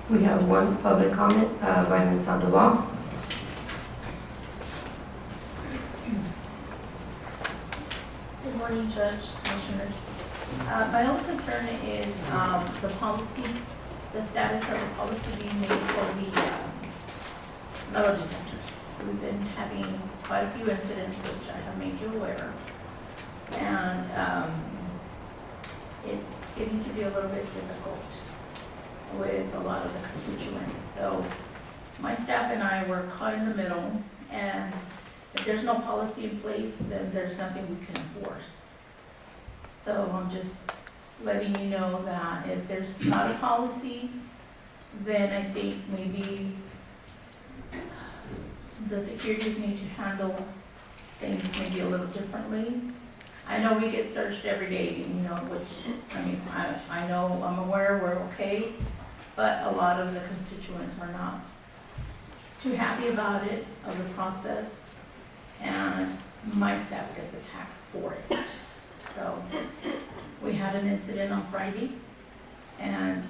We have one public comment by Ms. Sandoval. Good morning, Judge, Commissioners. My only concern is the policy, the status of the policy being made for the metal detectors. We've been having quite a few incidents, which I have made you aware of. And it's getting to be a little bit difficult with a lot of the constituents. So my staff and I were caught in the middle, and if there's no policy in place, then there's nothing we can enforce. So I'm just letting you know that if there's not a policy, then I think maybe the securities need to handle things maybe a little differently. I know we get searched every day, you know, which, I mean, I know, I'm aware we're okay, but a lot of the constituents are not too happy about it, of the process, and my staff gets attacked for it. So we had an incident on Friday, and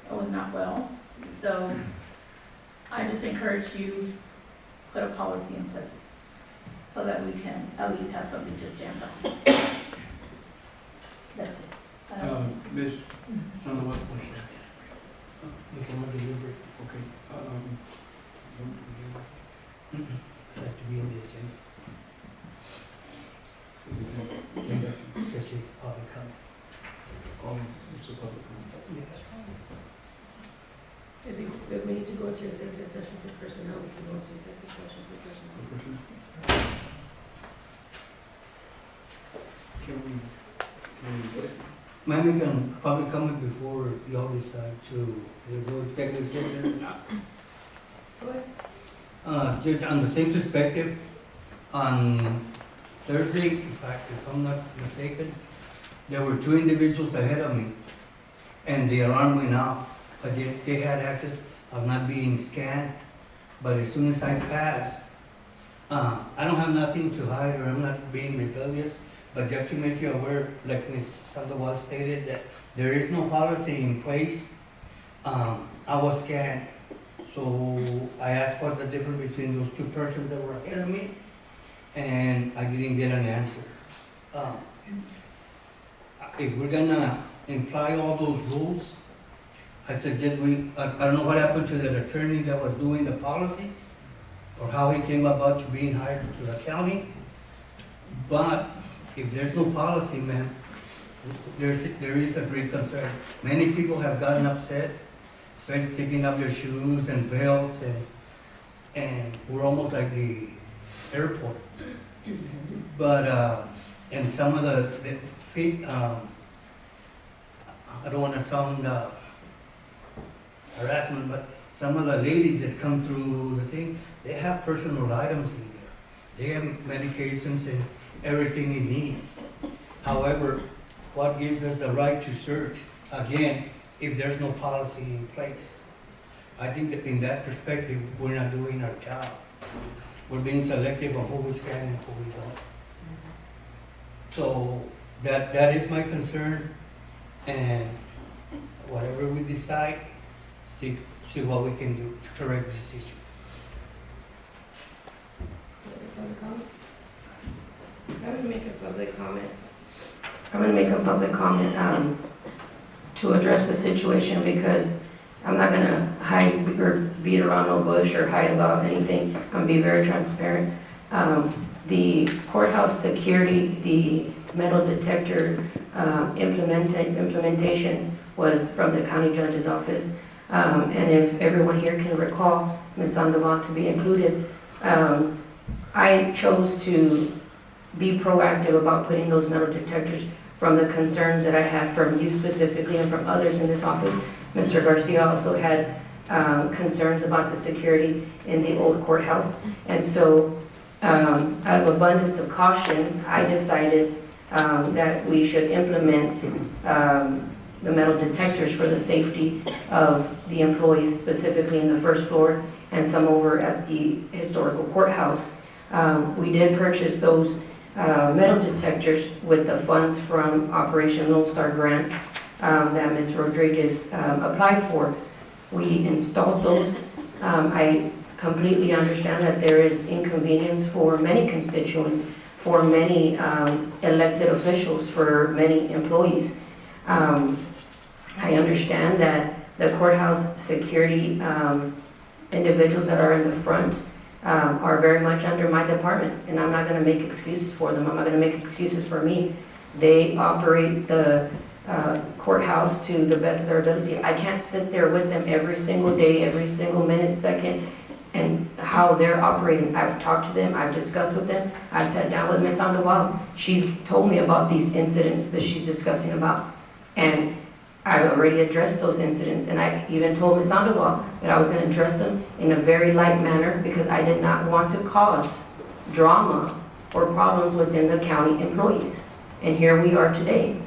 it was not well. So I just encourage you, put a policy in place so that we can at least have something to stand on. That's it. Ms. Sandoval, You cannot deliver. okay. It has to be in the agenda, especially public comment. It's a public comment. Yes. If we need to go into executive session for personnel, we can go into executive session for personnel. Can we, May I make a public comment before y'all decide to go executive session or not? Go ahead. Just on the same perspective, on Thursday, if I'm not mistaken, there were two individuals ahead of me, and the alarm went off, but they had access of not being scanned. But as soon as I passed, I don't have nothing to hide, or I'm not being rebellious, but just to make you aware, like Ms. Sandoval stated, that there is no policy in place. I was scanned. So I asked what's the difference between those two persons that were ahead of me, and I didn't get an answer. If we're gonna imply all those rules, I suggest I don't know what happened to that attorney that was doing the policies, or how he came about to being hired to the county, but if there's no policy, man, there is a great concern. Many people have gotten upset, especially taking up their shoes and belts, and we're almost like the airport. But, and some of the feet, I don't want to sound harassment, but some of the ladies that come through the thing, they have personal items in there. They have medications and everything they need. However, what gives us the right to search, again, if there's no policy in place? I think that in that perspective, we're not doing our job. We're being selective on who we scan and who we don't. So that is my concern, and whatever we decide, see what we can do to correct this issue. Public comments? I'm going to make a public comment. I'm going to make a public comment to address the situation, because I'm not going to hide or beat around no bush or hide about anything. I'm going to be very transparent. The courthouse security, the metal detector implementation was from the county judge's office. And if everyone here can recall, Ms. Sandoval to be included, I chose to be proactive about putting those metal detectors from the concerns that I had from you specifically and from others in this office. Mr. Garcia also had concerns about the security in the old courthouse. And so out of abundance of caution, I decided that we should implement the metal detectors for the safety of the employees, specifically in the first floor and some over at the historical courthouse. We did purchase those metal detectors with the funds from Operation Lone Star Grant. that Ms. Rodriguez applied for. We installed those. I completely understand that there is inconvenience for many constituents, for many elected officials, for many employees. I understand that the courthouse security individuals that are in the front are very much under my department, and I'm not going to make excuses for them. I'm not going to make excuses for me. They operate the courthouse to the best of their ability. I can't sit there with them every single day, every single minute, second, and how they're operating. I've talked to them, I've discussed with them, I've sat down with Ms. Sandoval. She's told me about these incidents that she's discussing about, and I've already addressed those incidents, and I even told Ms. Sandoval that I was going to address them in a very light manner because I did not want to cause drama or problems within the county employees. And here we are today.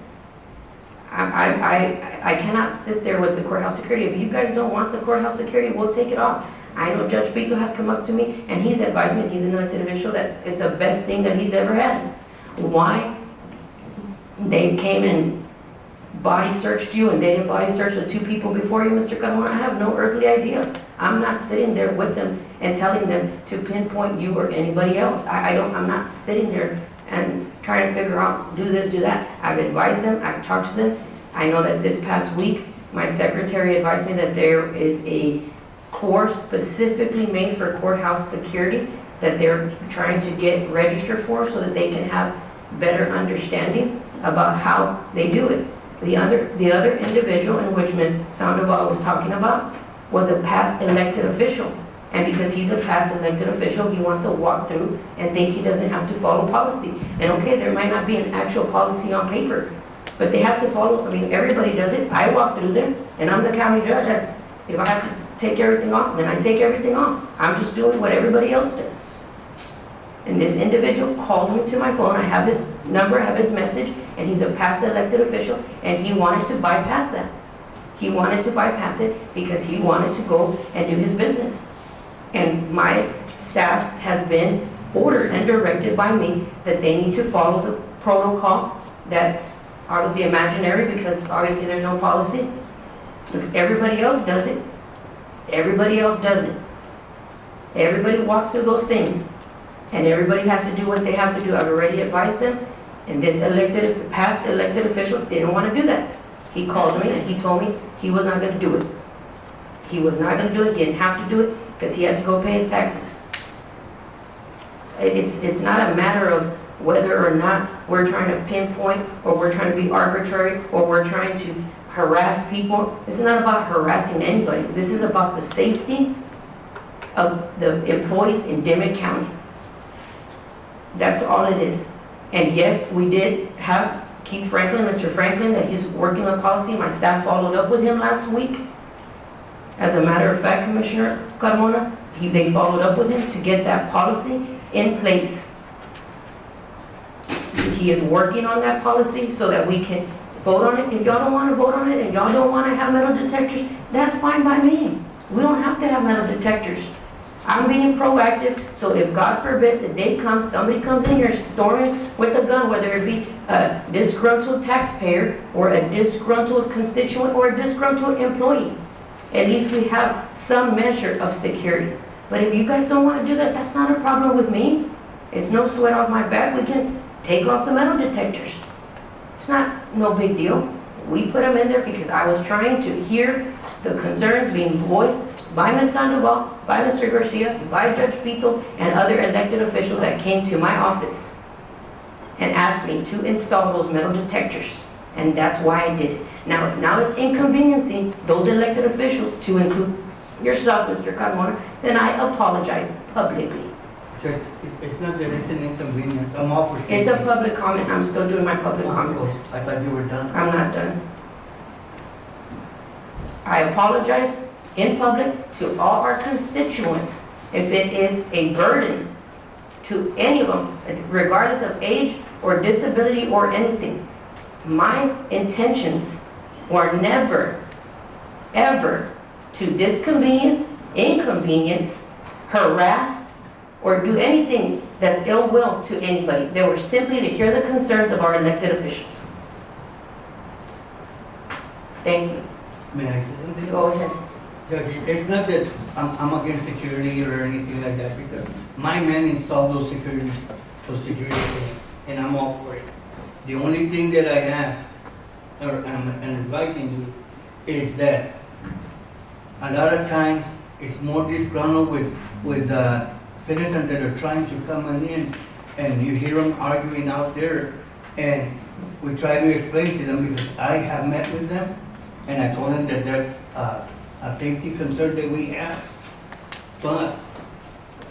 I cannot sit there with the courthouse security. If you guys don't want the courthouse security, we'll take it off. I know Judge Pito has come up to me and he's advised me, he's an elected official, that it's the best thing that he's ever had. Why? They came and body searched you and they didn't body search the two people before you, Mr. Carmona. I have no earthly idea. I'm not sitting there with them and telling them to pinpoint you or anybody else. I'm not sitting there and trying to figure out, do this, do that. I've advised them, I've talked to them. I know that this past week, my secretary advised me that there is a course specifically made for courthouse security that they're trying to get registered for so that they can have better understanding about how they do it. The other individual in which Ms. Sandoval was talking about was a past elected official. And because he's a past elected official, he wants to walk through and think he doesn't have to follow policy. And okay, there might not be an actual policy on paper, but they have to follow. I mean, everybody does it. I walk through there, and I'm the county judge. If I have to take everything off, then I take everything off. I'm just doing what everybody else does. And this individual called me to my phone. I have his number, I have his message, and he's a past elected official, and he wanted to bypass that. He wanted to bypass it because he wanted to go and do his business. And my staff has been ordered and directed by me that they need to follow the protocol that's obviously imaginary because obviously there's no policy. Look, everybody else does it. Everybody else does it. Everybody walks through those things. And everybody has to do what they have to do. I've already advised them. And this past elected official didn't want to do that. He called me and he told me he was not going to do it. He was not going to do it. He didn't have to do it because he had to go pay his taxes. It's not a matter of whether or not we're trying to pinpoint or we're trying to be arbitrary or we're trying to harass people. This is not about harassing anybody. This is about the safety of the employees in Dimmit County. That's all it is. And yes, we did have Keith Franklin, Mr. Franklin, that he's working on policy. My staff followed up with him last week. As a matter of fact, Commissioner Carmona, they followed up with him to get that policy in place. He is working on that policy so that we can vote on it. If y'all don't want to vote on it and y'all don't want to have metal detectors, that's fine by me. We don't have to have metal detectors. I'm being proactive, so if God forbid the day comes, somebody comes in here storming with a gun, whether it be a disgruntled taxpayer or a disgruntled constituent or a disgruntled employee, at least we have some measure of security. But if you guys don't want to do that, that's not a problem with me. It's no sweat off my back. We can take off the metal detectors. It's not no big deal. We put them in there because I was trying to hear the concerns being voiced by Ms. Sandoval, by Mr. Garcia, by Judge Pito, and other elected officials that came to my office and asked me to install those metal detectors. And that's why I did it. Now it's inconveniencing those elected officials, to include yourself, Mr. Carmona, then I apologize publicly. Judge, it's not that it's an inconvenience. I'm all for safety. It's a public comment. I'm still doing my public comments. Oh, I thought you were done. I'm not done. I apologize in public to all our constituents if it is a burden to any of them, regardless of age or disability or anything. My intentions were never, ever to disconvenience, inconvenience, harass, or do anything that's ill will to anybody. They were simply to hear the concerns of our elected officials. Thank you. May I say something? Go ahead. Judge, it's not that I'm against security or anything like that, because my men installed those security things, and I'm all for it. The only thing that I ask, or I'm advising you, is that a lot of times it's more disgruntled with citizens that are trying to come in, and you hear them arguing out there, and we try to explain to them, because I have met with them, and I told them that that's a safety concern that we have. But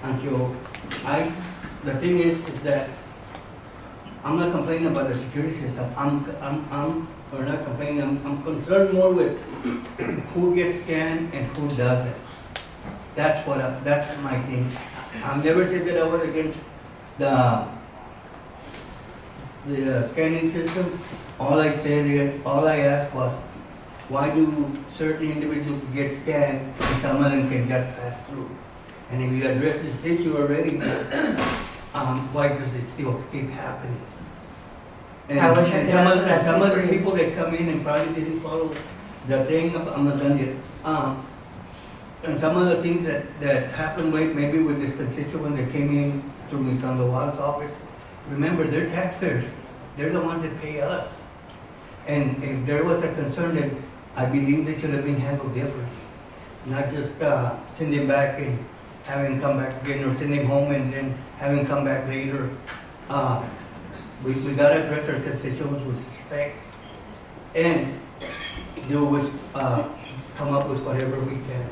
until the thing is that I'm not complaining about the security system. Or not complaining, I'm concerned more with who gets scanned and who doesn't. That's my thing. I've never said that I was against the scanning system. All I asked was, why do certain individuals get scanned and some of them can just pass through? And if you address this issue already, why does it still keep happening? And, I wish I and could some answer of, that and some of for these you. people that come in and probably didn't follow the thing, I'm not done yet. And some of the things that happened maybe with this constituent that came in through Ms. Sandoval's office, remember, they're taxpayers. They're the ones that pay us. And if there was a concern, then I believe they should have been handled differently. Not just send him back and have him come back again, or send him home and then have him come back later. We gotta address our constituents with respect and deal with, come up with whatever we can.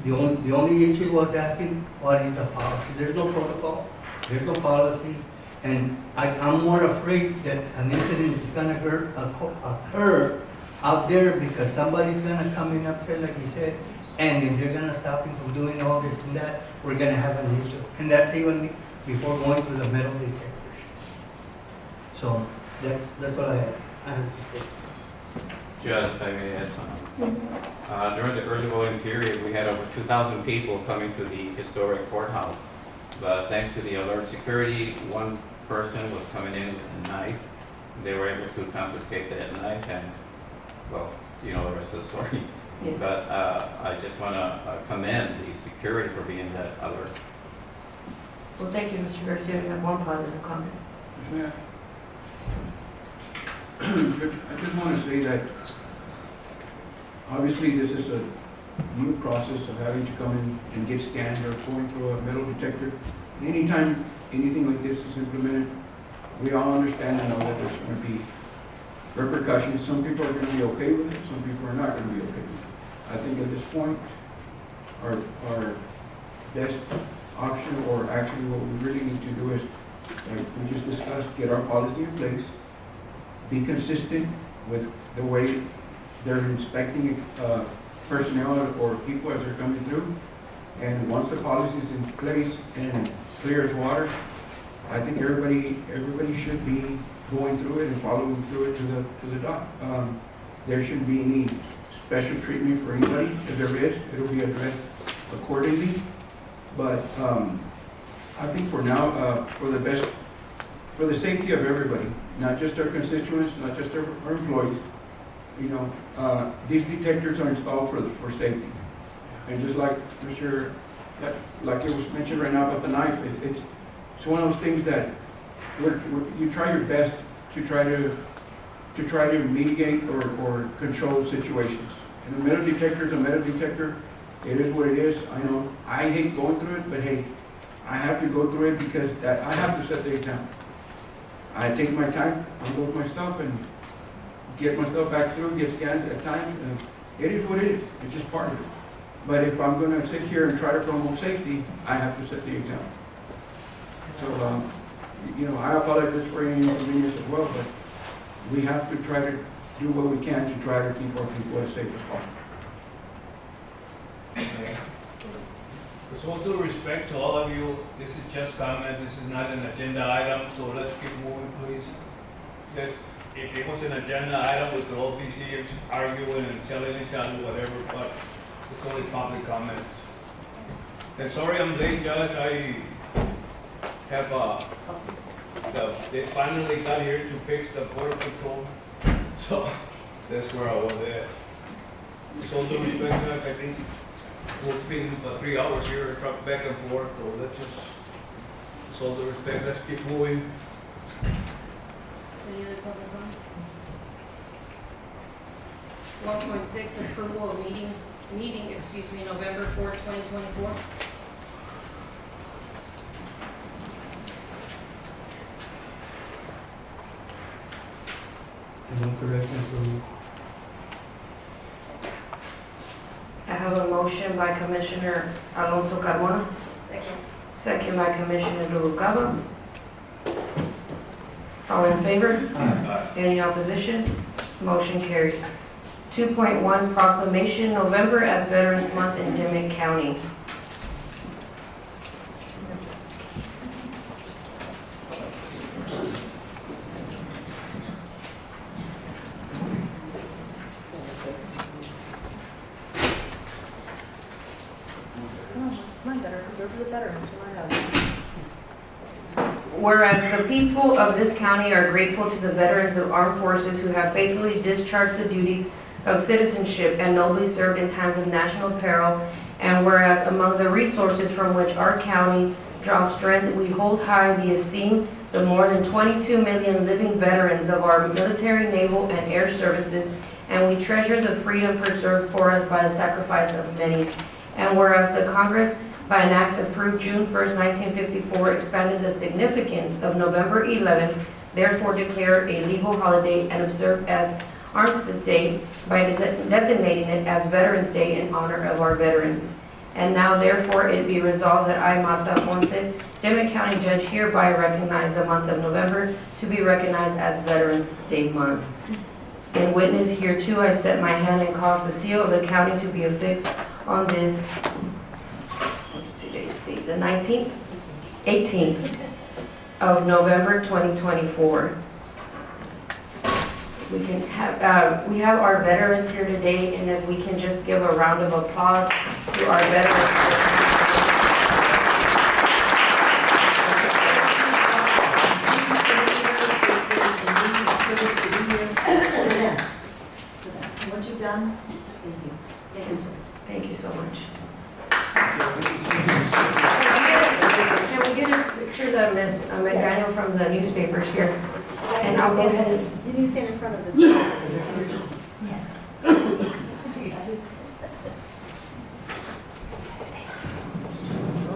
The only issue was asking, what is the policy? There's no protocol, there's no policy, and I'm more afraid that an incident is gonna occur out there because somebody's gonna come in up there, like you said, and if they're gonna stop him from doing all this and that, we're gonna have an issue. And that's even before going to the metal detectors. So that's what I have to say. Judge, if I may add something. During the early voting period, we had over 2,000 people coming to the historic courthouse. But thanks to the alert security, one person was coming in with a knife. They were able to confiscate that knife, and, well, you know the rest of the story. Yes. But I just want to commend the security for being that alert. Well, thank you, Mr. Garcia. We have one positive comment. Yeah. I just want to say that obviously this is a new process of having to come in and get scanned or going through a metal detector. And anytime anything like this is implemented, we all understand and know that there's going to be repercussions. Some people are going to be okay with it, some people are not going to be okay with it. I think at this point, our best option, or actually what we really need to do is, like we just discussed, get our policy in place, be consistent with the way they're inspecting personnel or people as they're coming through. And once the policy is in place and clear as water, I think everybody should be going through it and following through it to the dot. There shouldn't be any special treatment for anybody. If there is, it'll be addressed accordingly. But I think for now, for the safety of everybody, not just our constituents, not just our employees, you know, these detectors are installed for safety. And just like like it was mentioned right now about the knife, it's one of those things that you try your best to try to mitigate or control situations. And a metal detector is a metal detector. It is what it is. I know I hate going through it, but hey, I have to go through it because I have to set the example. I take my time, I go with my stuff and get my stuff back through, get scanned at times, and it is what it is. It's just part of it. But if I'm going to sit here and try to promote safety, I have to set the example. So, you know, I apologize for any inconvenience as well, but we have to try to do what we can to try to keep our people as safe as possible. With all due respect to all of you, this is just comment, this is not an agenda item, so let's keep moving, please. If it was an agenda item, we could all be here arguing and telling each other whatever, but it's only public comments. And sorry I'm late, Judge, I have, they finally got here to fix the border control, so That's where I was at. With all due respect, Judge, I think we'll spend about 3 hours here, truck back and forth, so let's just, with all due respect, let's keep moving. Any other public comments? 1.6, approval of meeting, November 4, 2024. No corrections for me. I have a motion by Commissioner Alonso Carmona, Second. second by Commissioner Noguera. All in favor? Any opposition? Motion carries. 2.1 Proclamation November as Veterans Month in Dimmit County. Whereas the people of this county are grateful to the veterans of armed forces who have faithfully discharged the duties of citizenship and nobly served in times of national peril, and whereas among the resources from which our county draws strength, we hold high the esteem the more than 22 million living veterans of our military, naval, and air services, and we treasure the freedom preserved for us by the sacrifice of many. And whereas the Congress, by an act approved June 1st, 1954, expanded the significance of November 11th, therefore declared a legal holiday and observed as Armistice Day by designating it as Veterans Day in honor of our veterans. And now therefore it be resolved that I, Marta Ponce, Dimmit County Judge, hereby recognize the month of November to be recognized as Veterans Day month. In witness hereto, I set my hand and cause the seal of the county to be affixed on this, what's today's date, the 19th? 18th of November 2024. We can have, we have our veterans here today, and if we can just give a round of applause to our veterans. What you've done? Thank you so much. Can we get a picture of Ms. McDaniel from the newspapers here? And I'll go ahead and... You need to stand in front of the... Yes. Hold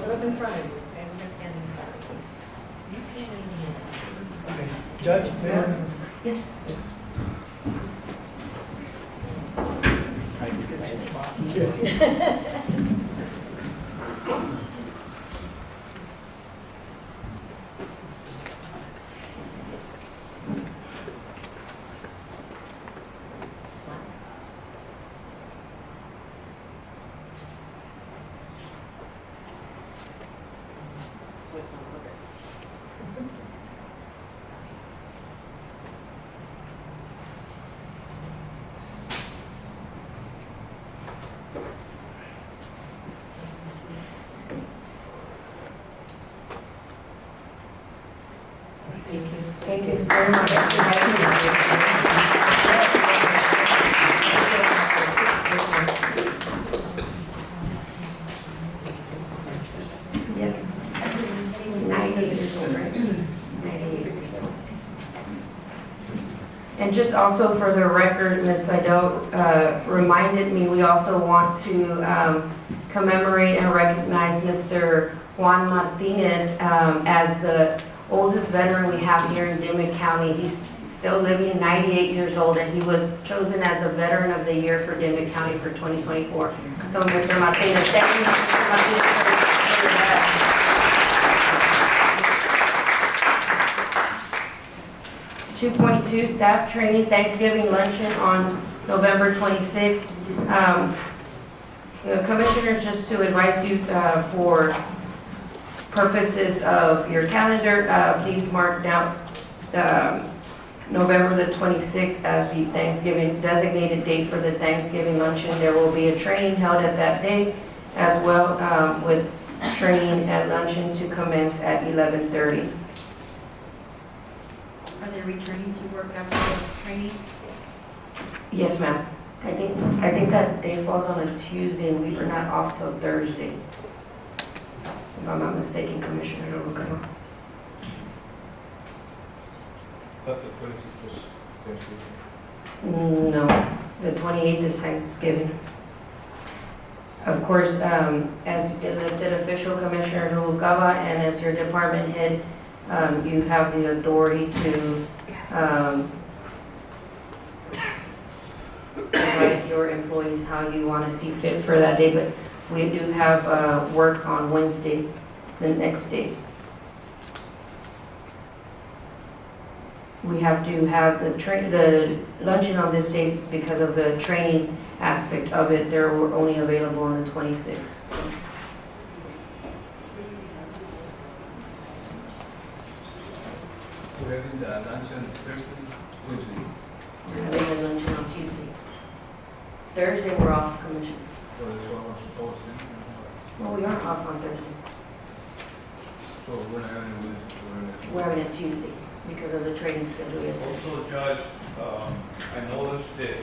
it up in front of you, okay? We're going to stand this side. You stand in here. Judge, Mayor? Yes. Thank you very much. Yes. 98 years old, right? 98 years old. And just also for the record, Ms. Seidel reminded me, we also want to commemorate and recognize Mr. Juan Martinez as the oldest veteran we have here in Dimmit County. He's still living, 98 years old, and he was chosen as the Veteran of the Year for Dimmit County for 2024. So, Mr. Martinez, thank you, Mr. Martinez, for that. 2.2, staff training Thanksgiving luncheon on November 26th. The commissioners, just to advise you for purposes of your calendar, please mark down November the 26th as the Thanksgiving designated date for the Thanksgiving luncheon. There will be a training held at that day as well, with training at luncheon to commence at 11:30. Are they returning to work after the training? Yes, ma'am. I think that day falls on a Tuesday and we were not off till Thursday. If I'm not mistaken, Commissioner Noguera. But the 26th was Thursday. No, the 28th is Thanksgiving. Of course, as elected official, Commissioner Noguera, and as your department head, you have the authority to advise your employees how you want to see fit for that day, but we do have work on Wednesday, the next day. We have to have the luncheon on this day because of the training aspect of it. They're only available on the 26th. We're having the luncheon Thursday, Wednesday, Having a luncheon on Tuesday. Thursday, we're off, Commissioner. so that's what I was supposed to. Well, we aren't off on Thursday. So we're not having a Wednesday, We're having it Tuesday because of the training schedule, yes, sir. Also, Judge, I noticed that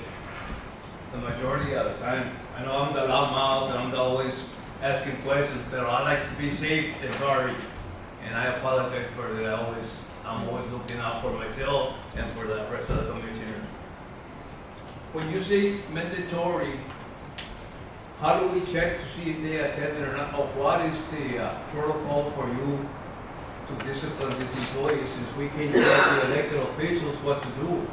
the majority of the time, I know I'm the loud mouth and I'm always asking questions, but I like to be safe and sorry. And I apologize for that. I'm always looking out for myself and for the rest of the commissioners. When you say mandatory, how do we check to see if they attended or not? Or what is the protocol for you to discipline these employees, since we can't tell the elected officials what to do?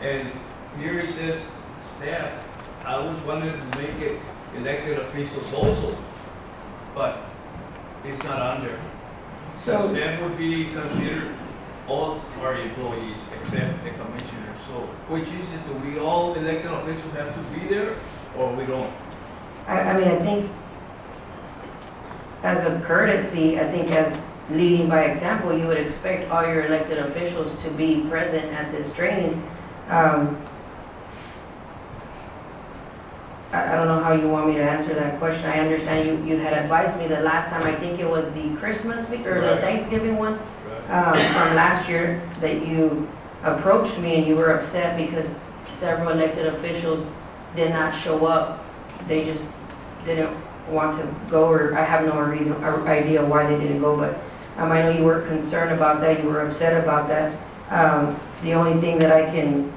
And here it says staff. I always wanted to make it elected officials also, but it's not under. So So, staff would be considered all our employees except the commissioner. So which is it? Do we all elected officials have to be there or we don't? I mean, I think as a courtesy, I think as leading by example, you would expect all your elected officials to be present at this training. I don't know how you want me to answer that question. I understand you had advised me the last time, I think it was the Christmas week or the Right. Thanksgiving one, from last year, that you approached me and you were upset because several elected officials did not show up. They just didn't want to go, or I have no reason, or idea why they didn't go, but I know you were concerned about that, you were upset about that. The only thing that I can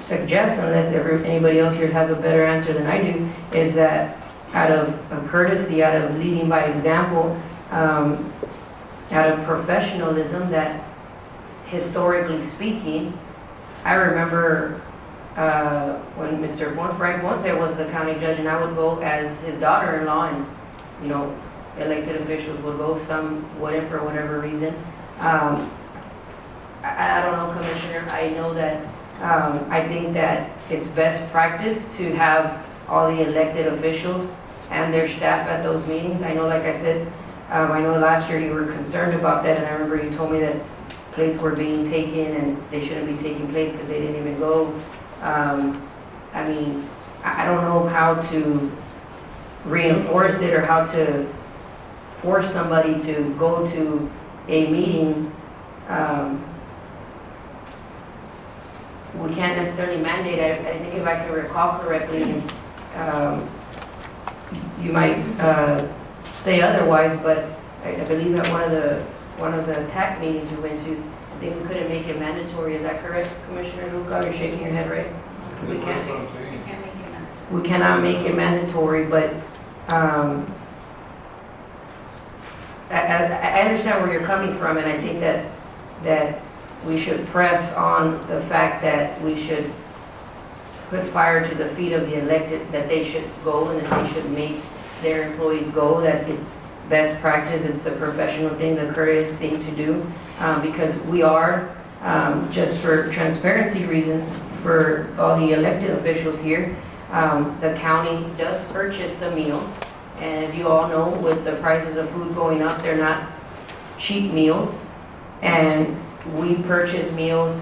suggest, unless anybody else here has a better answer than I do, is that out of a courtesy, out of leading by example, out of professionalism, that historically speaking, I remember when Mr. Frank Ponce was the county judge, and I would go as his daughter-in-law, and, you know, elected officials would go, some wouldn't for whatever reason. I don't know, Commissioner, I know that, I think that it's best practice to have all the elected officials and their staff at those meetings. I know, like I said, I know last year you were concerned about that, and I remember you told me that plates were being taken and they shouldn't be taking plates because they didn't even go. I mean, I don't know how to reinforce it or how to force somebody to go to a meeting. We can't necessarily mandate. I think if I can recall correctly, you might say otherwise, but I believe at one of the TAC meetings we went to, I think we couldn't make it mandatory. Is that correct, Commissioner Luca? You're shaking your head, right? We can't. That's what I'm saying. You can't make it mandatory. We cannot make it mandatory, but I understand where you're coming from, and I think that we should press on the fact that we should put fire to the feet of the elected, that they should go and that they should make their employees go, that it's best practice, it's the professional thing, the courteous thing to do, because we are, just for transparency reasons, for all the elected officials here, the county does purchase the meal, and as you all know, with the prices of food going up, they're not cheap meals, and we purchase meals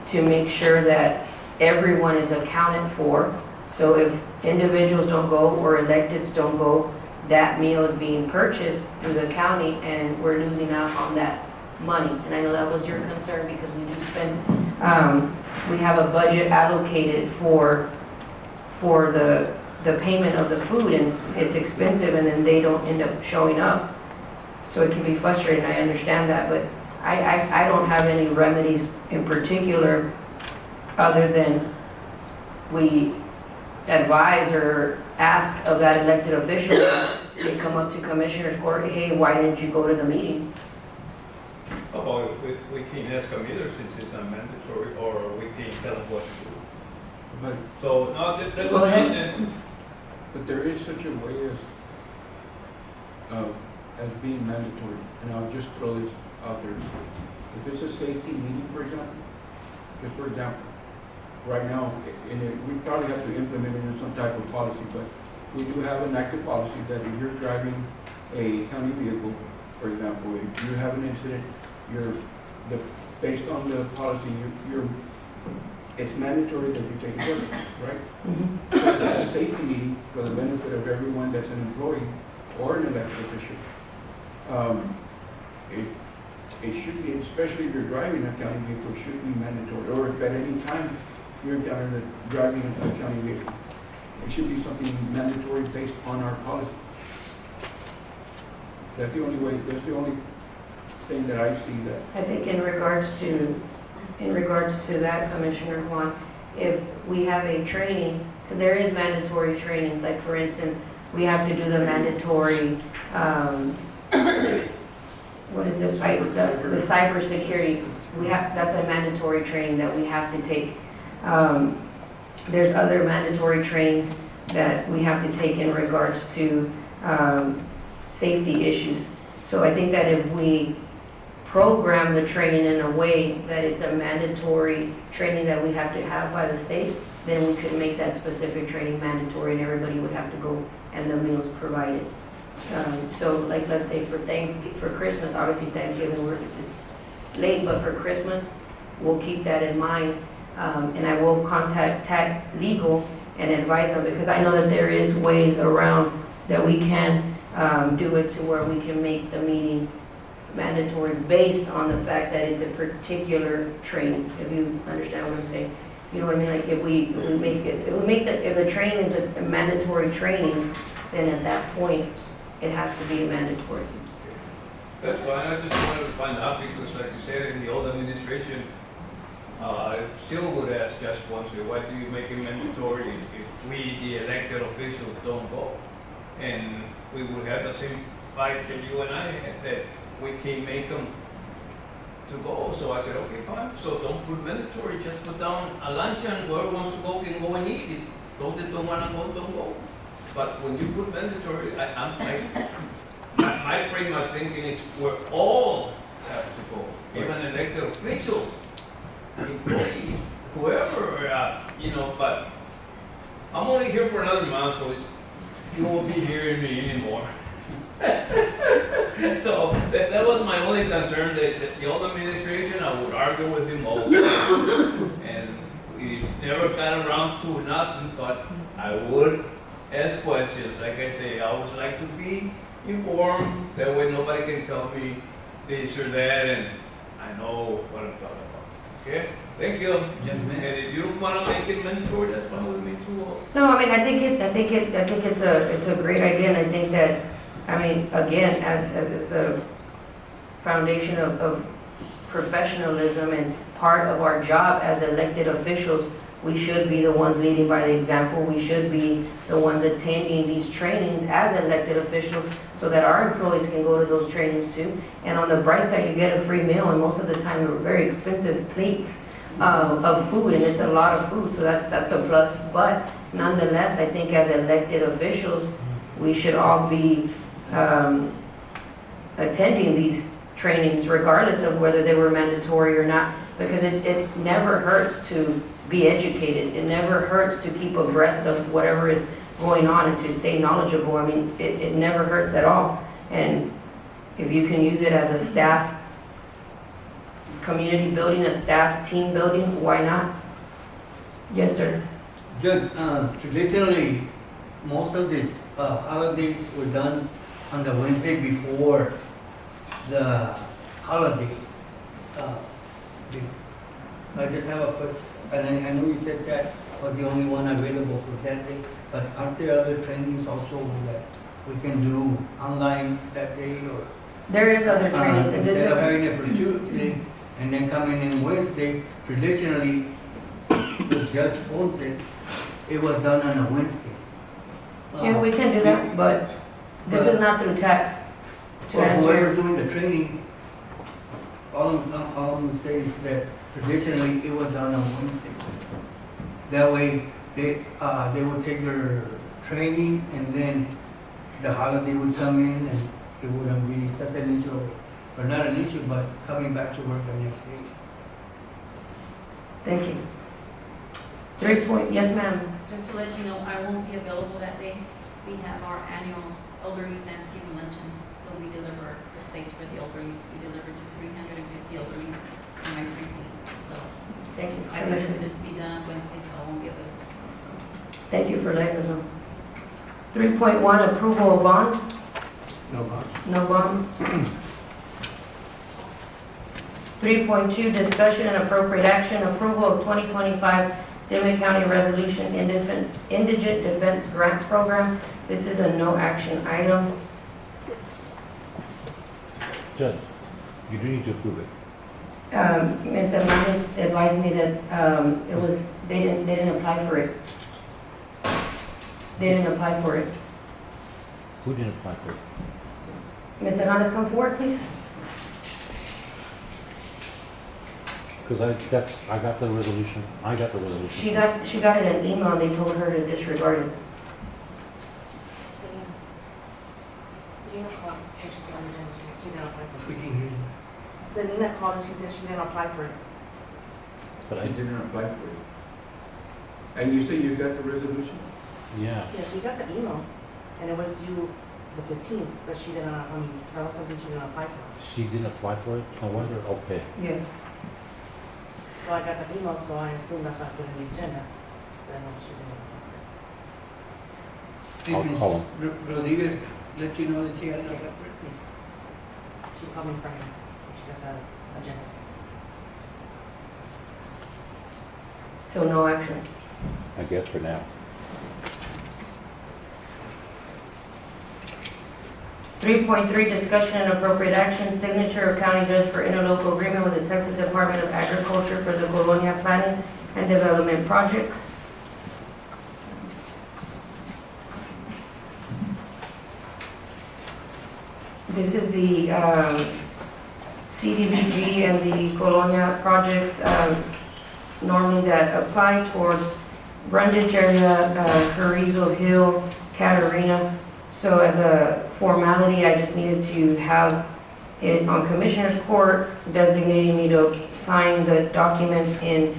to make sure that everyone is accounted for. So if individuals don't go or electeds don't go, that meal is being purchased through the county, and we're losing out on that money. And I know that was your concern because we do spend, we have a budget allocated for the payment of the food, and it's expensive, and then they don't end up showing up. So it can be frustrating, I understand that, but I don't have any remedies in particular other than we advise or ask of that elected official. They come up to Commissioner's Court, hey, why didn't you go to the meeting? Oh, we can't ask them either since it's not mandatory, or we can't tell them what to do. But, So, no, that Go was ahead. just, but there is such a way as being mandatory, and I'll just throw this out there. If it's a safety meeting, for example, just for example, right now, we probably have to implement it in some type of policy, but we do have an active policy that if you're driving a county vehicle, for example, if you have an incident, based on the policy, it's mandatory that you take care of it, right? Mhm. So it's a safety meeting for the benefit of everyone that's an employee or an elected official. It should be, especially if you're driving a county vehicle, it should be mandatory, or if at any time you're driving a county vehicle. It should be something mandatory based on our policy. That's the only way, that's the only thing that I see that. I think in regards to that, Commissioner Juan, if we have a training, because there is mandatory trainings, like for instance, we have to do the mandatory, what is it, the cybersecurity, that's a mandatory training that we have to take. There's other mandatory trainings that we have to take in regards to safety issues. So I think that if we program the training in a way that it's a mandatory training that we have to have by the state, then we could make that specific training mandatory and everybody would have to go and the meals provided. So like, let's say for Christmas, obviously Thanksgiving, it's late, but for Christmas, we'll keep that in mind. And I will contact legal and advise them, because I know that there is ways around that we can do it to where we can make the meeting mandatory based on the fact that it's a particular training, if you understand what I'm saying. You know what I mean? Like if we if the training is a mandatory training, then at that point, it has to be mandatory. that's fine, I just wanted to find out because like you said, in the old administration, I still would ask just once, why do you make it mandatory if we, the elected officials, don't go? And we would have the same fight that you and I had, that we can't make them to go. So I said, okay, fine, so don't put mandatory, just put down a luncheon, whoever wants to go can go and eat it. Those that don't want to go, don't go. But when you put mandatory, my frame of thinking is we're all have to go, even elected officials, employees, whoever, but I'm only here for another month, so you won't be hearing me anymore. So that was my only concern, that the old administration, I would argue with him also. And we never got around to nothing, but I would ask questions. Like I say, I always like to be informed, that way nobody can tell me this or that, and I know what I'm talking about. Okay? Thank you. Yes, ma'am. And if you don't want to make it mandatory, that's fine with me too. No, I mean, I think it's a great idea, and I think that, I mean, again, as a foundation of professionalism and part of our job as elected officials, we should be the ones leading by the example. We should be the ones attending these trainings as elected officials so that our employees can go to those trainings too. And on the bright side, you get a free meal, and most of the time they're very expensive plates of food, and it's a lot of food, so that's a plus. But nonetheless, I think as elected officials, we should all be attending these trainings regardless of whether they were mandatory or not, because it never hurts to be educated. It never hurts to keep abreast of whatever is going on and to stay knowledgeable. I mean, it never hurts at all. And if you can use it as a staff community building, a staff team building, why not? Yes, sir. Judge, traditionally, most of these holidays were done on the Wednesday before the holiday. Uh, I just have a question, and I know you said that was the only one available for that day, but aren't there other trainings also that we can do online that day, or? There is other trainings, and this Instead of is, having it for Tuesday and then coming in Wednesday, traditionally, the judge owns it, it was done on a Wednesday. yeah, we can do that, but this is not through tech. To Well, answer, whoever's doing the training, all I'm gonna say is that traditionally, it was done on Wednesdays. That way, they would take their training, and then the holiday would come in, and it wouldn't be such an issue, or not an issue, but coming back to work the next day. thank you. 3 point, yes, ma'am. Just to let you know, I won't be available that day. We have our annual elderly Thanksgiving luncheon, so we deliver plates for the elderly. We deliver to 350 elderly in my precinct, so Thank you, I think it's Commissioner. going to be done Wednesday, so I won't be available. Thank you for letting us know. 3.1, approval of bonds. No bonds. No bonds. 3.2, discussion and appropriate action, approval of 2025 Dimmit County Resolution Indigent Defense Grant Program. This is a no action item. Judge, you do need to approve it. Ms. Hernandez advised me that it was, they didn't apply for it. They didn't apply for it. Who didn't apply for it? Ms. Hernandez, come forward, please. Because I got the resolution. I got the resolution. She got it in an email, and they told her to disregard it. Selena called, and she said she didn't apply for We it. can hear you. Selena called and she said she didn't apply for it. But I didn't apply for it. And you say you got the resolution? yeah. Yes, we got the email, and it was due the 15th, but she didn't, that was something she didn't apply for. She didn't apply for it? I wonder, okay. Yeah. So I got the email, so I assume that's not put in the agenda. Then she didn't apply for it. I'll Did call Ms. Rodriguez let you know that she had an Yes, applied? yes. She called me Friday, she got the agenda. So no action. I guess for now. 3.3, discussion and appropriate action, signature of county judge for interlocal agreement with the Texas Department of Agriculture for the Colonia Planning and Development Projects. This is the CDBG and the Colonia projects normally that apply towards Brundage area, Carrizo Hill, Catarina. So as a formality, I just needed to have it on Commissioner's Court designating me to sign the documents in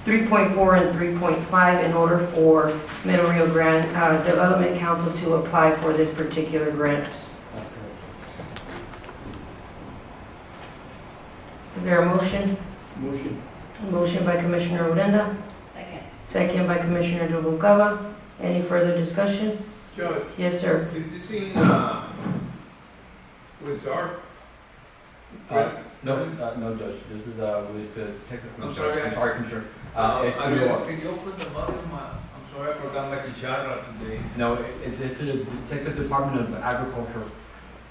3.4 and 3.5 in order for Middle Rio Grande Development Council to apply for this particular grant. Is there a motion? Motion. Motion by Commissioner Odena, Second. second by Commissioner Noguera. Any further discussion? Judge, Yes, sir. is this in, with our? No, Judge, this is with the Texas. I'm sorry. I'm sorry, Commissioner. It's I mean, through, can you open the volume? I'm sorry, I forgot my chicharra today. no, it's to the Texas Department of Agriculture.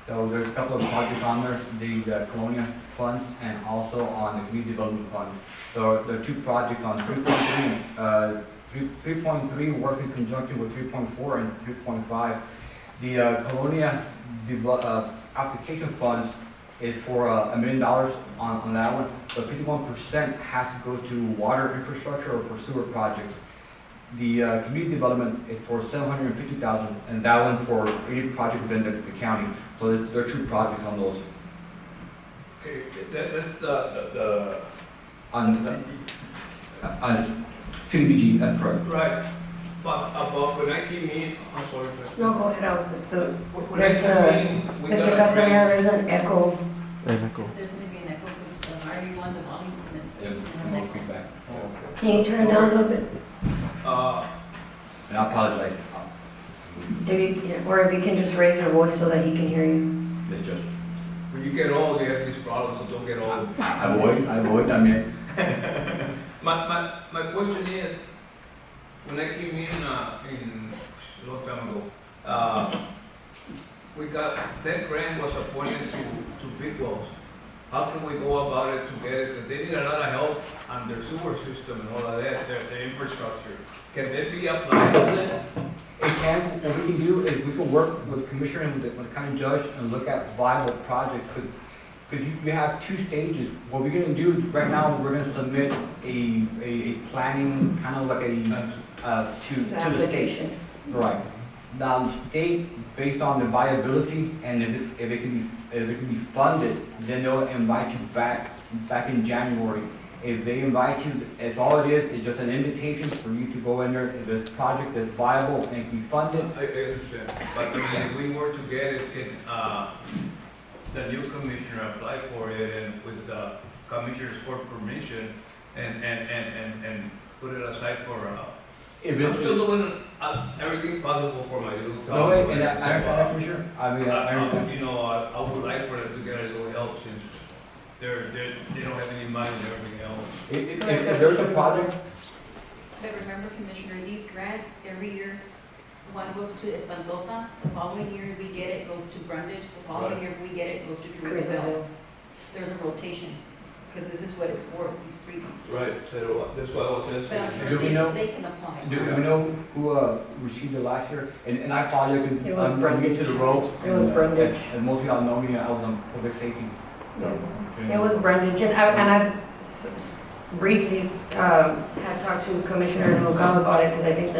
So there's a couple of projects on there, the Colonia funds and also on the community development funds. So there are two projects on 3.3, 3.3 work in conjunction with 3.4 and 3.5. The Colonia application funds is for $1 million on that one, but 51% has to go to water infrastructure or for sewer projects. The community development is for $750,000, and that one for any project within the county. So there are two projects on those. Okay, that's the, On CDBG, that's correct. right, but about when I came in, I'm sorry, but No, go ahead, I was just, when I there's came a, in, we Mr. got a Castaneda, grant. there's an echo. There's going to be an echo because the higher you want the volumes and then it's going to have More an echo. feedback. Can you turn it down a little bit? And I apologize, If you, or if you can just raise your voice so that he can hear you. Ms. Judge. When you get old, you have these problems, so don't get old. I avoid, I mean, My question is, when I came in a long time ago, we got, that grant was appointed to Big Wells. How can we go about it to get it, because they need a lot of help on their sewer system and all of that, their infrastructure. Can that be applied to that? it can, what we can do is we can work with the commissioner and with the county judge and look at viable projects. Because you have two stages. What we're gonna do right now, we're gonna submit a planning, kind of like to The the state. application. Right. Now, the state, based on the viability and if it can be funded, then they'll invite you back in January. If they invite you, it's all it is, it's just an invitation for you to go in there. If this project is viable and can be funded, I understand, but I mean, if we were to get it, can, the new commissioner apply for it and with the commissioner's court permission and put it aside for, if I'm it's. still doing everything possible for my little town. No, wait, and I understand, Commissioner. I mean, I understand. You know, I would like for them to get a little help since they don't have any money and everything else. If there's a project, But remember, Commissioner, these grants, every year, one goes to Espantosa, the following year we get it, goes to Brundage, the following Right. year we get it, goes to Cruiseville. Cruiseville. There's a rotation, because this is what it's for, these three. Right, that's what I was But I'm asking. Do sure we know- they can apply. do we know who received it last year? And I apologize, It because was I'm new to the Brundage. role. It was Brundage. And most of y'all know me, I was on public safety. So. It was Brundage, and I've briefly had talked to Commissioner Noguera about it, because I think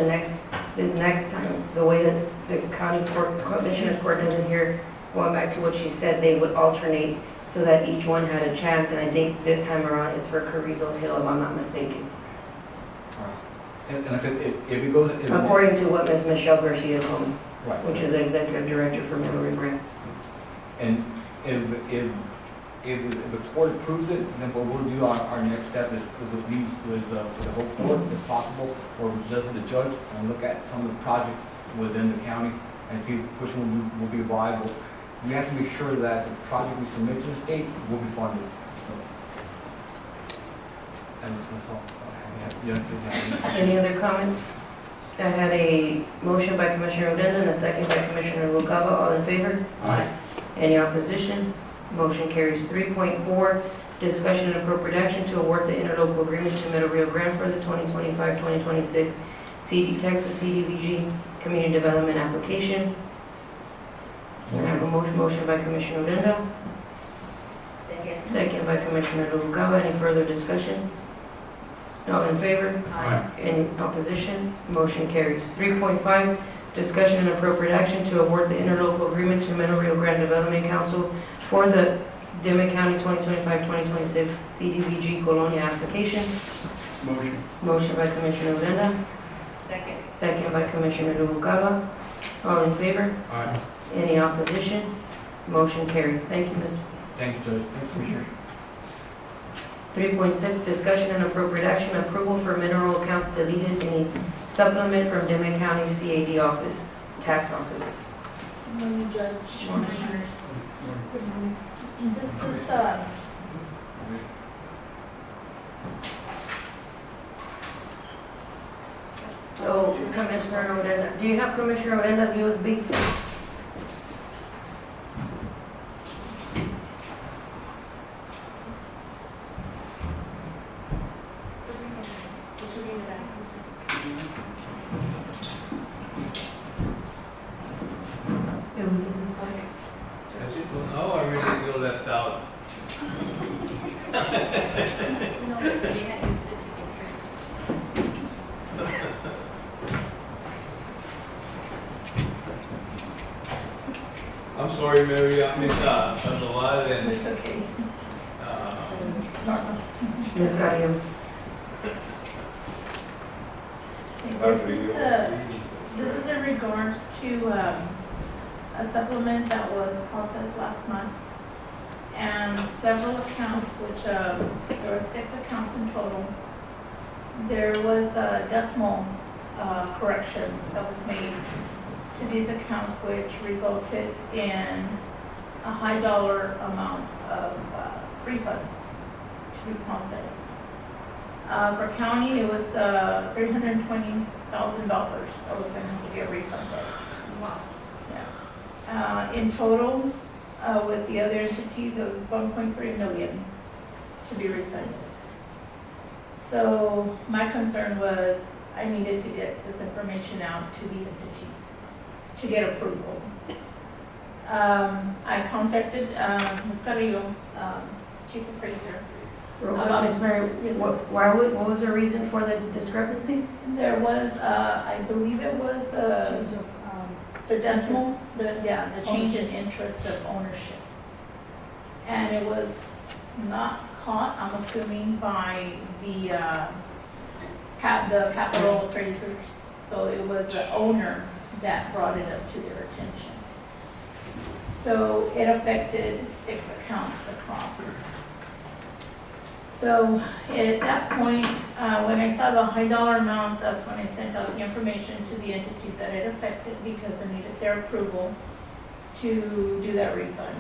this next time, the way that the county court, commissioner's court doesn't hear, going back to what she said, they would alternate so that each one had a chance, and I think this time around is for Carrizo Hill, if I'm not mistaken, And I said, if it goes. according to what Ms. Michelle Garcia told me, Right. which is the executive director for Middle Rio Grande. And if the court approves it, then what we'll do, our next step is with these, with the whole court, if possible, or just with the judge, and look at some of the projects within the county and see which one will be viable. We have to make sure that the project we submit to the state will be funded. So, and that's all. Any other comments? I had a motion by Commissioner Odena and a second by Commissioner Noguera. All in favor? Aye. Any opposition? Motion carries. 3.4, discussion and appropriate action to award the interlocal agreement to Middle Rio Grande for the 2025-2026 Texas CDBG Community Development Application. I have a motion by Commissioner Odena, Second. second by Commissioner Noguera. Any further discussion? All in favor? Aye. Any opposition? Motion carries. 3.5, discussion and appropriate action to award the interlocal agreement to Middle Rio Grande Development Council for the Dimmit County 2025-2026 CDBG Colonia application. Motion. Motion by Commissioner Odena, Second. second by Commissioner Noguera. All in favor? Aye. Any opposition? Motion carries. Thank you, Mr. Thank you, Judge. Thank you, Commissioner. 3.6, discussion and appropriate action, approval for mineral accounts deleted in a supplement from Dimmit County CAD office, tax office. Morning, Judge, Commissioners. This is, Oh, Commissioner Odena, do you have Commissioner Odena's USB? It was in this bag. That's it, well, now I really feel left out. No, they had used it to get rid. I'm sorry, Mary, I miss Sandoval and, it's okay. Ms. Carrillo. This is in regards to a supplement that was processed last month. And several accounts, which there were 6 accounts in total. There was a decimal correction that was made to these accounts, which resulted in a high dollar amount of refunds to be processed. For county, it was $320,000 that was gonna have to get refunded. Wow. Yeah. In total, with the other entities, it was 1.3 million to be refunded. So my concern was I needed to get this information out to the entities to get approval. I contacted Ms. Carrillo, Chief Appraiser. Ms. Mary, Yes, what was the reason for the discrepancy? there was, I believe it was Change of, the decimal, Interest. the change in interest of ownership. And it was not caught, I'm assuming, by the capital appraisers. So it was the owner that brought it up to their attention. So it affected 6 accounts across. So at that point, when I saw the high dollar amounts, that's when I sent out the information to the entities that it affected because I needed their approval to do that refund.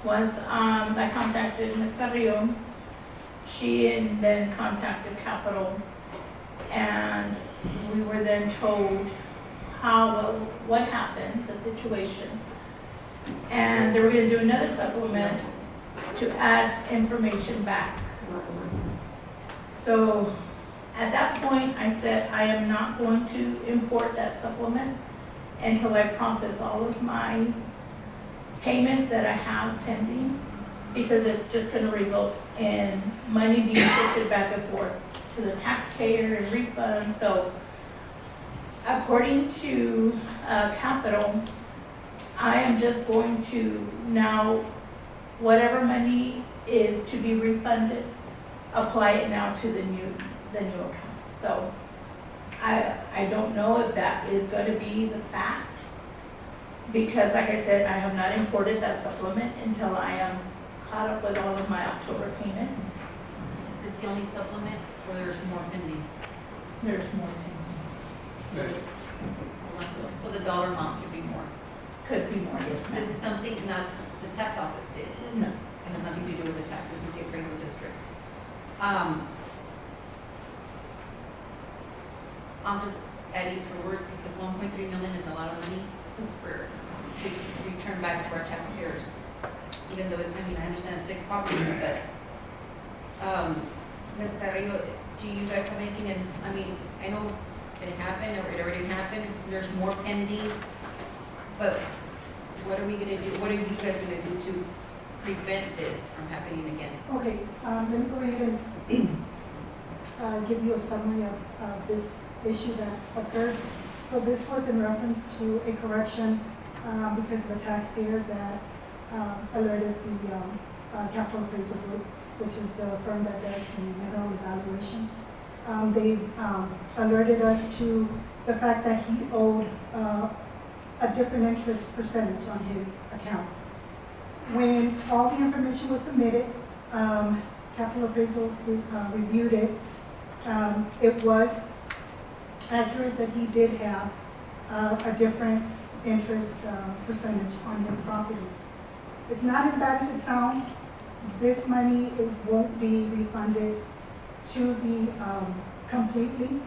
Once I contacted Ms. Carrillo, she then contacted Capital, and we were then told what happened, the situation. And they were going to do another supplement to add information back. So at that point, I said, I am not going to import that supplement until I process all of my payments that I have pending, because it's just going to result in money being shifted back and forth to the taxpayer and refunds. So according to Capital, I am just going to now, whatever money is to be refunded, apply it now to the new account. So I don't know if that is going to be the fact, because like I said, I have not imported that supplement until I am caught up with all of my October payments. Is this the only supplement, or there's more pending? There's more pending. So the dollar amount could be more. Could be more, yes, This ma'am. is something not the tax office did. No. It has nothing to do with the tax, this is the appraisal district. I'm just at ease for words because 1.3 million is a lot of money to return back to our taxpayers. Even though, I understand 6 properties, but, Ms. Carrillo, do you guys have anything, I know it happened, or it already happened, there's more pending, but what are we gonna do, what are you guys gonna do to prevent this from happening again? Okay, let me go ahead and give you a summary of this issue that occurred. So this was in reference to a correction because the taxpayer that alerted the Capital Appraisal Group, which is the firm that does the mineral evaluations. They alerted us to the fact that he owed a different interest percentage on his account. When all the information was submitted, Capital Appraisal reviewed it. It was accurate that he did have a different interest percentage on his properties. It's not as bad as it sounds. This money, it won't be refunded to the completely.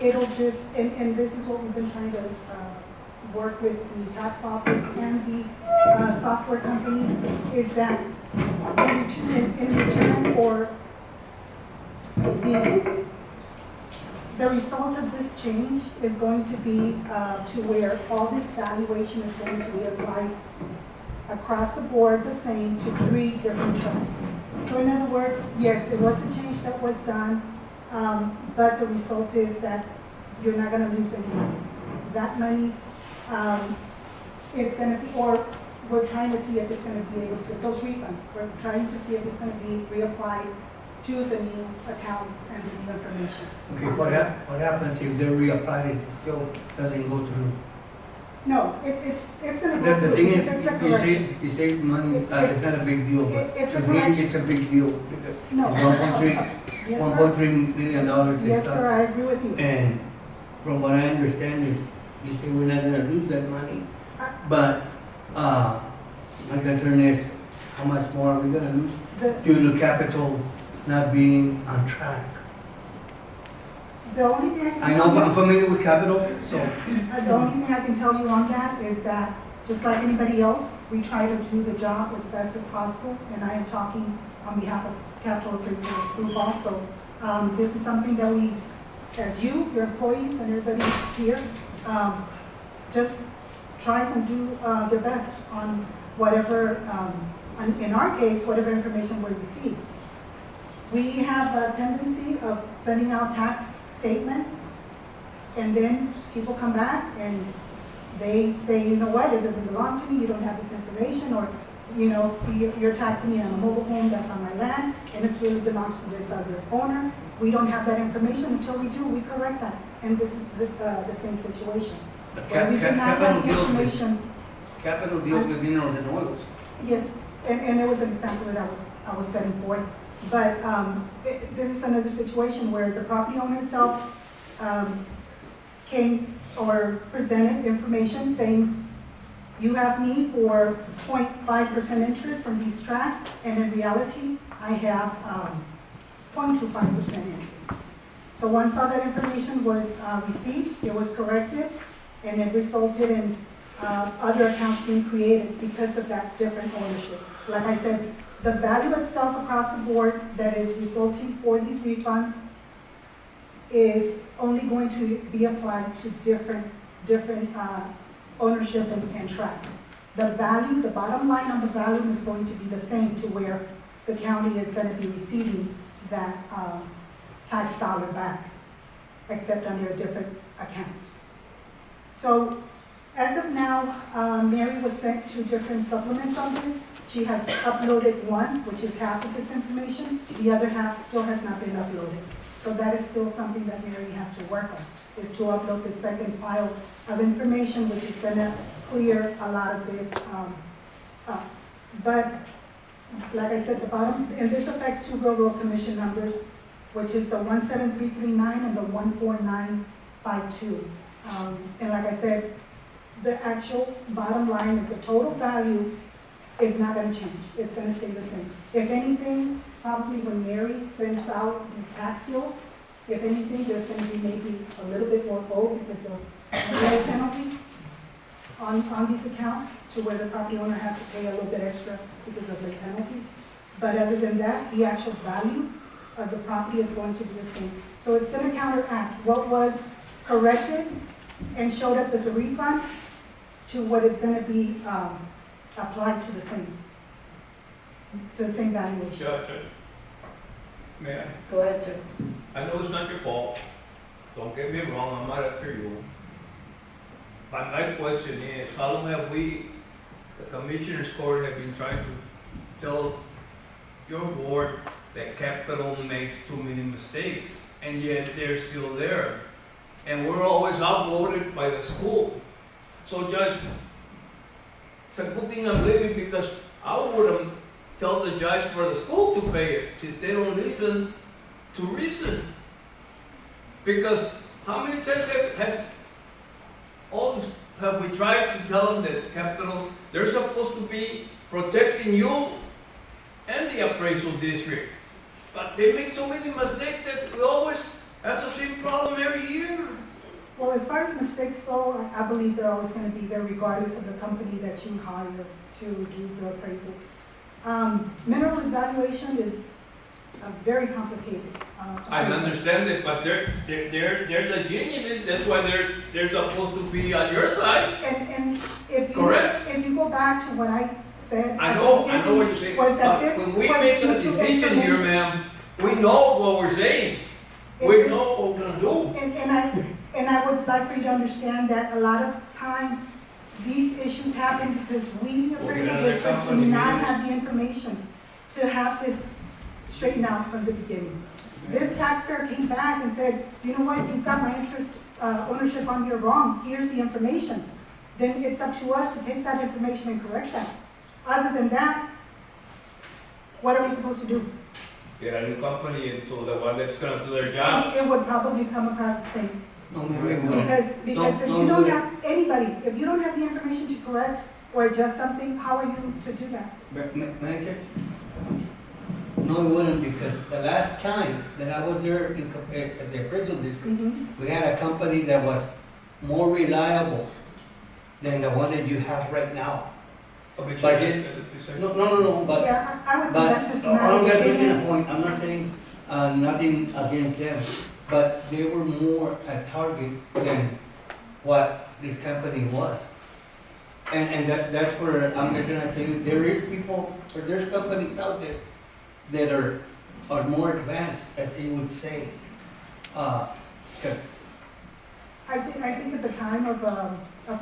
It'll just, and this is what we've been trying to work with the tax office and the software company, is that in return for the result of this change is going to be to where all this valuation is going to be applied across the board the same to 3 different trusts. So in other words, yes, it was a change that was done, but the result is that you're not going to lose any money. That money is going to be, or we're trying to see if it's going to be able to, those refunds, we're trying to see if it's going to be reapplied to the new accounts and the new information. Okay, what happens if they're reapplied, it still doesn't go through? No, it's going to go The through thing because is, it's a correction. you say money, it's not a big deal, but It's a to me, correction. it's a big deal because No. it's Yes, sir. $1.3 million. Yes, sir, I agree with you. And from what I understand is, you say we're not gonna lose that money, but, My concern is, how much more are we gonna lose The, due to capital not being on track? the only thing I can I tell know I'm you, familiar with capital, so the only thing I can tell you on that is that, just like anybody else, we try to do the job as best as possible, and I am talking on behalf of Capital Appraisal Group also. This is something that we, as you, your employees, and everybody here, just tries and do their best on whatever, in our case, whatever information we receive. We have a tendency of sending out tax statements, and then people come back and they say, you know what, it doesn't belong to me, you don't have this information, or, you know, you're taxing me on a mobile home that's on my land, and it really belongs to this other owner. We don't have that information. Until we do, we correct that. And this is the same situation. Where we do not have the information. capital deals with minerals and oils. Yes, and there was an example that I was setting forth. But this is another situation where the property owner itself came or presented information saying, you have me for 0.5% interest in these tracts, and in reality, I have 0.25% interest. So once all that information was received, it was corrected, and it resulted in other accounts being created because of that different ownership. Like I said, the value itself across the board that is resulting for these refunds is only going to be applied to different ownership and tracts. The value, the bottom line on the value is going to be the same to where the county is going to be receiving that tax dollar back, except under a different account. So as of now, Mary was sent 2 different supplements on this. She has uploaded one, which is half of this information. The other half still has not been uploaded. So that is still something that Mary has to work on, is to upload the second file of information, which is going to clear a lot of this up. But like I said, the bottom, and this affects 2 railroad commission numbers, which is the 17339 and the 14952. And like I said, the actual bottom line is the total value is not going to change. It's going to stay the same. If anything, probably when Mary sends out these tax bills, if anything, there's going to be maybe a little bit more owed because of late penalties on these accounts, to where the property owner has to pay a little bit extra because of late penalties. But other than that, the actual value of the property is going to be the same. So it's going to counteract what was corrected and showed up as a refund to what is going to be applied to the same valuation. Judge, may I? Go ahead, sir. I know it's not your fault. Don't get me wrong, I'm not after you. But my question is, how long have we, the Commissioners Court, have been trying to tell your board that capital makes too many mistakes, and yet they're still there? And we're always outvoted by the school. So Judge, it's a good thing I'm leaving, because I wouldn't tell the judge for the school to pay it, since they don't listen to reason. Because how many times have we tried to tell them that capital, they're supposed to be protecting you and the appraisal district, but they make so many mistakes that we always have the same problem every year. Well, as far as mistakes go, I believe they're always going to be there regardless of the company that you hire to do the appraisals. Mineral evaluation is very complicated. I understand it, but they're the geniuses. That's why they're supposed to be on your side. And if Correct. you go back to what I said. I know what you're saying. Was that But this when we was make due a to decision here, information. ma'am, we know what we're saying. We know what we're gonna do. And I would like for you to understand that a lot of times these issues happen because we, the We'll get appraisal another district, do company not meetings. have the information to have this straightened out from the beginning. This taxpayer came back and said, you know what, you've got my interest ownership on here wrong, here's the information. Then it's up to us to take that information and correct that. Other than that, what are we supposed to do? Get a new company into the one that's gonna do their job. It would probably come across the same. No, Mary, no. Because if Don't you don't do have anybody, if you don't have the information to correct, or adjust something, how are you to do that? Manager? No, it wouldn't, because the last time that I was there at the appraisal district, we had a company that was more reliable than the one that you have right now. Okay, But Chair, it- this is- No, but, Yeah, I would think but, that's just a matter I'm of just making a opinion. point, I'm not saying, nothing against them, but they were more a target than what this company was. And that's where I'm just gonna tell you, there is people, or there's companies out there that are more advanced, as you would say. 'Cause, I think at the time of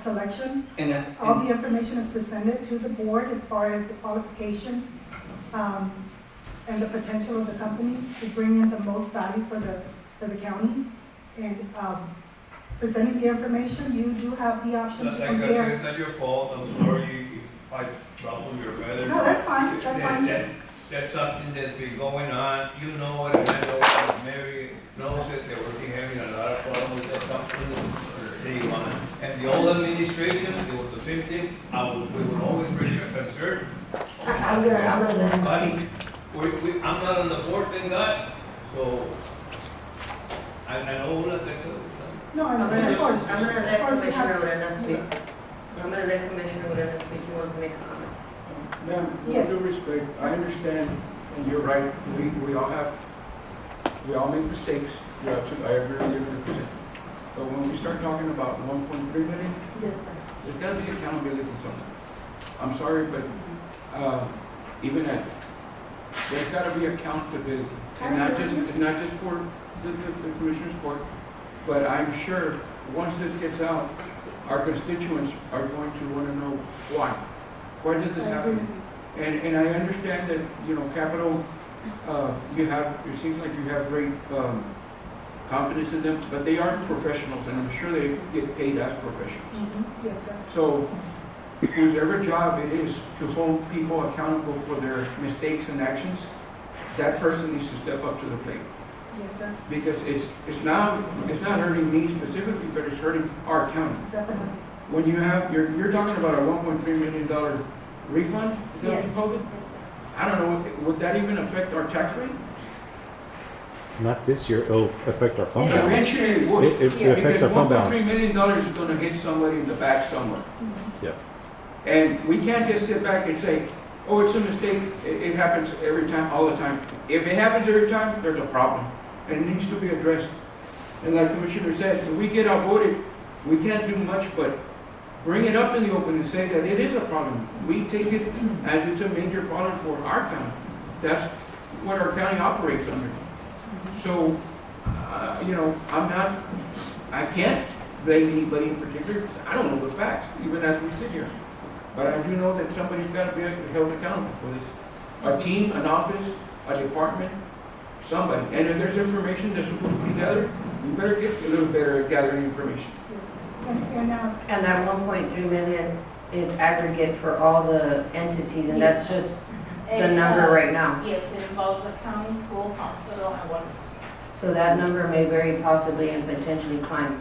selection, and, all the information is presented to the board as far as the qualifications, and the potential of the companies to bring in the most value for the counties. And, presenting the information, you do have the option to Like I said, compare. it's not your fault, I'm sorry if I ruffled your feathers. No, that's fine, that's fine. That's something that's been going on, you know it, and I know it, Mary knows it, they were having a lot of problems with that company for day one. And the old administration, it was the same thing, we would always raise our concern. I'm gonna let him speak. I'm not on the board, thank God, so I know that that's No, I'm and gonna, of course, I'm gonna of let course you Commissioner have. Odena speak. I'm gonna let Commissioner Odena speak, he wants to make a comment. Ma'am, with Yes. due respect, I understand, and you're right, we all make mistakes. You're absolutely, I agree with you 100%. But when we start talking about 1.3 million, Yes, sir. there's gotta be accountability somewhere. I'm sorry, but, even at, there's gotta be accountability. And not just for the Commissioner's Court, but I'm sure, once this gets out, our constituents are going to wanna know why. Why does this happen? And I understand that, Capital, it seems like you have great, confidence in them, but they are professionals, and I'm sure they get paid as professionals. Yes, sir. So, whoever job it is to hold people accountable for their mistakes and actions, that person needs to step up to the plate. Yes, sir, Because it's not hurting me specifically, but it's hurting our county. definitely. When you have, you're talking about a $1.3 million refund? Is that what you called it? I don't know, would that even affect our tax rate? Not this year, it'll affect our fund balance. Eventually it would. It affects our fund Because balance. $1.3 million is gonna hit somebody in the back somewhere. Yep. And we can't just sit back and say, oh, it's a mistake, it happens every time, all the time. If it happens every time, there's a problem, and it needs to be addressed. And like Commissioner said, if we get outvoted, we can't do much but bring it up in the open and say that it is a problem. We take it as it's a major problem for our county. That's what our county operates under. So, I can't blame anybody in particular, 'cause I don't know the facts, even as we sit here. But I do know that somebody's got to be held accountable for this. A team, an office, a department, somebody. And if there's information that's supposed to be gathered, we better get a little better at gathering information. Yes. And that 1.3 million is aggregate for all the entities, and that's just the number right now. Yes, it involves the county, school, hospital, and water. So that number may very possibly and potentially climb.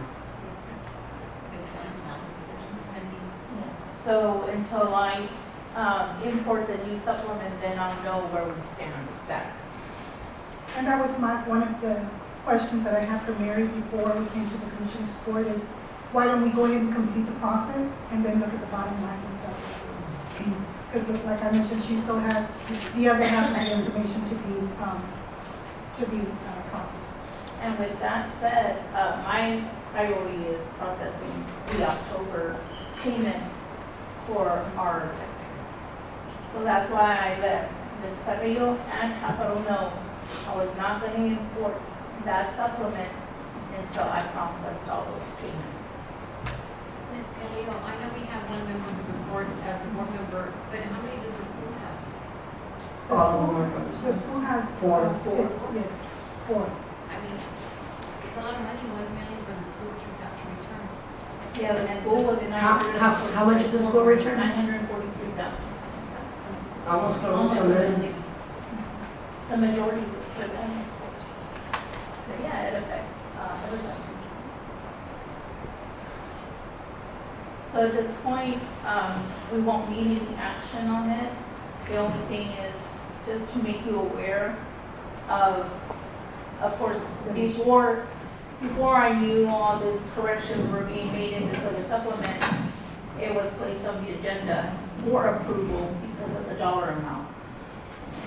So until I import the new supplement, then I'll know where we stand exactly. And that was one of the questions that I had for Mary before we came to the Commissioner's Court is, why don't we go ahead and complete the process and then look at the bottom line and stuff? Because like I mentioned, she still has the other half of the information to be processed. And with that said, my priority is processing the October payments for our taxpayers. So that's why I let Ms. Carrillo and Capital know I was not going to import that supplement until I processed all those payments. Ms. Carrillo, I know we have one member of the board as a board member, but how many does the school have? All of them are from the The school has. Four. Yes, 4. I mean, it's a lot of money, 1 million for the school that you have to return. Yeah, the school was How much is the school return? 943,000. Almost close to a million. The majority was for them, of course. But yeah, it affects everybody. So at this point, we won't need any action on it. The only thing is just to make you aware of course, before I knew all these corrections were being made in this other supplement, it was placed on the agenda for approval because of the dollar amount.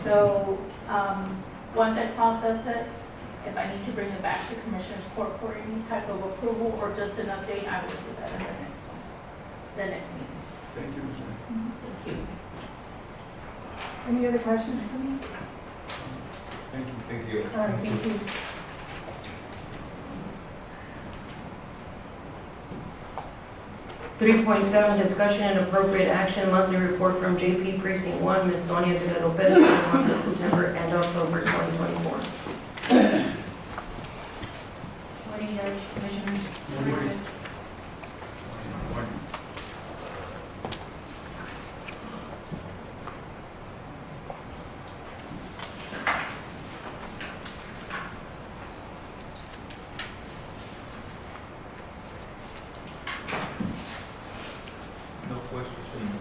So, once I process it, if I need to bring it back to Commissioner's Court for any type of approval or just an update, I will do that in the next one, the next meeting. Thank you, Ms. Lee. Thank you. Any other questions for me? Thank you. Thank you. All right, thank you. Three point seven, discussion and appropriate action, monthly report from JP Precinct 1, Ms. Sonia Guerrero Perez, for the month of September and October 2024. Morning, Judge, Commissioners. Morning. No questions from you.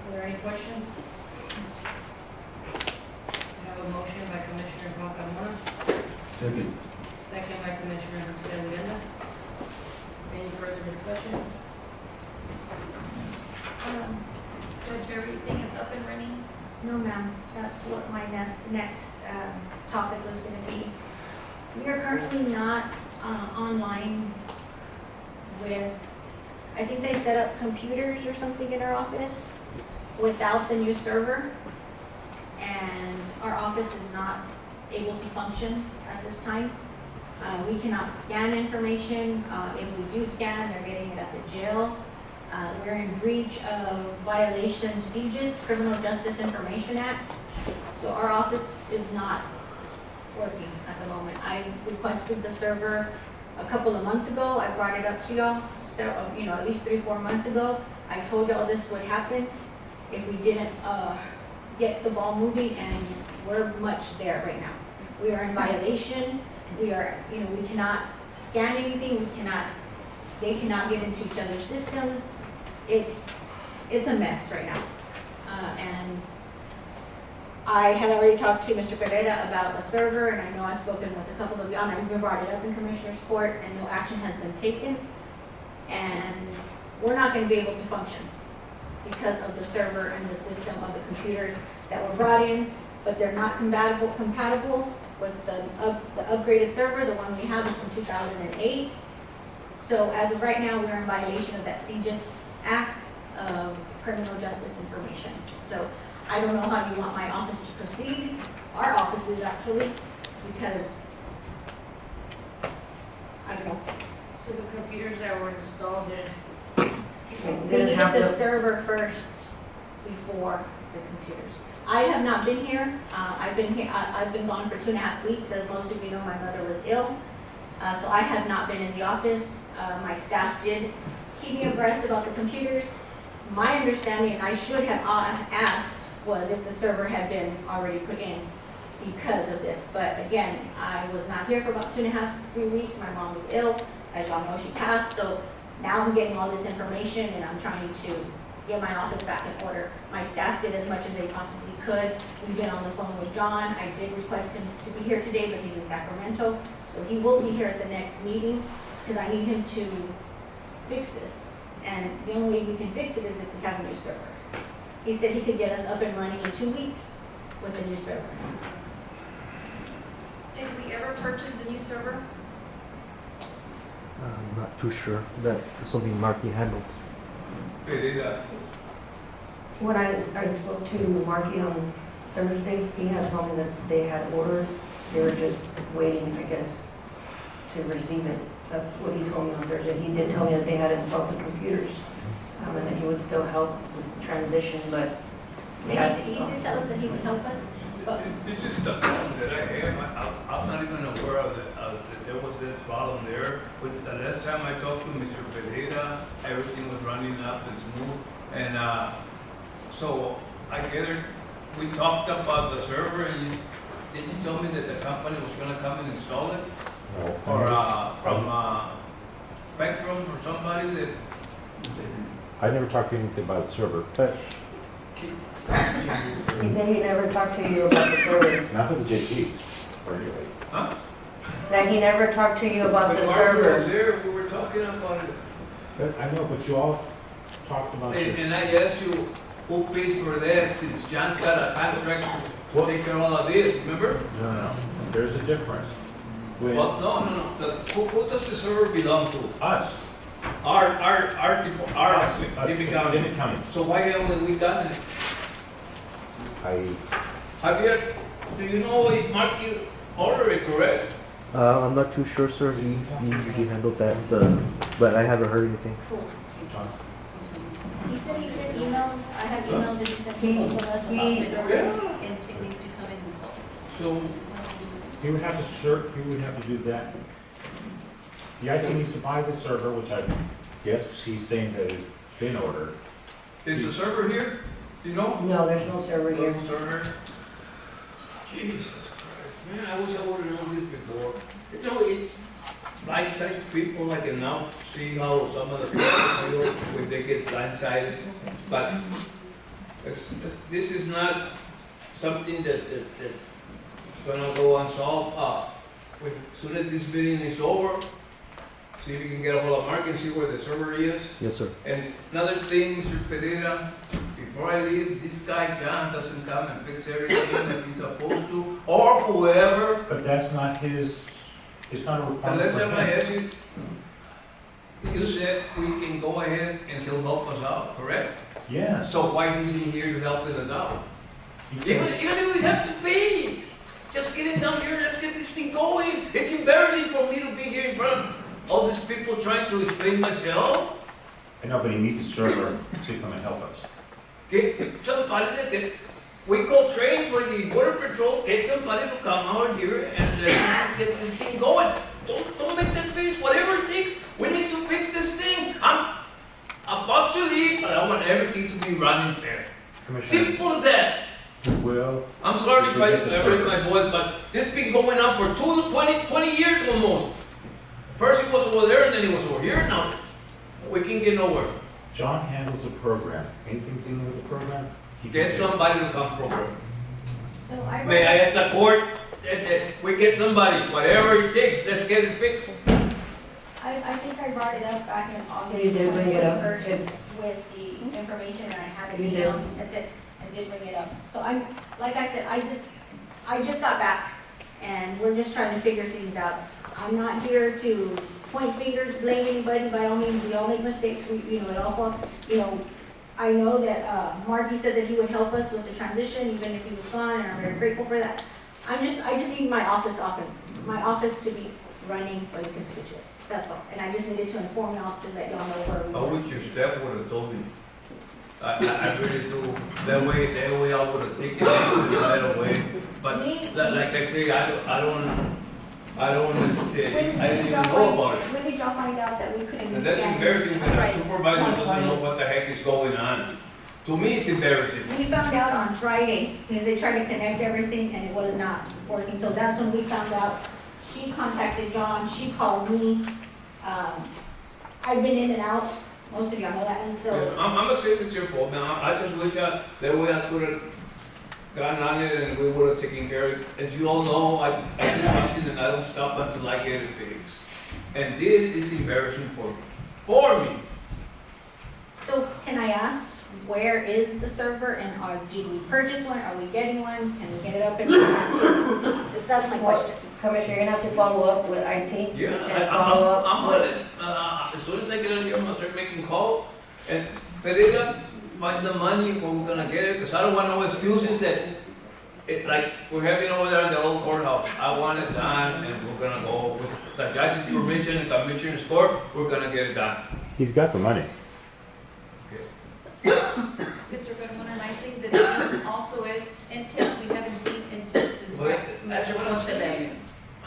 Are there any questions? I have a motion by Commissioner Juan Carmona, Second. second by Commissioner Jose Odena. Any further discussion? Judge, everything is up and running? No, ma'am, that's what my next topic was gonna be. We are currently not online with, I think they set up computers or something in our office without the new server. And our office is not able to function at this time. We cannot scan information. If we do scan, they're getting it at the jail. We're in breach of violation CJIS, Criminal Justice Information Act. So our office is not working at the moment. I requested the server a couple of months ago. I brought it up to y'all, so, at least 3-4 months ago. I told y'all this would happen if we didn't get the ball moving, and we're much there right now. We are in violation. We are, we cannot scan anything. They cannot get into each other's systems. It's a mess right now. And I had already talked to Mr. Pereira about a server, and I know I've spoken with a couple of y'all, and I even brought it up in Commissioner's Court, and no action has been taken. And we're not going to be able to function because of the server and the system of the computers that were brought in, but they're not compatible with the upgraded server. The one we have is from 2008. So as of right now, we're in violation of that CJIS Act of Criminal Justice Information. So I don't know how you want my office to proceed, our office is actually, because, I don't know. So the computers that were installed didn't, They Didn't have needed the the- server first before the computers. I have not been here. I've been gone for 2.5 weeks. As most of you know, my mother was ill. So I have not been in the office. My staff did keep me abreast about the computers. My understanding, and I should have asked, was if the server had been already put in because of this. But again, I was not here for about 2.5-3 weeks. My mom was ill. As y'all know, she passed. So now I'm getting all this information, and I'm trying to get my office back in order. My staff did as much as they possibly could. We've been on the phone with John. I did request him to be here today, but he's in Sacramento. So he will be here at the next meeting because I need him to fix this. And the only way we can fix it is if we have a new server. He said he could get us up and running in 2 weeks with the new server. Did we ever purchase the new server? I'm not too sure. That's something Marky handled. When I spoke to Marky on Thursday, he had told me that they had ordered, they were just waiting, I guess, to receive it. That's what he told me on Thursday. He did tell me that they had installed the computers, and that he would still help with transition, but that's. He did tell us that he would help us, but This is the problem that I have. I'm not even aware of that there was this problem there. But the last time I talked to Mr. Pereira, everything was running up and smooth. And so I gathered, we talked about the server, and did you tell me that the company was gonna come and install it? No. Or from Spectrum or somebody that, I never talked to anything about the server, but He said he never talked to you about the server, not for the JPs, or anyway. huh? that he never talked to you about the But Mark was server. there, we were talking about it. But I know, but you all talked about it. And I asked you, who pays for that, since John's got a contract to What? take care of all of this, remember? No, there's a difference. When Well, no, who does the server belong to? us, Our people, us, Dimmit County. Dimmit County, So why haven't we done it? Javier, do you know if Marky ordered it, correct? I'm not too sure, sir. He usually handled that, but I haven't heard anything. he said he sent emails. I had emails that he sent to both of us about He- the server. And Tick needs to come and install. So, he would have to do that. The IT needs to buy the server, which I guess he's saying that it's been ordered. is the server here? Do you know? No, there's no server here. No server. Jesus Christ, man, I wish I would've known this before. You know, it's blindsides people, I can now see how some of the people feel when they get blindsided. But this is not something that's gonna go unsolved. As soon as this meeting is over, see if you can get a hold of Mark and see where the server is. Yes, sir. And another thing, Mr. Pereira, before I leave, this guy John doesn't come and fix everything that he's supposed to, or whoever. But that's not his, it's not a The requirement last for time I him. asked you, you said we can go ahead and he'll help us out, correct? Yes. So why isn't he here to help us out? Even Because- if we have to pay, just get it down here, let's get this thing going. It's embarrassing for me to be here in front of all these people trying to explain myself. I know, but he needs a server to come and help us. Get somebody that can, we call train for the border patrol, get somebody to come out here and get this thing going. Don't make that face, whatever it takes, we need to fix this thing. I'm about to leave, but I want everything to be running fair. Commissioner, Simple as that. will, I'm sorry if I Forget the raise server. my voice, but this has been going on for 20 years almost. First it was over there and then it was over here, now we can get nowhere. John handles the program. Anything dealing with the program? he can Get do. somebody to come program. So I May I read, ask the court that we get somebody, whatever it takes, let's get it fixed. I think I brought it up back in August. You did bring it up. 21st It's, with the information, and I had an You did. email, he sent it, and did bring it up. So I'm, like I said, I just got back, and we're just trying to figure things out. I'm not here to point fingers, blame anybody, by all means, we all make mistakes, it all falls, I know that, Marky said that he would help us with the transition, even if he was gone, and I'm very grateful for that. I just need my office to be running for the constituents, that's all. And I just needed to inform y'all to let y'all know where we I were. wish your staff would have told me. I really do. That way I would have taken it right away. But like I say, I didn't even know about it. When did y'all find out that we couldn't And scan? that's embarrassing that Right. a supervisor doesn't know what the heck is going on. To me, it's embarrassing. We found out on Friday, because they tried to connect everything and it was not working, so that's when we found out. She contacted John, she called me. I've been in and out, most of y'all know that, and so, I'm not saying it's your fault, man. I just wish that way I could have gotten on it and we would have taken care of it. As you all know, I do something and I don't stop until I get it fixed. And this is embarrassing for me. For me. so can I ask, where is the server and did we purchase one? Are we getting one? Can we get it up and running? That's my question. Commissioner, you're gonna have to follow up with IT. Yeah, And follow up I'm with- on it. As soon as I get on here, I'm gonna start making calls. And Pereira, find the money when we're gonna get it, because I don't want no excuses that, like, we're having over there in the old courthouse. I want it done, and we're gonna go with the judge's permission and commissioner's court, we're gonna get it done. He's got the money. Mr. Goodwin, and I think the thing also is intent, we haven't seen intent since But Mr. that's what I'm Ponce left. saying.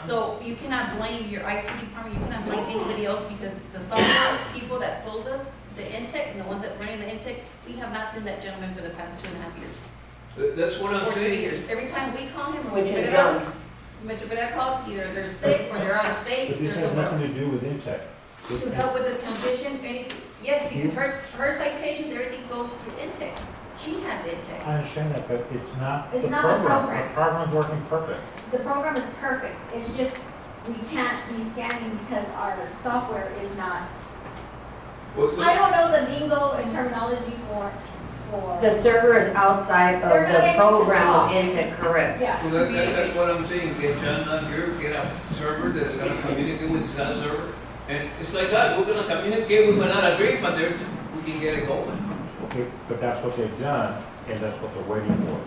So you cannot blame your IT department, you cannot blame anybody else because the software people that sold us, the intake, and the ones that running the intake, we have not seen that gentleman for the past 2.5 years. That's what I'm Or 3 saying. years. Every time we call him, Which is Mr. done. Pereira calls, either they're sick or they're out of state, But they're this has somewhere else. nothing to do with Intech. To help with the transition, yes, because her citations, everything goes through intake. She has intake. I understand that, but it's not It's the not the program. program. The program's working perfect. The program is perfect. It's just, we can't be scanning because our software is not. I don't know the lingo and terminology for. The server is outside They're of not the able to program of talk. Intech, correct? Yeah. Well, that's what I'm saying, get John on here, get a server that's gonna communicate with that server. And it's like us, we're gonna communicate, we might not agree, but we can get it going. Okay, but that's what they've done, and that's what they're waiting for.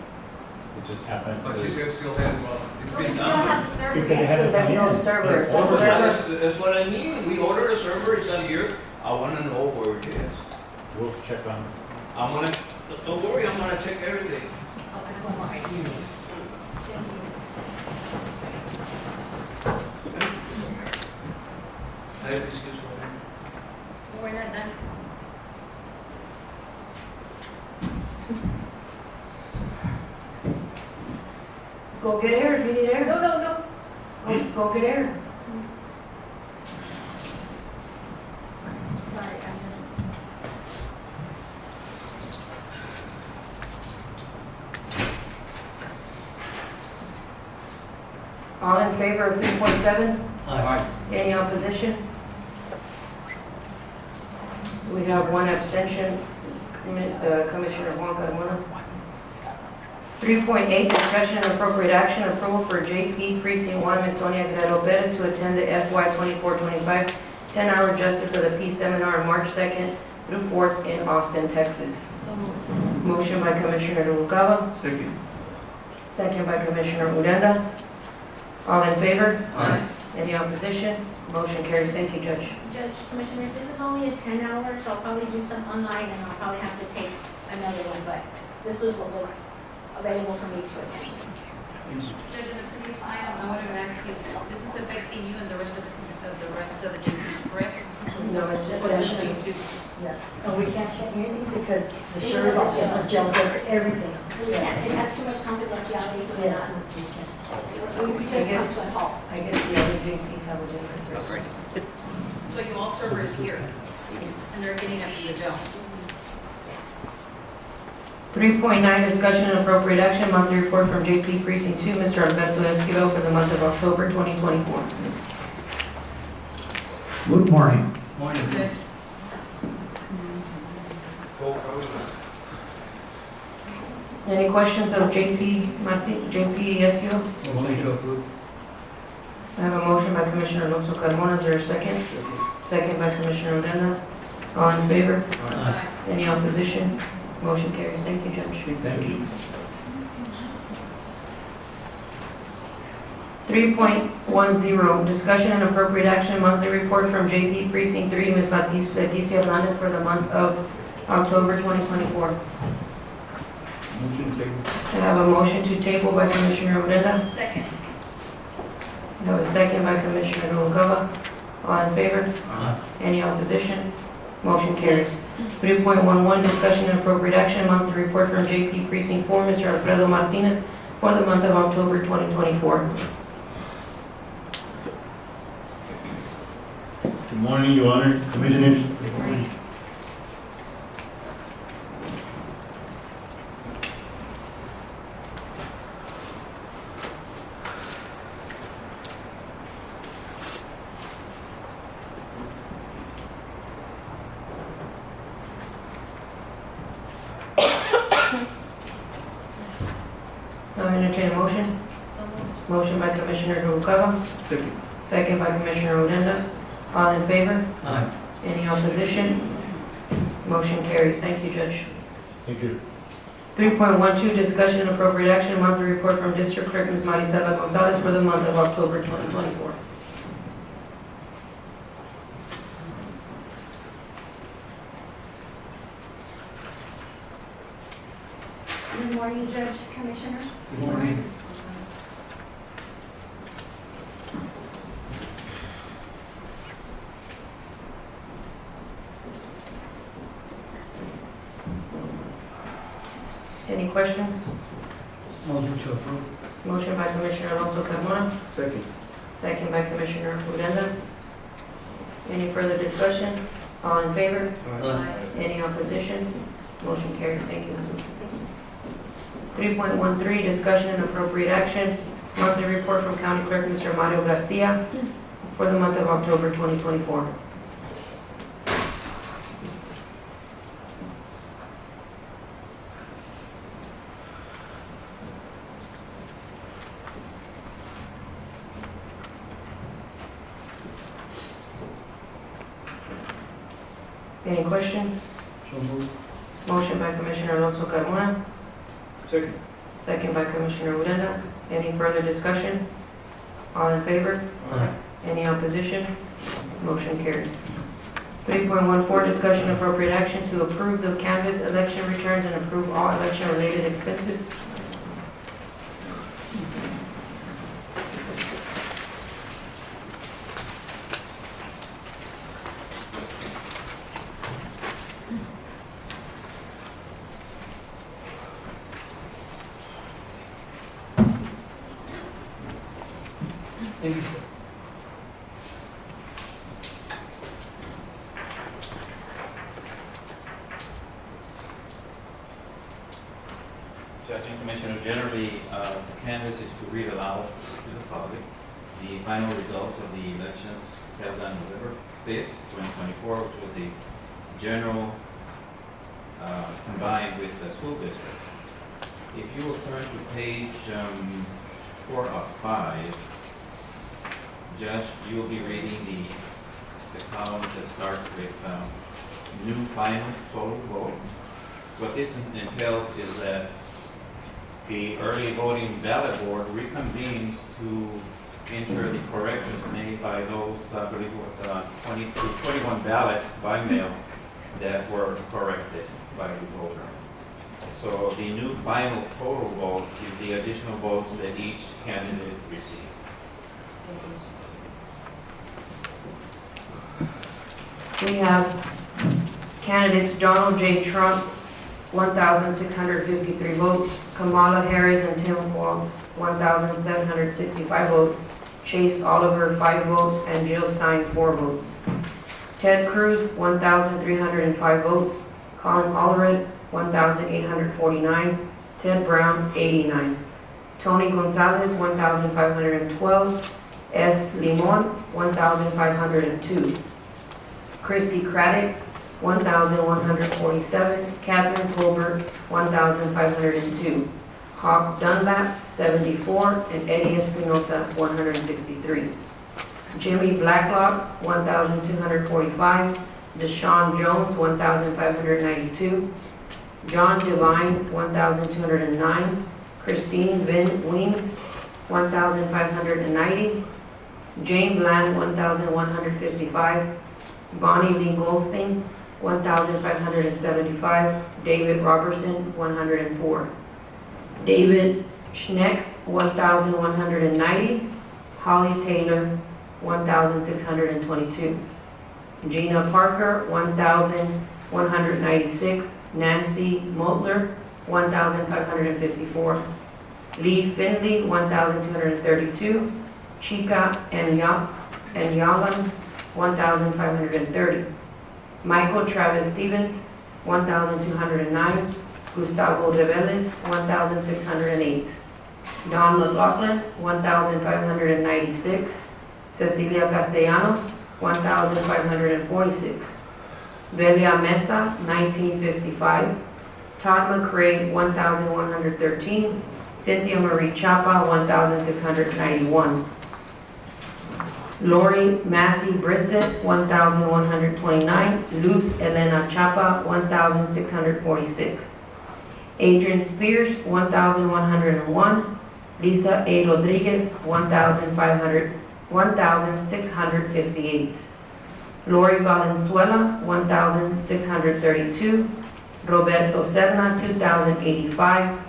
It just happened. But she said still had, well, it's Because been we don't have done. the server Because it yet. hasn't come There's in. no server. They're The ordering server- it. That's what I mean, we ordered a server, it's not here, I wanna know where it is. We'll check on it. I'm gonna, don't worry, I'm gonna check everything. I have excuse for that. We're not done. Go get air if you need air. No. Go get air. Sorry, I'm just. All in favor of 3.7? Aye. Any opposition? We have one abstention, Commissioner Juan Carmona. 3.8, discussion and appropriate action, approval for JP Precinct 1, Ms. Sonia Guerrero Perez to attend the FY 24-25 10-hour Justice of the Peace Seminar on March 2nd through 4th in Austin, Texas. So moved. Motion by Commissioner Noguera, Second. second by Commissioner Uranda. All in favor? Aye. Any opposition? Motion carries. Thank you, Judge. Judge, Commissioners, this is only a 10-hour, so I'll probably do some online and I'll probably have to take another one, but this was what was available for me to attend. Judge, in the previous item, I wanted to ask you, this is affecting you and the rest of the JPs, correct? No, it's just Or is that it you too? Yes, and we can't check anything because the It sheriff's is a office jail. of jail gets everything. Yes, it has too much confidentiality, so we're Yes, not. we can. We just come to a halt. I guess the other JPs have a different system. So you all servers here, and they're getting up to the jail. 3.9, discussion and appropriate action, monthly report from JP Precinct 2, Mr. Alberto Esquivel for the month of October 2024. Good morning. Morning. Judge, Any questions of JP Esquivel? Motion to approve. I have a motion by Commissioner Alonso Carmona, is there a second? Second by Commissioner Odena. All in favor? aye. Any opposition? Motion carries. Thank you, Judge. Thank you. 3.10, discussion and appropriate action, monthly report from JP Precinct 3, Ms. Leticia Hernandez for the month of October 2024. Motion taken. I have a motion to table by Commissioner Odena. Second. I have a second by Commissioner Noguera. All in favor? Aye. Any opposition? Motion carries. 3.11, discussion and appropriate action, monthly report from JP Precinct 4, Mr. Alfredo Martinez for the month of October 2024. Good morning, Your Honor, Commissioners. Good morning. entertain a motion. So moved. Motion by Commissioner Noguera, Second. second by Commissioner Odena. All in favor? Aye. Any opposition? Motion carries. Thank you, Judge. Thank you. 3.12, discussion and appropriate action, monthly report from District Clerk Ms. Marisela Gonzalez for the month of October 2024. Good morning, Judge, Commissioners. Good morning. Any questions? Motion to approve. Motion by Commissioner Alonso Carmona, Second. second by Commissioner Odena. Any further discussion? All in favor? Aye. Any opposition? Motion carries. Thank you, Ms. Wu. 3.13, discussion and appropriate action, monthly report from County Clerk Mr. Mario Garcia for the month of October 2024. Any questions? So moved. Motion by Commissioner Alonso Carmona, Second. second by Commissioner Odena. Any further discussion? All in favor? Aye. Any opposition? Motion carries. 3.14, discussion and appropriate action to approve the canvass election returns and approve all election-related expenses. Thank you, sir. Judge and Commissioner, generally, the canvass is to read aloud to the public the final results of the elections held on November 5th, 2024, which was the general combined with the school district. If you will turn to page 4 of 5, Judge, you will be reading the column that starts with new final total vote. What this entails is that the early voting ballot board reconvenes to enter the corrections made by those, I believe it was 21 ballots by mail that were corrected by the voter. So the new final total vote is the additional votes that each candidate received. We have candidates Donald J. Trump, 1,653 votes. Kamala Harris and Tim Walz, 1,765 votes. Chase Oliver, 5 votes. And Jill Stein, 4 votes. Ted Cruz, 1,305 votes. Colin Allred, 1,849. Ted Brown, 89. Tony Gonzalez, 1,512. S. Limon, 1,502. Christy Craddock, 1,147. Catherine Colbert, 1,502. Hawk Dunlap, 74. And Eddie Espinosa, 163. Jimmy Blacklock, 1,245. Deshaun Jones, 1,592. John Devine, 1,209. Christine Vin Wings, 1,590. Jane Bland, 1,155. Bonnie Lee Goldstein, 1,575. David Robertson, 104. David Schneck, 1,190. Holly Taylor, 1,622. Gina Parker, 1,196. Nancy Motler, 1,554. Lee Finley, 1,232. Chica Yalan, 1,530. Michael Travis Stevens, 1,209. Gustavo Reveles, 1,608. Don McLaughlin, 1,596. Cecilia Castellanos, 1,546. Velia Mesa, 1955. Todd McCray, 1,113. Cynthia Marie Chapa, 1,691. Lori Massey Brissett, 1,129. Luz Elena Chapa, 1,646. Adrian Spears, 1,101. Lisa A. Rodriguez, 1,658. Lori Valenzuela, 1,632. Roberto Serna, 2,085.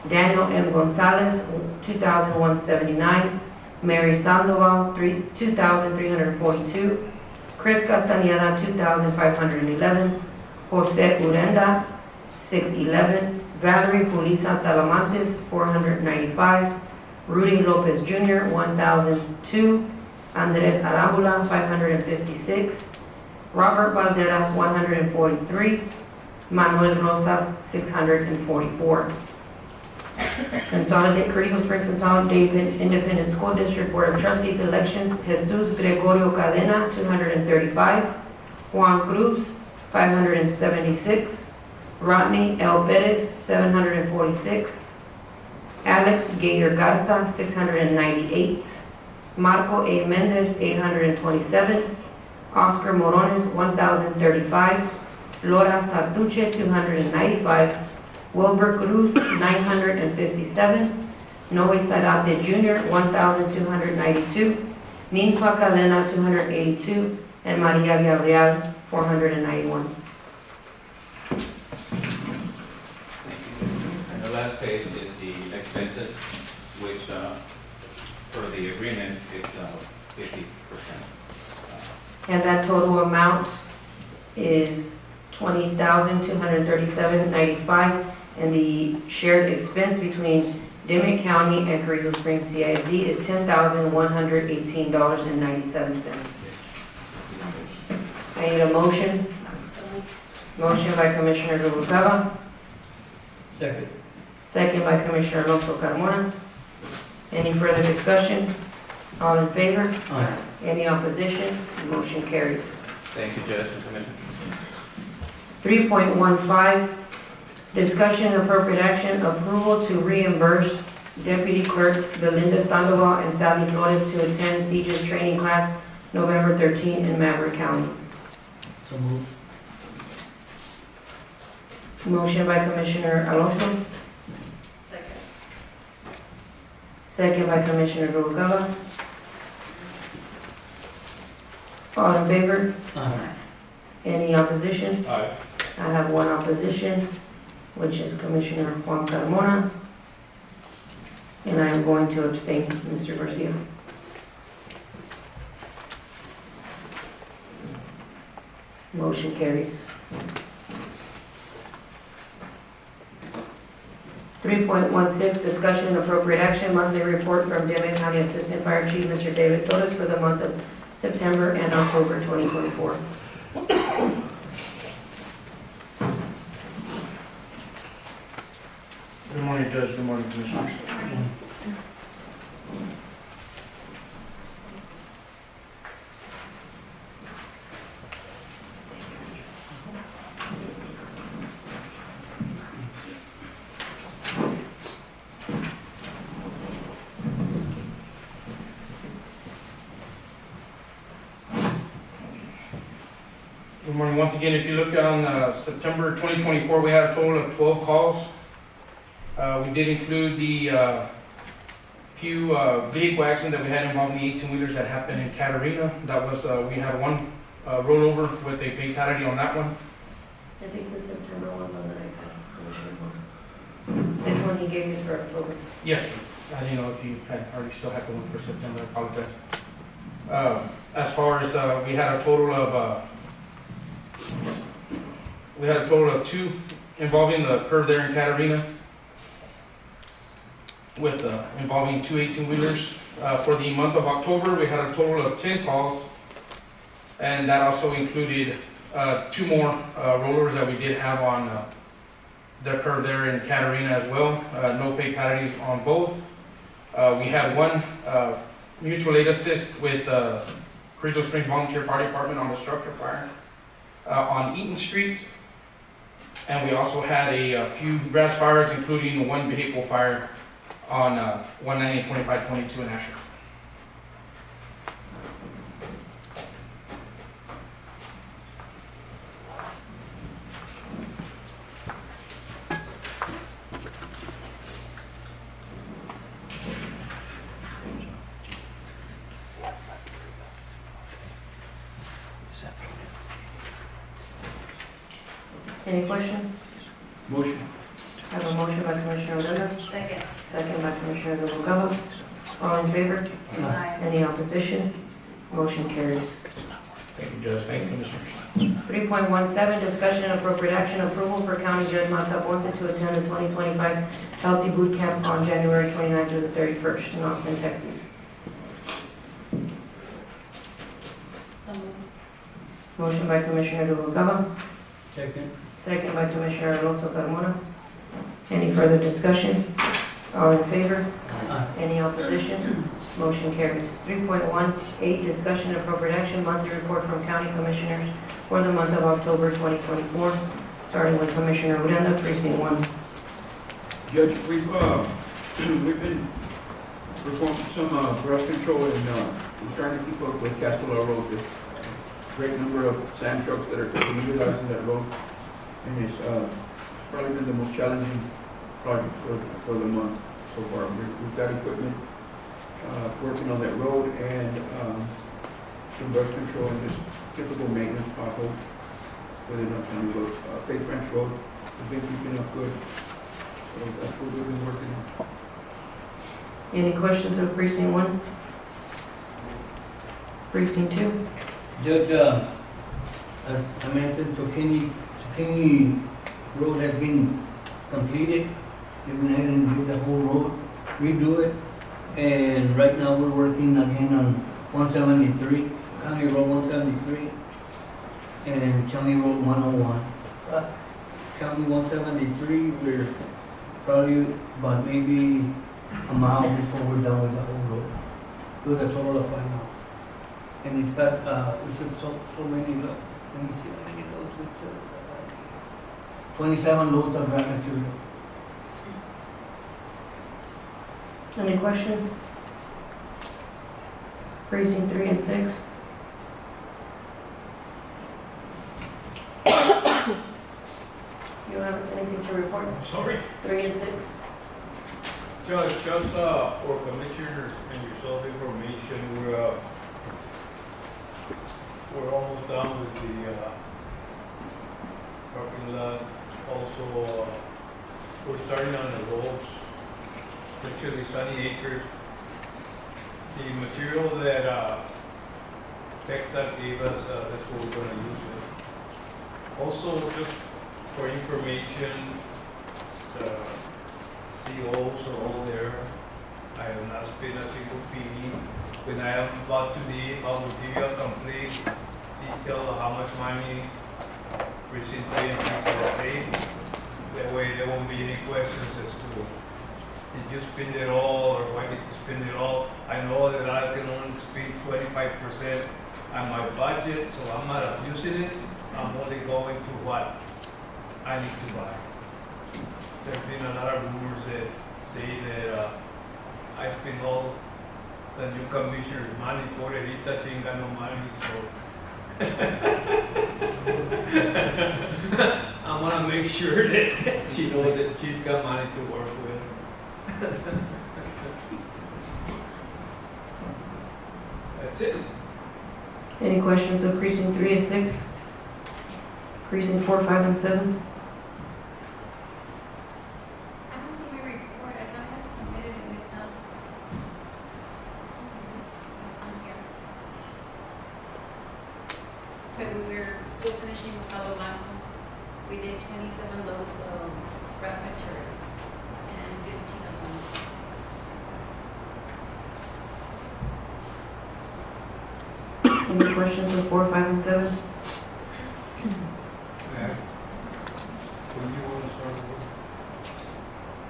Daniel M. Gonzalez, 2,179. Mary Sandoval, 2,342. Chris Castañeda, 2,511. Jose Urenda, 611. Valerie Pulisa Talamantes, 495. Rudy Lopez Jr., 1,002. Andres Arambula, 556. Robert Valderas, 143. Manuel Rosas, 644. Carrizo Springs Consolidated Independent School District Board of Trustees elections, Jesus Gregorio Cadena, 235. Juan Cruz, 576. Rodney L. Perez, 746. Alex Gator Garza, 698. Marco A. Mendez, 827. Oscar Morones, 1,035. Laura Sartuche, 295. Wilbur Cruz, 957. Noe Sarate Jr., 1,292. Ninfa Cadena, 282. And Maria Villarreal, 491. And the last page is the expenses, which, for the agreement, it's 50%. And that total amount is $20,237.95, and the shared expense between Dimmit County and Carrizo Springs CISD is $10,118.97. I need a motion. Motion by Commissioner Rubalcaba, Second. second by Commissioner Alonso Carmona. Any further discussion? All in favor? Aye. Any opposition? Motion carries. Thank you, Judge and Commissioner. 3.15, discussion and appropriate action, approval to reimburse Deputy Clerks Belinda Sandoval and Sally Flores to attend CJIS training class November 13 in Maverick County. So moved. Motion by Commissioner Alonso, Second. second by Commissioner Rubalcaba. All in favor? Aye. Any opposition? Aye. I have one opposition, which is Commissioner Juan Carmona. And I am going to abstain, Mr. Garcia. Motion carries. 3.16, discussion and appropriate action, monthly report from Dimmit County Assistant Fire Chief, Mr. David Torres, for the month of September and October 2024. Good morning, Judge. Good morning, Commissioners. Good morning. Once again, if you look on September 2024, we had a total of 12 calls. We did include the few vehicle accidents that we had involving the 18-wheelers that happened in Catarina. That was, we had one rollover with a fatality on that one. I think the September one's on the iPad, Commissioner Juan. This one he gave us for October. Yes, sir. I didn't know if you had already still had the one for September. I apologize. As far as we had a total of 2 involving the curve there in Catarina, with involving 2 18-wheelers. For the month of October, we had a total of 10 calls, and that also included 2 more rollers that we did have on the curve there in Catarina as well. No fatalities on both. We had one mutual aid assist with Carrizo Springs Volunteer Fire Department on the structure fire on Eaton Street. And we also had a few grass fires, including 1 vehicle fire on 198-2522 in Asher. Any questions? Motion. I have a motion by Commissioner Odena, Second. second by Commissioner Noguera. All in favor? Aye. Any opposition? Motion carries. Thank you, Judge. Thank you, Commissioners. 3.17, discussion and appropriate action, approval for County Judge Mata Ponce to attend the 2025 Healthy Boot Camp on January 29th through the 31st in Austin, Texas. So moved. Motion by Commissioner Noguera, Second. second by Commissioner Alonso Carmona. Any further discussion? All in favor? Aye. Any opposition? Motion carries. 3.18, discussion and appropriate action, monthly report from county commissioners for the month of October 2024, starting with Commissioner Uranda, Precinct 1. Judge, we've been performing some brush control and we're trying to keep up with Castellar Road. There's a great number of sand trucks that are utilizing that road, and it's probably been the most challenging project for the month so far. We've got equipment working on that road and some brush control and just typical maintenance potholes within our county road. Faith Ranch Road, we've been keeping up good. So that's what we've been working on. Any questions of Precinct 1? Precinct 2? Judge, as I mentioned, Zucchini Road has been completed. They went ahead and did the whole road, redo it. And right now we're working again on 173, County Road 173, and County Road 101. County 173, we're probably about maybe a mile before we're done with the whole road. It was a total of 5 miles. And it's got, we took so many, let me see how many loads we took. 27 loads of ground material. Any questions? Precinct 3 and 6? You don't have anything to report? Sorry. 3 and 6? Judge, just for commissioners and yourself information, we're almost done with the parking lot. Also, we're starting on the roads, especially Sunny Acres. The material that TechStat gave us, that's what we're gonna use it. Also, just for information, the COs are all there. I have not spent a single penny. When I am about to leave, I will give you a complete detail of how much money Precinct 3 and 6 have saved. That way there won't be any questions as to, did you spend it all, or why did you spend it all? I know that I can only spend 25% on my budget, so I'm not abusing it. I'm only going to what I need to buy. There's been a lot of rumors that say that I spend all the new commissioner's money, pobrecita, she ain't got no money, so. I wanna make sure that she knows that she's got money to work with. That's it. Any questions of Precinct 3 and 6? Precinct 4, 5, and 7? I don't see my report. I thought I had submitted it with the. But we were still finishing with Palo Blanco. We did 27 loads of wrap material and 15 of them. Any questions of 4, 5, and 7? Yeah. When do you wanna start with?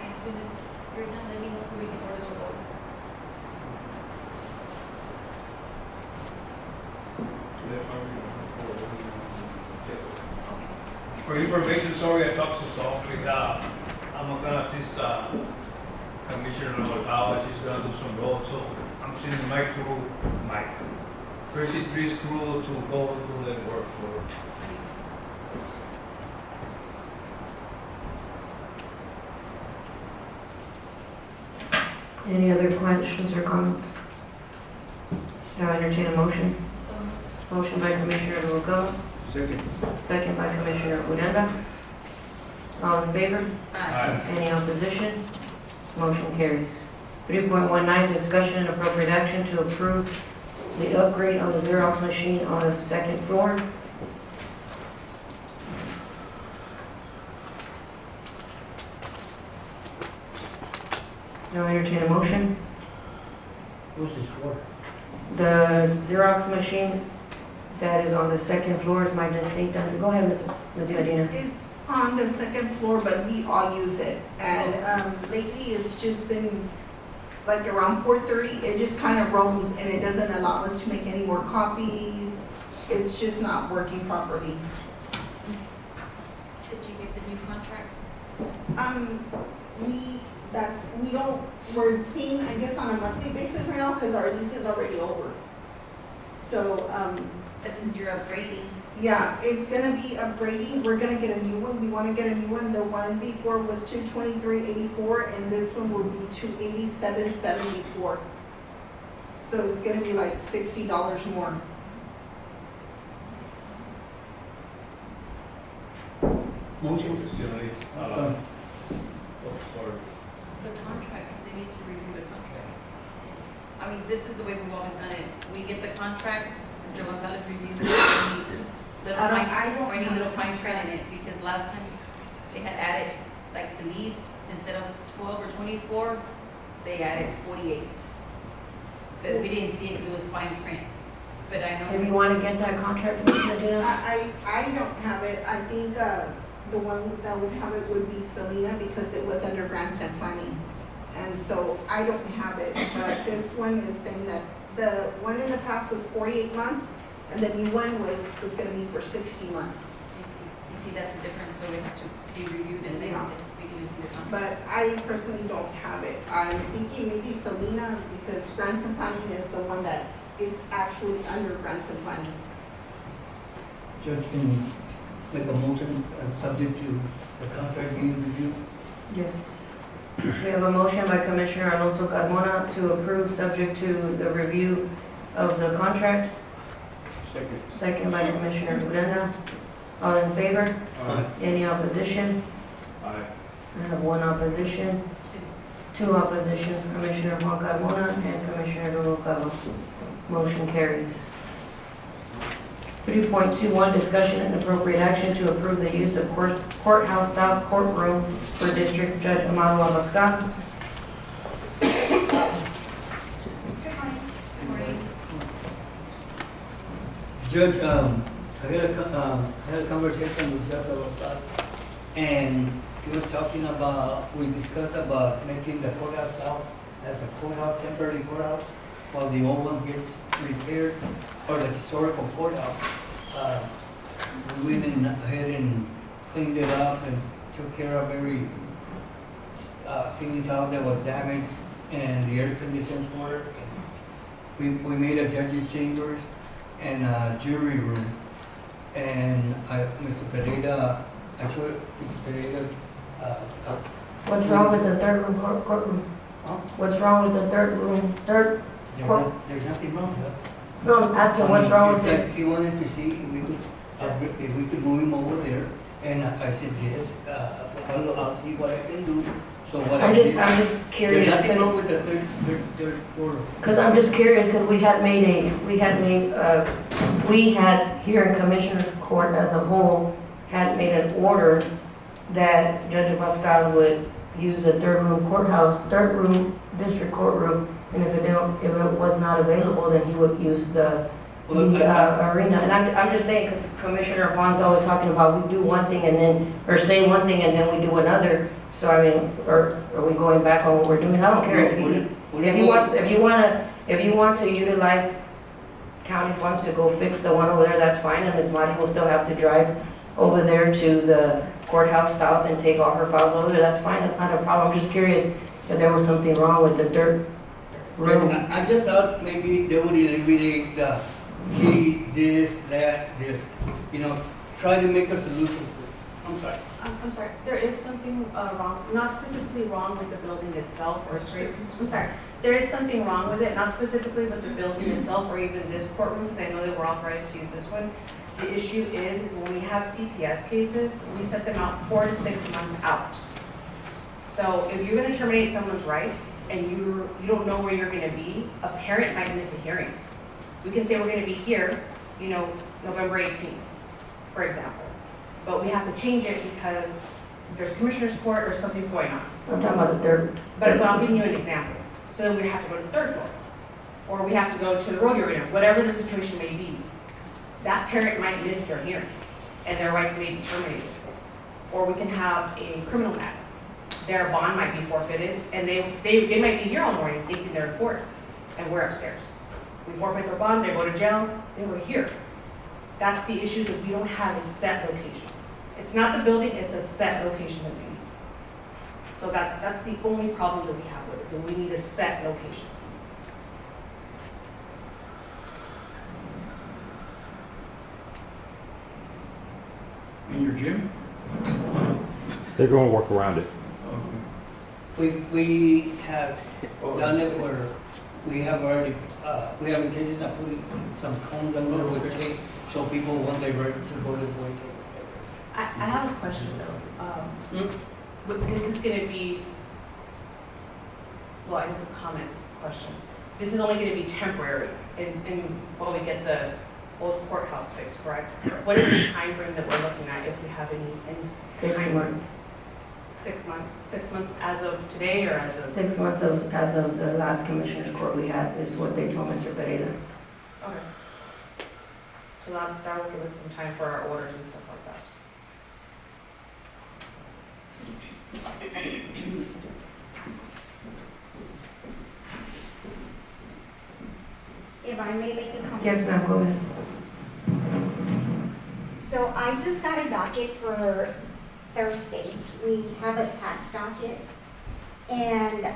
As soon as you're done, let me know so we can order the load. For information, sorry I talk so softly. I'm gonna assist Commissioner Noguera, she's gonna do some roads, so I'm sending my crew, Mike, 33's crew to go do that work for her. Any other questions or comments? Now entertain a motion. So, Motion by Commissioner Noguera, Second. second by Commissioner Uranda. All in favor? Aye. Any opposition? Motion carries. 3.19, discussion and appropriate action to approve the upgrade of the Xerox machine on the second floor. Now entertain a motion. Who's this for? The Xerox machine that is on the second floor is my mistake. Go ahead, Ms. Medina. It's on the second floor, but we all use it. And lately, it's just been like around 4:30, it just kind of roams and it doesn't allow us to make any more copies. It's just not working properly. did you get the new contract? We're paying, I guess, on a monthly basis right now because our lease is already over. So, But since you're upgrading, yeah, it's gonna be upgrading. We're gonna get a new one. We wanna get a new one. The one before was $223.84 and this one will be $287.74. So it's gonna be like $60 more. Motion. Oh, sorry. the contract, because they need to review the contract. I mean, this is the way we've always done it. We get the contract, Mr. Gonzalez reviews it, any little fine print in it, because last time they had added, like the least, instead of 12 or 24, they added 48. But we didn't see it because it was fine print. But I know. If you want to get that contract, Ms. Medina? I don't have it. I think the one that would have it would be Selena because it was under grants and planning. And so I don't have it, but this one is saying that the one in the past was 48 months and the new one was gonna be for 60 months. You see, that's a difference, so we have to be reviewed and then Yeah. we can see the contract. But I personally don't have it. I'm thinking maybe Selena because grants and planning is the one that it's actually under grants and planning. Judge can make a motion subject to the contract being reviewed. Yes. We have a motion by Commissioner Alonso Carmona to approve subject to the review of the contract. Second. Second by Commissioner Uranda. All in favor? Aye. Any opposition? Aye. I have one opposition. Two oppositions, Commissioner Juan Carmona and Commissioner Noguera. Motion carries. 3.21, discussion and appropriate action to approve the use of Courthouse South Courtroom for District Judge Amado Abascal. Judge, I had a conversation with Judge Abascal, and he was talking about, we discussed about making the courthouse south as a courthouse, temporary courthouse, while the old one gets repaired, or the historical courthouse. We went ahead and cleaned it up and took care of every ceiling tile that was damaged and the air conditioners work. We made a judge's chambers and a jury room. And Mr. Pereira, I showed Mr. Pereira, What's wrong with the third room courtroom? Huh? What's wrong with the third room, there's nothing wrong with that. No, I'm asking what's wrong with it? He wanted to see if we could move him over there, and I said, yes, I'll see what I can do. So what I did. I'm just curious. There's nothing wrong with the third floor. Because I'm just curious, because we had here in Commissioner's Court as a whole, had made an order that Judge Abascal would use a third room district courtroom, and if it was not available, then he would use the arena. And I'm just saying, because Commissioner Juan's always talking about we do one thing and then, or say one thing and then we do another. So I mean, or are we going back on what we're doing? I don't care if you want to utilize county funds to go fix the one over there, that's fine, and Ms. Marty will still have to drive over there to the courthouse south and take all her files over there, that's fine, that's not a problem. I'm just curious that there was something wrong with the dirt room. I just thought maybe they would eliminate the key, this, that, this, you know, try to make a solution. I'm sorry. I'm sorry, there is something wrong, not specifically wrong with the building itself or straight, I'm sorry. There is something wrong with it, not specifically with the building itself or even this courtroom, because I know that we're authorized to use this one. The issue is when we have CPS cases, we set them out 4 to 6 months out. So if you're gonna terminate someone's rights and you don't know where you're gonna be, a parent might miss a hearing. We can say we're gonna be here, you know, November 18th, for example. But we have to change it because there's commissioner's court or something's going on. I'm talking about the third. But I'm giving you an example. So then we have to go to the third floor. Or we have to go to the rodeo arena, whatever the situation may be. That parent might miss their hearing and their rights may be terminated. Or we can have a criminal matter. Their bond might be forfeited and they might be here all morning thinking they're in court and we're upstairs. We forfeit their bond, they go to jail, then we're here. That's the issue, that we don't have a set location. It's not the building, it's a set location that we need. So that's the only problem that we have with it, that we need a set location. In your gym? They're going to work around it. We have done it where we have already, we have intentions of putting some cones on there with tape, so people, when they ready to go this way. I have a question though. But this is gonna be, well, I guess a comment question. This is only gonna be temporary while we get the old courthouse fixed, correct? What is the time frame that we're looking at if we have any 6 time? months. 6 months? 6 months as of today or as of? 6 months as of the last commissioner's court we had is what they told Mr. Pereira. Okay. So that will give us some time for our orders and stuff like that. If I may make a comment. Yes, ma'am, go ahead. So I just got a docket for Thursday. We have a tax docket. And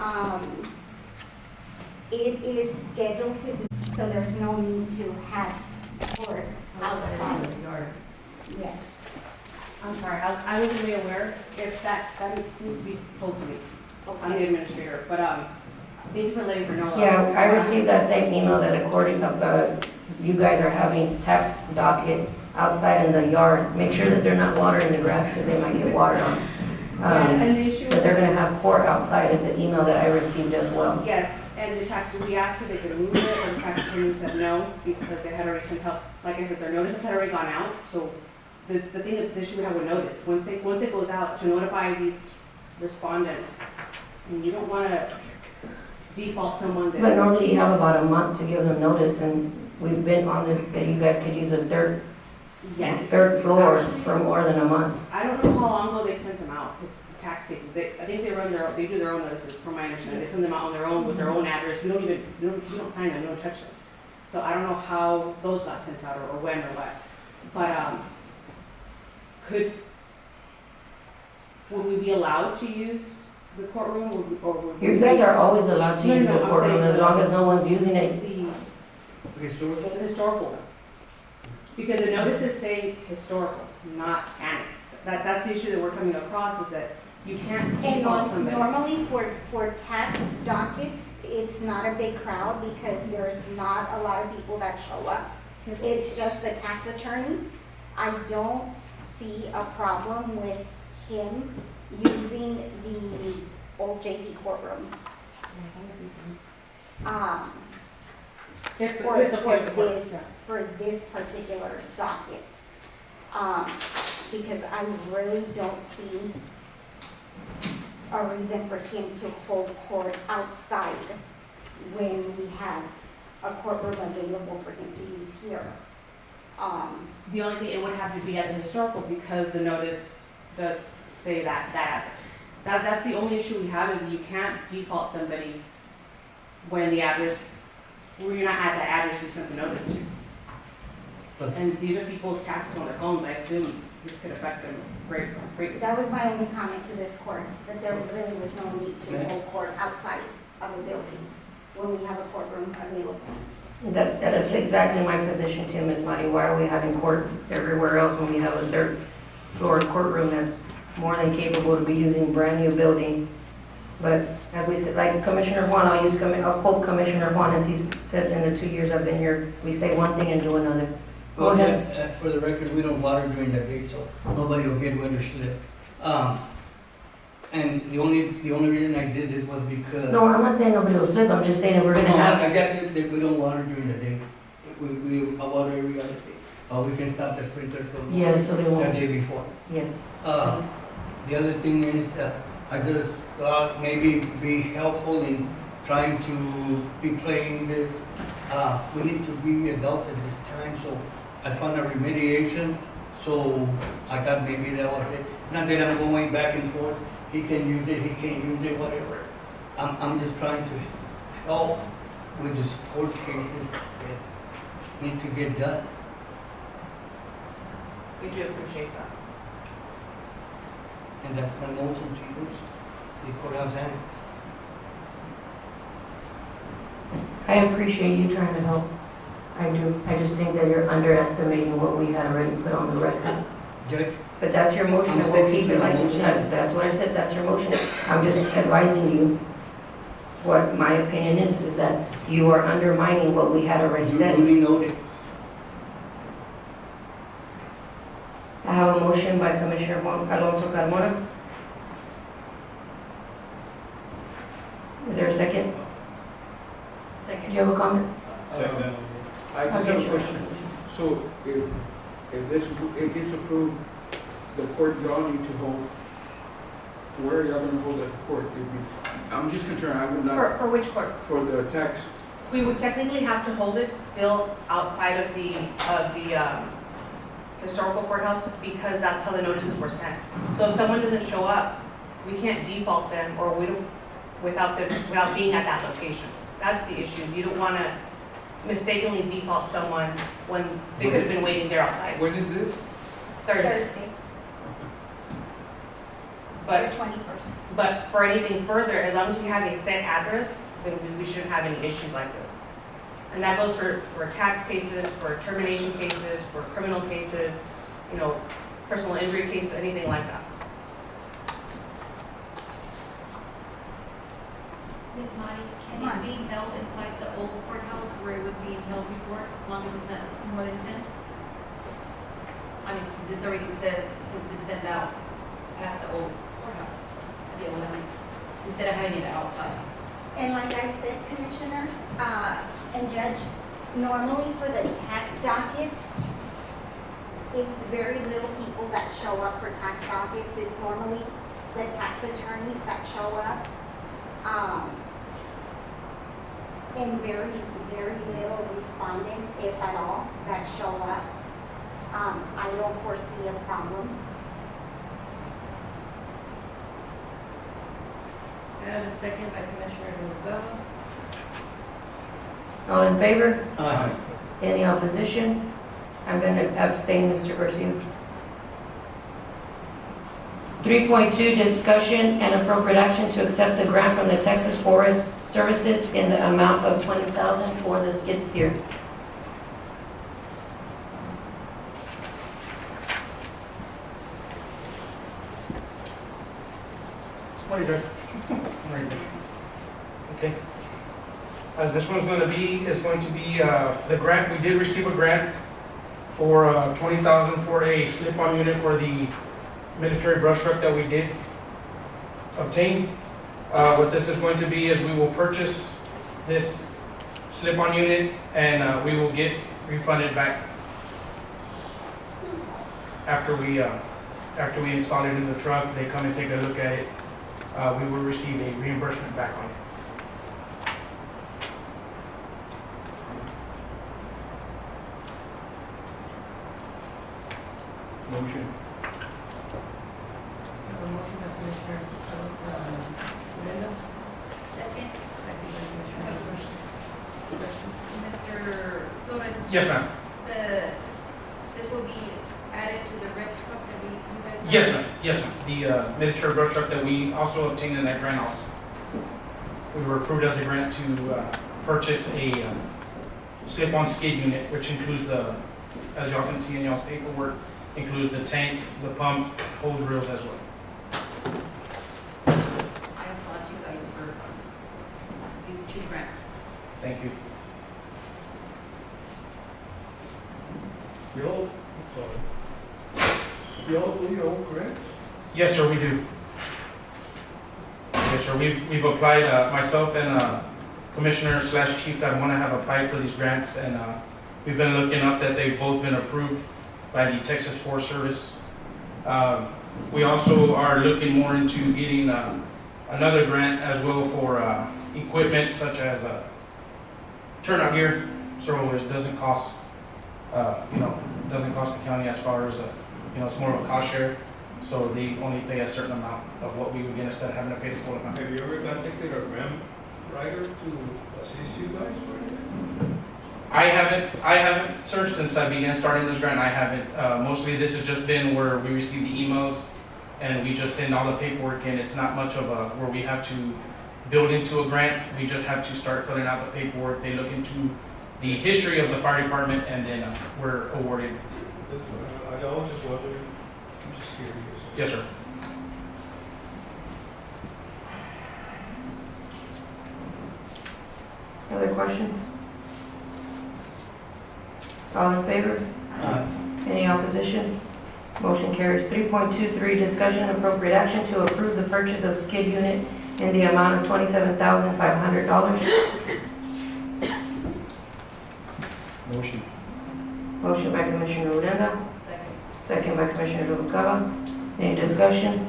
it is scheduled to be, so there's no need to have court outside. Yes. I'm sorry, I wasn't really aware if that needs to be told to me. I'm the administrator, but thank you for letting her know. Yeah, I received that same email that according of, you guys are having tax docket outside in the yard. Make sure that they're not watering the grass because they might get watered on. Yes, and the issue But is. they're gonna have court outside is the email that I received as well. Yes, and the tax, we asked if they could remove it, and the tax attorney said no, because they had already sent out, like I said, their notices had already gone out, so the thing that the issue we have with notice, once it goes out to notify these respondents, and you don't wanna default someone But that, normally you have about a month to give them notice, and we've been on this, that you guys could use a yes. third floor for more than a month. I don't know how long ago they sent them out, this tax cases, I think they do their own notices, from my understanding, they send them out on their own, with their own address, we don't sign them, we don't touch them. So I don't know how those got sent out, or when, or what, but, would we be allowed to use the courtroom, or would? You guys are always allowed to No, use no, the I'm courtroom saying as the- long as no one's using it. The Historical? historical. Because the notices say historical, not annex. That's the issue that we're coming across, is that you can't And default somebody. normally for tax dockets, it's not a big crowd because there's not a lot of people that show up. It's just the tax attorneys. I don't see a problem with him using the old JP courtroom. If For it's okay with the court, this, yeah. for this particular docket. Because I really don't see a reason for him to hold court outside when we have a courtroom available for him to use here. The only thing, it would have to be at the historical because the notice does say that address. That's the only issue we have, is that you can't default somebody when the address, where you're not at that address you sent the notice to. And these are people's taxes on their homes, I assume this could affect them greatly. That was my only comment to this court, that there really was no need to hold court outside of a building when we have a courtroom available. That's exactly my position too, Ms. Marty. Why are we having court everywhere else when we have a third floor courtroom that's more than capable to be using brand new building? But as we said, like Commissioner Juan, I'll quote Commissioner Juan, as he's said in the 2 years I've been here, we say one thing and do another. Go Well, ahead. for the record, we don't water during the day, so nobody will get wet or slip. And the only reason I did this was because. No, I'm not saying nobody will slip, I'm just saying if we're gonna No, have, I got you, that we don't water during the day. We water every other day. We can stop the sprinkler from. yes, so they The won't, day before. yes. Please. The other thing is, I just thought maybe be helpful in trying to be playing this. We need to be adults at this time, so I found a remediation. So I thought maybe that was it. It's not that I'm going back and forth. He can use it, he can't use it, whatever. I'm just trying to help with these court cases that need to get done. We do appreciate that. And that's my motion to use the courthouse annex. I appreciate you trying to help. I do. I just think that you're underestimating what we had already put on the record. Judge, But that's your motion, I'm and we'll sticking keep to it my like, motion. that's what I said, that's your motion. I'm just advising you what my opinion is that you are undermining what we had already you said. duly noted. I have a motion by Commissioner Juan Alonso Carmona. Is there a second? Do Second. you have a comment? Second. I just Okay, have a sure. question. So if it gets approved, the court y'all need to hold, where are y'all gonna hold that court? I'm just concerned, I would not, For which court? for the tax, We would technically have to hold it still outside of the historical courthouse because that's how the notices were sent. So if someone doesn't show up, we can't default them or we don't, without being at that location. That's the issue. You don't want to mistakenly default someone when they could have been waiting there outside. When is this? Thursday. The But 21st. But for anything further, as long as we have a set address, then we shouldn't have any issues like this. And that goes for tax cases, for termination cases, for criminal cases, personal injury cases, anything like that. Ms. Marty, can it be held inside the old courthouse where it was being held before, as long as it's not more than 10? I mean, since it's already says it's been sent out at the old courthouse, at the old annex, instead of having it outside. And like I said, commissioners, and judge, normally for the tax dockets, it's very little people that show up for tax dockets. It's normally the tax attorneys that show up. And very, very little respondents, if at all, that show up. I don't foresee a problem. I have a second by Commissioner Noguera. All in favor? Aye. Any opposition? I'm going to abstain, Mr. Garcia. 3.2, discussion and appropriate action to accept the grant from the Texas Forest Services in the amount of $20,000 for the skid steer. Morning, Judge. Morning. Okay. As this one's going to be, the grant, we did receive a grant for $20,000 for a slip-on unit for the military brush truck that we did obtain. What this is going to be is we will purchase this slip-on unit and we will get refunded back after we install it in the truck. They come and take a look at it. We will receive a reimbursement back on it. motion. I have a motion by Commissioner Odena. Second. Second by Commissioner Alonso. Question? Mr. Torres, Yes, ma'am. this will be added to the red truck that Yes, ma'am, yes, ma'am. The miniature brush truck that we also obtained in that grant also. We were approved as a grant to purchase a slip-on skid unit, which includes the, as y'all can see in y'all's paperwork, includes the tank, the pump, hose reels as well. I applaud you guys for these two grants. Thank you. Y'all, sorry. Y'all do your own grants? Yes, sir, we do. Yes, sir, we've applied, myself and Commissioner / Chief Carmona have applied for these grants, and we've been lucky enough that they've both been approved by the Texas Forest Service. We also are looking more into getting another grant as well for equipment such as turnout gear, so it doesn't cost, doesn't cost the county as far as, it's more of a cost share. So they only pay a certain amount of what we would get instead of having to pay the full amount. Have you ever contacted a grant writer to assist you guys for anything? I haven't, sir, since I began starting this grant, I haven't. Mostly this has just been where we receive the emails and we just send all the paperwork in. It's not much of a, where we have to build into a grant. We just have to start filling out the paperwork. They look into the history of the fire department and then we're awarded. I was just wondering, I'm just curious. Yes, sir. Other questions? All in favor? Any opposition? Motion carries. 3.23, discussion and appropriate action to approve the purchase of skid unit in the amount of $27,500. Motion. Motion by Commissioner Odena, Second. second by Commissioner Noguera. Any discussion?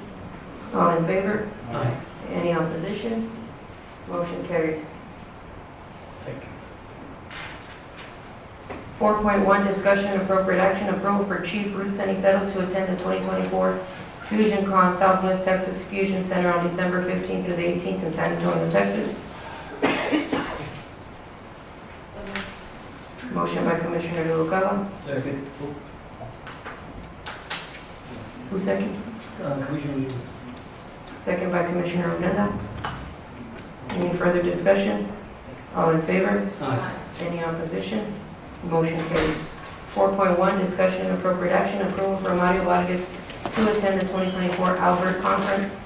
All in favor? Aye. Any opposition? Motion carries. Thank you. 4.1, discussion and appropriate action, approval for Chief Ruth Ceniceros to attend the 2024 Fusion Con Southwest Texas Fusion Center on December 15th through the 18th in San Antonio, Texas. So moved. Motion by Commissioner Noguera. Second. Who second? Commissioner. Second by Commissioner Odena. Any further discussion? All in favor? Aye. Any opposition? Motion carries. 4.1, discussion and appropriate action, approval for Mario Vargas to attend the 2024 Alert Conference,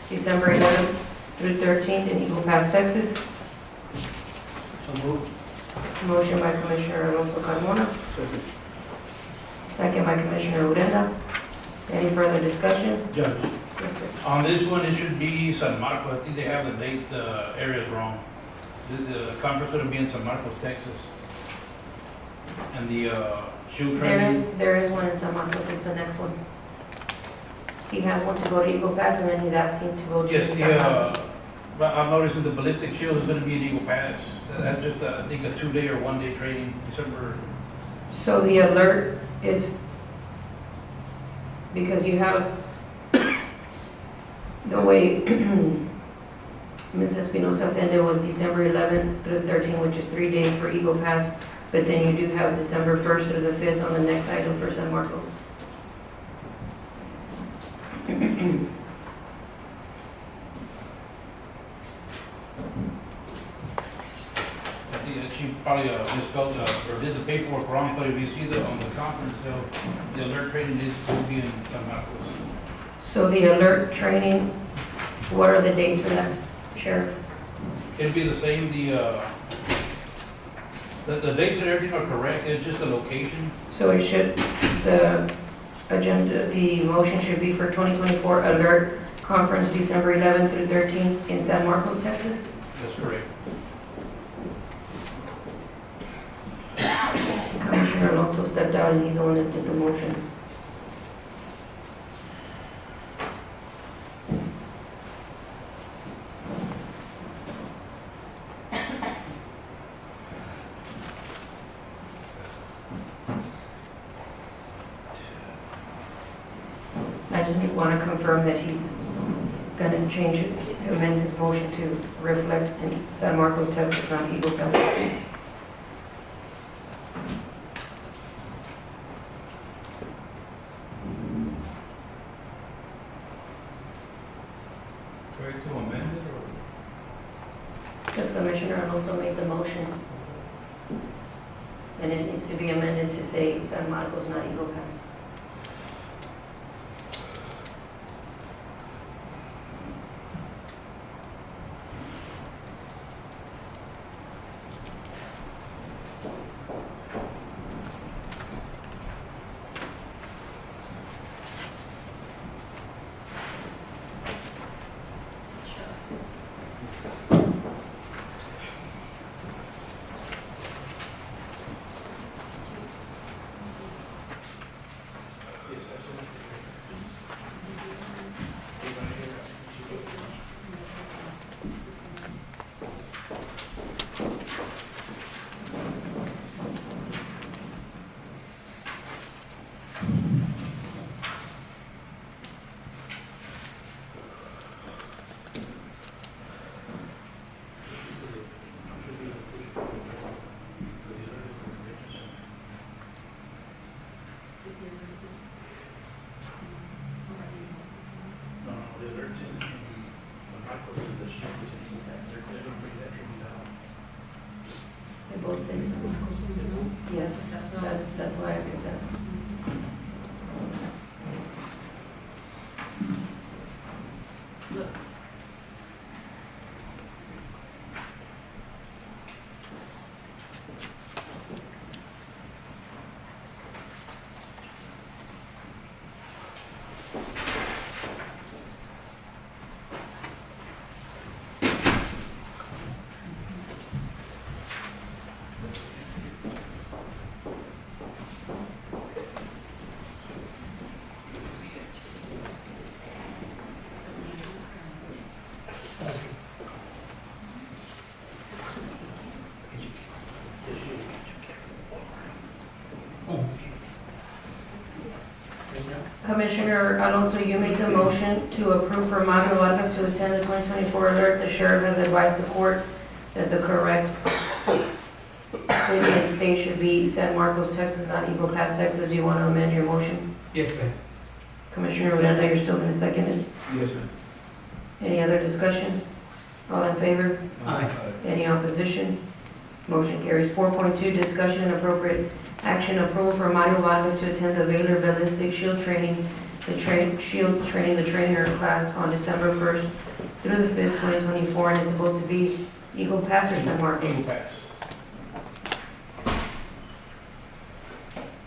December 11th through 13th in Eagle Pass, Texas. So moved. Motion by Commissioner Alonso Carmona, Second. second by Commissioner Urenda. Any further discussion? Judge, Yes, sir. on this one, it should be San Marcos. I think they have the date, areas wrong. The conference will be in San Marcos, Texas. And the shoe training. There is one in San Marcos, it's the next one. He has one to go to Eagle Pass, and then he's asking to go to Yes, San Marcos. but I'm noticing the ballistic shield is gonna be in Eagle Pass. That's just, I think, a 2-day or 1-day training, December. So the alert is, because you have, the way Ms. Espinosa said it was December 11th through 13th, which is 3 days for Eagle Pass, but then you do have December 1st through the 5th on the next item for San Marcos. I think that she probably misspelled, or did the paperwork wrong, but if you see on the conference, the alert training is will be in San Marcos. So the alert training, what are the dates for that, Sheriff? It'd be the same, the dates and everything are correct, it's just the location. So it should, the agenda, the motion should be for 2024 Alert Conference, December 11th through 13th in San Marcos, Texas. That's correct. Commissioner Alonso stepped out and he's the one that did the motion. I just want to confirm that he's going to change it, amend his motion to reflect in San Marcos, Texas, not Eagle Pass. Because Commissioner Alonso made the motion. And it needs to be amended to say San Marcos, not Eagle Pass. They both say so. Yes, that's why I picked that. Commissioner Alonso, you made the motion to approve for Mario Vargas to attend the 2024 alert. The sheriff has advised the court that the correct city and state should be San Marcos, Texas, not Eagle Pass, Texas. Do you want to amend your motion? Yes, ma'am. Commissioner Odena, you're still going to second it? Yes, ma'am. Any other discussion? All in favor? Aye. Any opposition? Motion carries. 4.2, discussion and appropriate action approval for Mario Vargas to attend the Baylor Ballistic Shield Training, Shield Training the Trainer class on December 1st through the 5th, 2024, and it's supposed to be Eagle Pass or San Marcos? Eagle Pass.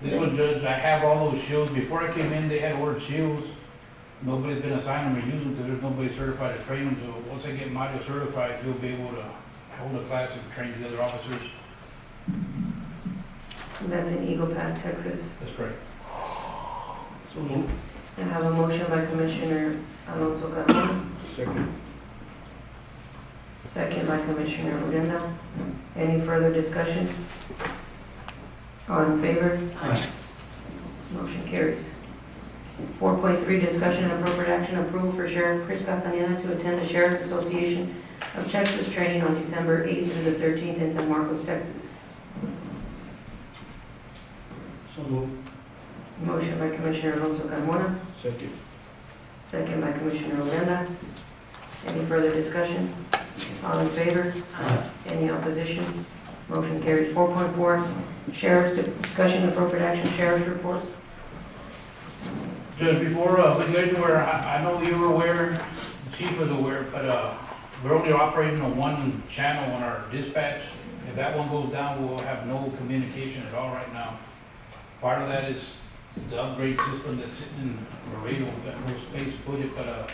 This one, Judge, I have all those shields. Before I came in, they had ordered shields. Nobody's been assigned them or used them because there's nobody certified to train them. So once I get Mario certified, he'll be able to hold a class and train the other officers. And that's in Eagle Pass, Texas. That's correct. So moved. I have a motion by Commissioner Alonso Carmona, Second. second by Commissioner Odena. Any further discussion? All in favor? Aye. Motion carries. 4.3, discussion and appropriate action approval for Sheriff Chris Castaneda to attend the Sheriff's Association of Texas training on December 8th through the 13th in San Marcos, Texas. So moved. Motion by Commissioner Alonso Carmona, Second. second by Commissioner Odena. Any further discussion? All in favor? Aye. Any opposition? Motion carries. 4.4, Sheriff's discussion and appropriate action, Sheriff's report. Judge, before, when you guys were, I know you were aware, the chief was aware, but, we're only operating on one channel on our dispatch. If that one goes down, we'll have no communication at all right now. Part of that is the upgrade system that's sitting in Laredo. We've got no space to put it, but,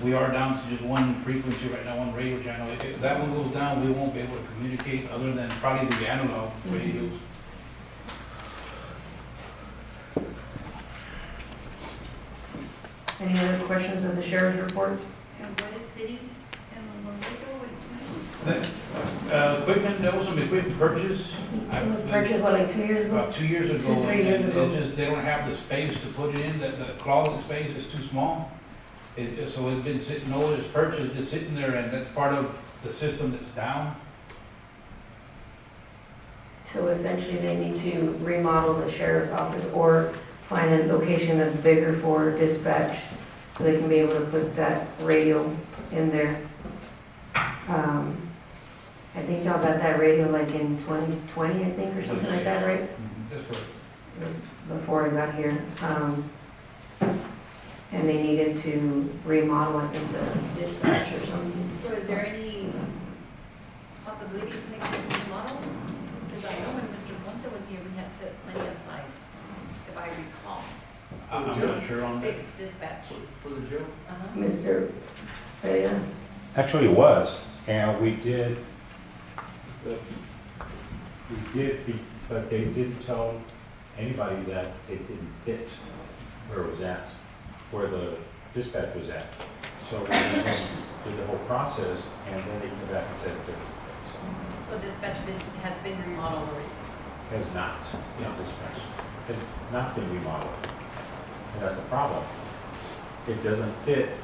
we are down to just one frequency right now, one radio channel. If that one goes down, we won't be able to communicate other than probably the analog radios. Any other questions of the Sheriff's report? And what is city and Laredo? Equipment, there was some equipment purchase. It was purchased, what, like 2 years ago? About 2 years ago. 3 years and ago. it just, they don't have the space to put it in, the closet space is too small. So it's been sitting, no, it's purchased, it's sitting there, and that's part of the system that's down. So essentially, they need to remodel the sheriff's office or find a location that's bigger for dispatch, so they can be able to put that radio in there. I think y'all got that radio like in 2020, I think, or something like that, right? That's correct. It was before I got here. And they needed to remodel, I think, the dispatch or something. So is there any possibility to make it remodel? Because I know when Mr. Ponce was here, we had set money aside, if I recall. I'm not sure on that. Fixed dispatch. For the jail? Uh-huh. Mr. Pereira? Actually, it was, and we did, but they didn't tell anybody that it didn't fit where it was at, where the dispatch was at. So we did the whole process, and then they came back and said it didn't. So dispatch has been remodeled already? Has not, dispatch, has not been remodeled. And that's the problem. It doesn't fit,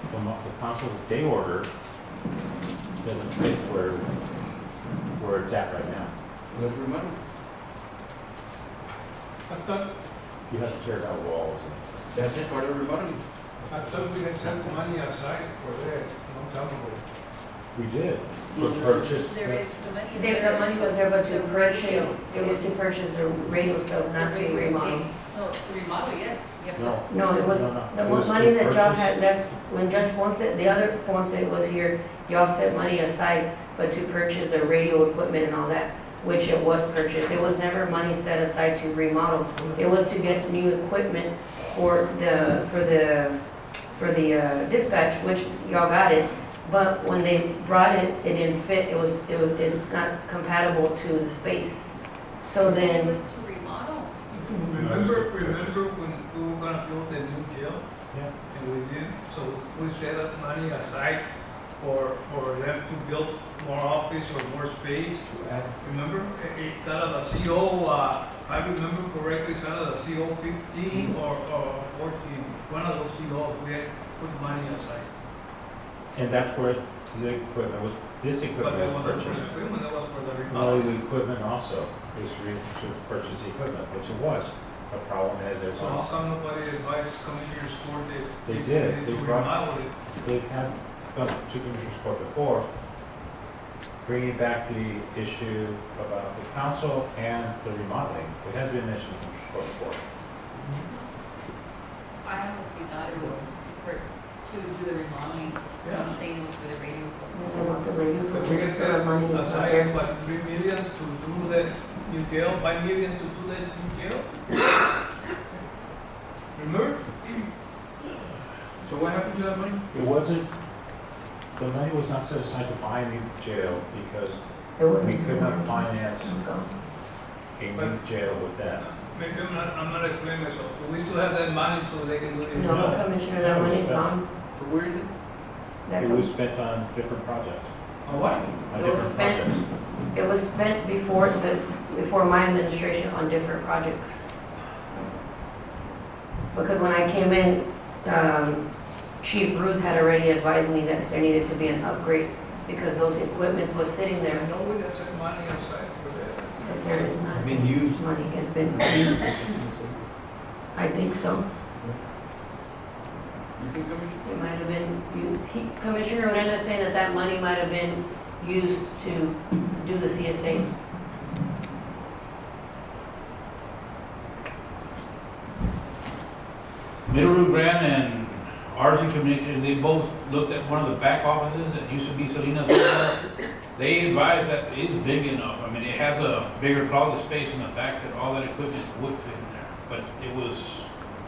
the council day order doesn't fit where it's at right now. Let's remember. I thought, You have to tear down walls. That's just part of remodeling. I thought we had set money aside for that, long time ago. We did, for purchase. There is the money. The money was there, but to purchase, it was to purchase the radio stuff, not to remodel. No, to remodel, yes. You have No. No, it was, No. the It was money to that y'all purchase- had left, when Judge Ponce, the other Ponce was here, y'all set money aside, but to purchase the radio equipment and all that, which it was purchased. It was never money set aside to remodel. It was to get new equipment for the dispatch, which y'all got it. But when they brought it, it didn't fit. It's not compatible to the space. So It then, was to remodel. Remember when we were gonna build the new jail? Yeah. And we did, so we set up money aside for them to build more office or more space. Remember, it's out of the CO, if I remember correctly, it's out of the CO 15 or 14, one of those COs, we had put money aside. And that's where the equipment was, this But equipment there was was a purchased. equipment that was for the No, remodeling. the equipment also is to purchase the equipment, which it was. The problem is there's So how also, come nobody advised Commissioner's Court that They they did. needed They to brought- remodel it? they've had, come to Commissioner's Court before, bringing back the issue about the council and the remodeling. It has been mentioned in Commissioner's Court before. I honestly thought it was to do the remodeling. Yeah. I'm saying it was for the radio, so. they want the radio But we can equipment, so set the money is not aside, there. what, 3 million to do that new jail, 5 million to do that new jail? Remember? So what happened to that money? It wasn't, the money was not set aside to buy a new jail because It wasn't. we could not finance It was gone. a new jail with that. Maybe I'm not explaining myself. Do we still have that money so they can do it? No, Commissioner, that money's gone. So where is it? That It was spent on different projects. On what? On It was different spent- projects. It was spent before my administration on different projects. Because when I came in, Chief Ruth had already advised me that there needed to be an upgrade because those equipments was sitting there, No, we got some money aside for that. but there is not It's been used. money, it's been used. I think so. You think, Commissioner? It might have been used, Commissioner Odena saying that that money might have been used to do the CSA. Middle Rio Grande and RC Communications, they both looked at one of the back offices that used to be Salinas. They advised that it is big enough. I mean, it has a bigger closet space in the back that all that equipment would fit in there. But it was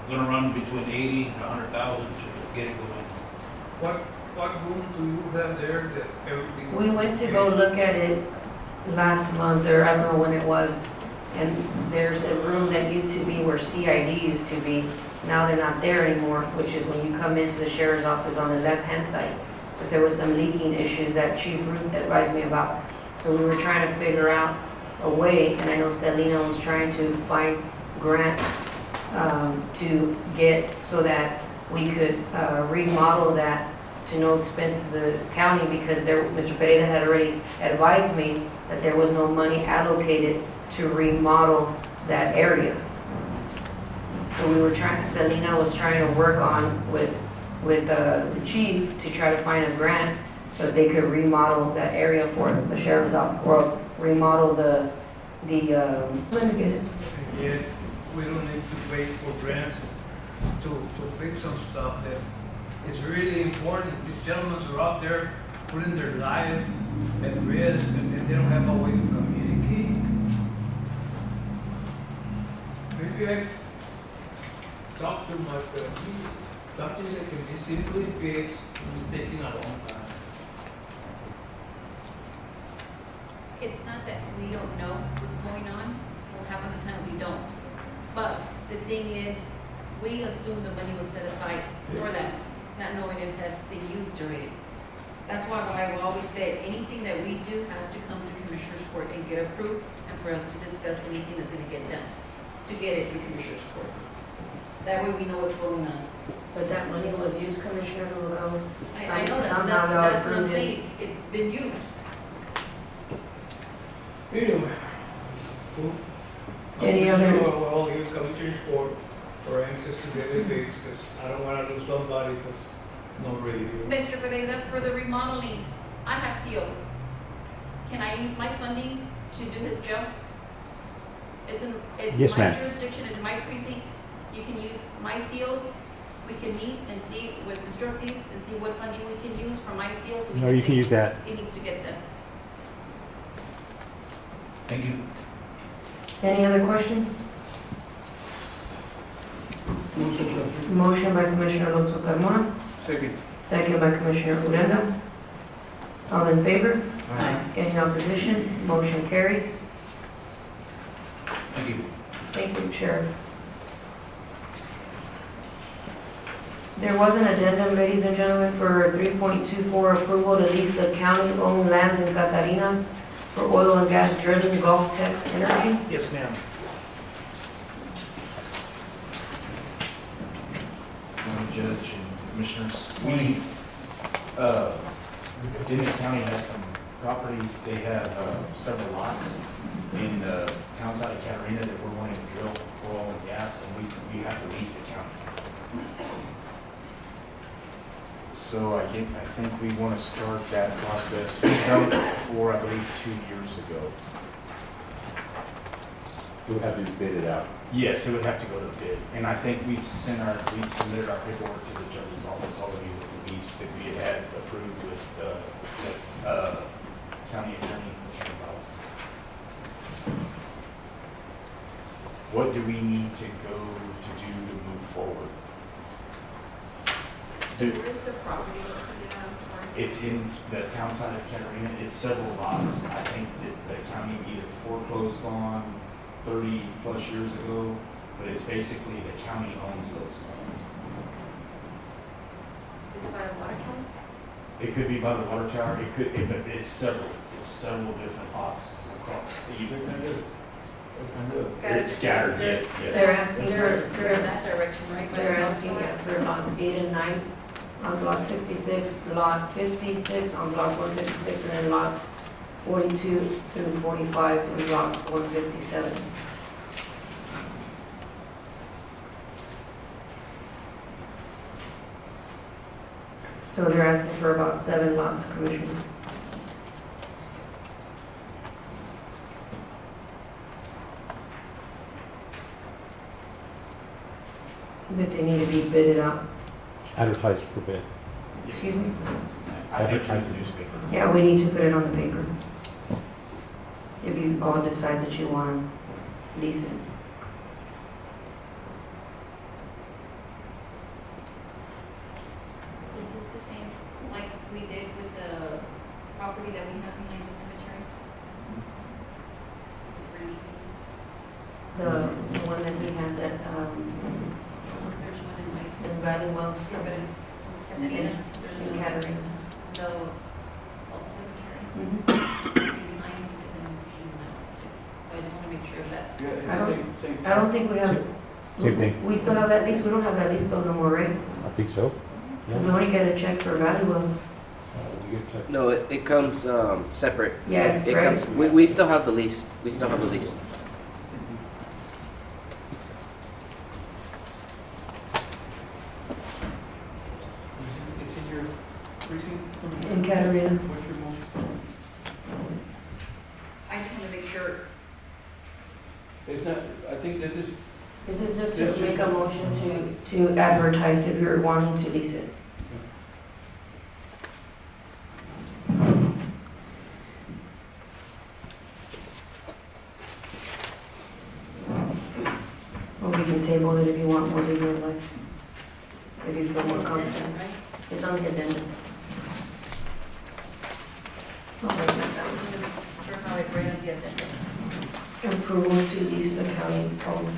gonna run between 80 and 100,000 to get it going. What room do you have there that everything? We went to go look at it last month, or I don't know when it was, and there's a room that used to be where CID used to be. Now they're not there anymore, which is when you come into the sheriff's office on the left-hand side. But there was some leaking issues that Chief Ruth advised me about. So we were trying to figure out a way, and I know Selena was trying to find grants to get so that we could remodel that to no expense to the county, because Mr. Pereira had already advised me that there was no money allocated to remodel that area. So we were trying, Selena was trying to work on with the chief to try to find a grant So if they could remodel that area for the sheriff's office, or remodel let me get it. And yet, we don't need to wait for grants to fix some stuff that is really important. These gentlemen are out there putting their lives at risk, and they don't have a way to communicate. Maybe I talked too much, but something that can be simply fixed is taking a long time. It's not that we don't know what's going on, well, half of the time we don't. But the thing is, we assume the money was set aside for that, not knowing it has been used already. That's why I've always said, anything that we do has to come through Commissioner's Court and get approved, and for us to discuss anything that's gonna get done, to get it through Commissioner's Court. That way we know what's going on. But that money was used, Commissioner, I know that, somehow y'all that's what I'm approved it. saying, it's been used. Anyway. Any other- Well, you come to your court, or anxious to get it fixed, because I don't want to lose somebody because no radio. Mr. Pereira, for the remodeling, I have COs. Can I use my funding to do his job? It's Yes, my ma'am. jurisdiction, it's my precinct. You can use my COs. We can meet and see with Mr. Ortiz and see what funding we can use for my COs. So we No, you can fix use that. It needs to get done. Thank you. Any other questions? Motion by Commissioner Alonso Carmona, Second. second by Commissioner Uranda. All in favor? Any opposition? Motion carries. Thank you. Thank you, Sheriff. There was an addendum, ladies and gentlemen, for 3.24 approval to lease the county-owned lands in Catarina for oil and gas drilling, Gulf Tex Energy. Yes, ma'am. Judge and Commissioners, Dimmit County has some properties, they have several lots in the town side of Catarina that we're wanting to drill for oil and gas, and we have to lease the county. So I think we want to start that process. We've done it before, I believe, 2 years ago. We'll have to bid it out. Yes, it would have to go to the bid, and I think we've submitted our paperwork to the judge's office already with the lease that we had approved with the county attorney, Mr. Gonzalez. What do we need to go to do to move forward? Where's the property located? I'm sorry. It's in the town side of Catarina. It's several lots. I think that the county either foreclosed on 30 plus years ago, but it's basically the county owns those lands. Is it by a water tower? It could be by the water tower. But it's several different lots across it's scattered. Yes. They're asking They're for, in that direction, right? By they're the asking water for lots 8 and 9 on block 66, lot 56 on block 156, and then lots 42 through 45 in block 157. So they're asking for about 7 lots, Commissioner. But they need to be bidded out. Advertised for bid. Excuse me? I think through the newspaper. Yeah, we need to put it on the paper. If you all decide that you want to lease it. Is this the same, like we did with the property that we have behind the cemetery? Releasing, The one that he has at, there's one in like, in Valley Wells, and then there's in Catarina. the old cemetery. Mhm. Behind, and then seeing that too. So I just want to make sure that's. I don't think we have. Same thing. We still have that lease, we don't have that lease though no more, right? I think so. Because we only get a check for Valley Wells. No, it comes separate. Yeah, It right. comes. We still have the lease. We still have the lease. It's in your precinct? In Catarina. sure. It's not, I think this is, This is just This to just- make a motion to advertise if you're wanting to lease it. Or we can table it if you want more legal advice. If you feel more confident. It's on the addendum. I'll write that down. Sure how it read on the agenda. Approval to lease the county home.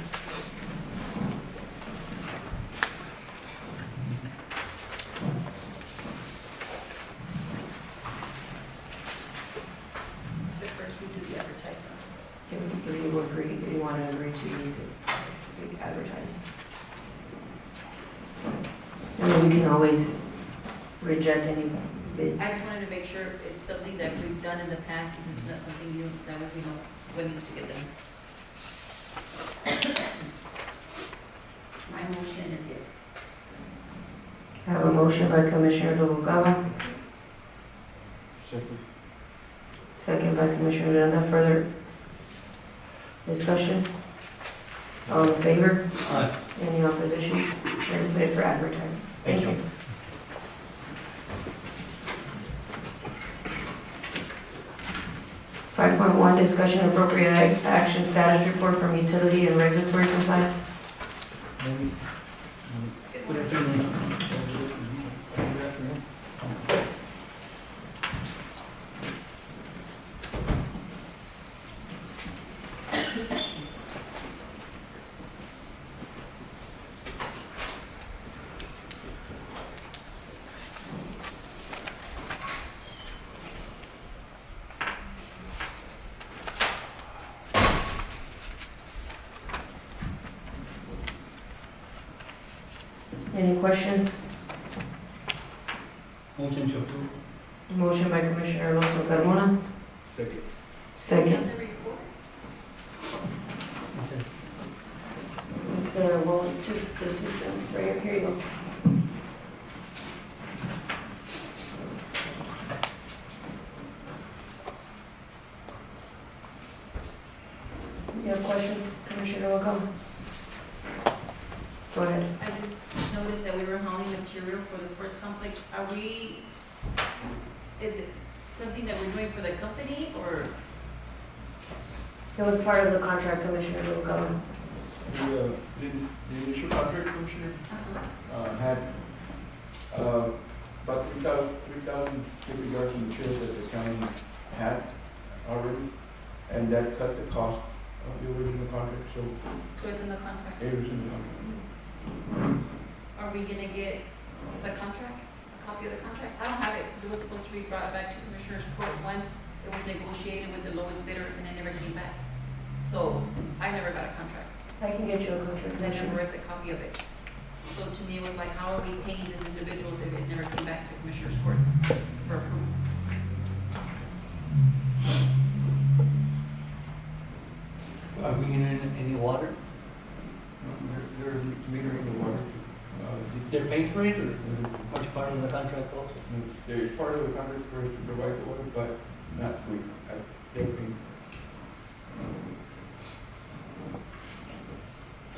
But first we do the advertisement. If you agree, if you want to agree to lease it, we advertise. And then we can always reject any bids. I just wanted to make sure it's something that we've done in the past, this is not something new, that we know what needs to get done. My motion is yes. I have a motion by Commissioner Noguera, second. second by Commissioner Odena. Further discussion? All in favor? Aye. Any opposition? And put it for advertising. Thank you. Five point one, discussion appropriate action status report from utility and regulatory compliance. Any questions? Motion to approve. Motion by Commissioner Alonso Carmona, Second. second. The report. It's the, well, two, the two cents, right here you go. You have questions, Commissioner Noguera? Go ahead. I just noticed that we were hauling material for the sports complex. Are we, is it something that we're doing for the company or? It was part of the contract, Commissioner Noguera. The initial contract, Commissioner, had about 3,000 cubic yards of material that the county had already, and that cut the cost of the original contract, so So it's in the contract? it was in the contract. Are we gonna get the contract, a copy of the contract? I don't have it, because it was supposed to be brought back to Commissioner's Court once it was negotiated with the lowest bidder, and it never came back. So I never got a contract, I can get you a contract. because I never read the copy of it. So to me, it was like, how are we paying these individuals if it never came back to Commissioner's Court for approval? Are we getting any water? They're metering the water. They're paying for it, or what's part of the contract also? There is part of the contract for us to provide the water, but not we. They're paying.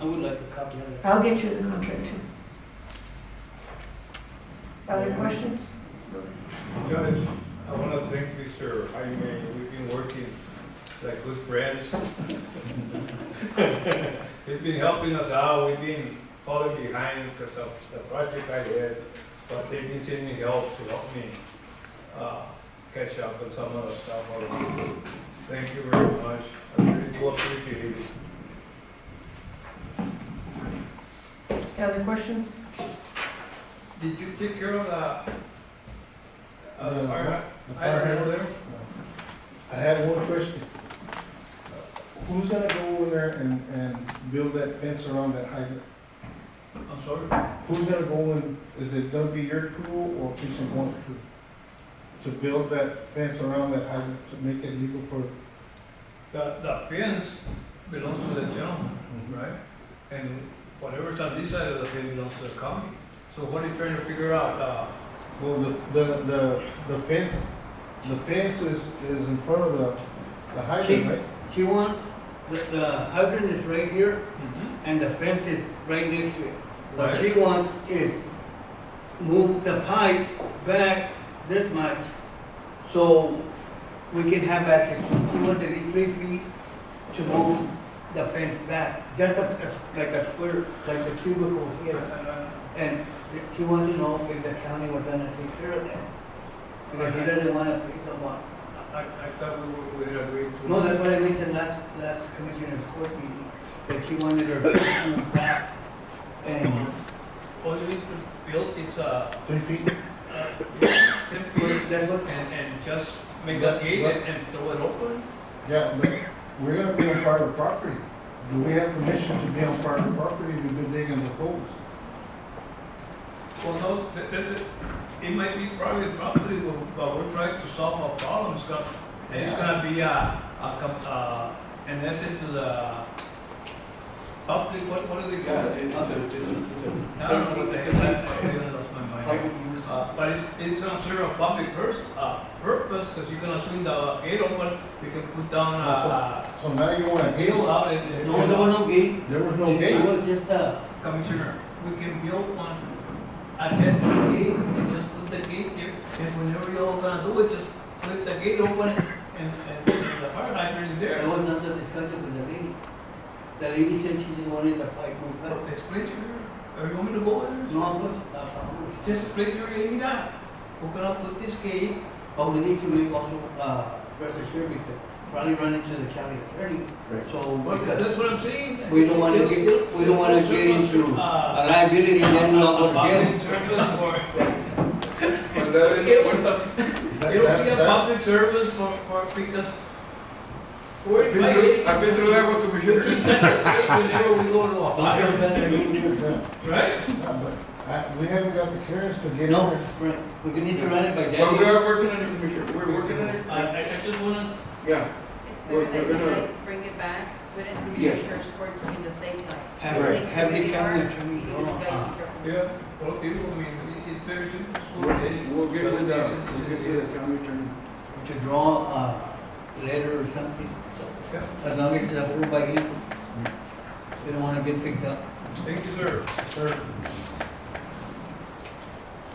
I would like a copy of that. I'll get you the contract too. Other questions? Judge, I want to thank Mr. Jaime. We've been working like good friends. He's been helping us out. We've been falling behind because of the project I had, but they've been sending help to help me catch up on some of the stuff. Thank you very much. I really do appreciate it. Other questions? Did you take care of the fire The hydrant over there? I had one question. Who's gonna go over there and build that fence around that hydrant? I'm sorry? Who's gonna go in, is it gonna be your crew or piece of one crew? To build that fence around that hydrant to make it legal for, The fence belongs to the gentleman, right? And whatever's on this side of the fence belongs to the county. So what are you trying to figure out? well, the fence is in front of the hydrant, right? She wants, the hydrant is right here, and the fence is right next to it. What Right. she wants is move the pipe back this much, so we can have access. She wants at least 3 feet to move the fence back, just like a square, like the cubicle here. And she wants to know if the county was gonna take care of that. Because he doesn't wanna pay someone. I thought we had agreed to. No, that's what I mentioned last commissioner's court meeting, that she wanted her fence moved back. And All you need to build is, 3 feet? 10 feet, that's what, and just make a gate and throw it open. Yeah, but we're gonna be on private property. Do we have permission to be on private property to do digging the holes? Well, no, it might be private property, but we're trying to solve a problem. It's gonna be an essence to the public, what do they call it? I don't know what the heck, I lost my mind. But it's gonna serve a public purpose, because you're gonna swing the gate open, you can put down So now you want a gate? bill out and. no, there was no gate. There was no It gate? was just Commissioner, we can build one, a 10-foot gate, and just put the gate there, and whenever you're all gonna do it, just flip the gate open, and the fire hydrant is there. There was not a discussion with the lady. The lady said she just wanted the pipe moved back. Explain to her, or you want me to go there? No, I'm good. I'm good. Just explain to her, hey, mira, we're gonna put this gate, But we need to make also, rest assured, because probably run into the county attorney. So, well, because that's what I'm saying. we don't wanna get into a liability and then we all go to public jail. service it'll be a public service for, because we're, I've been through that with we Commissioner. keep that the whenever we go to a Don't feel fire, bad, I mean, there. right? Yeah, but we haven't got the clearance to get. No, there. right, we need to run it by But we Daddy. are working on it, Commissioner, we're working on it. I just wanna, Yeah, It's We're better that you gonna- guys bring it back, put it through Yes. the church court to be the safe side. Have, Right. have the Really county hard. attorney, You guys be careful. yeah, okay, I mean, it's very simple. we'll get with the county attorney. to draw a letter or something. As long as it's approved by him, we don't wanna get picked up. Thank you, sir. Sir,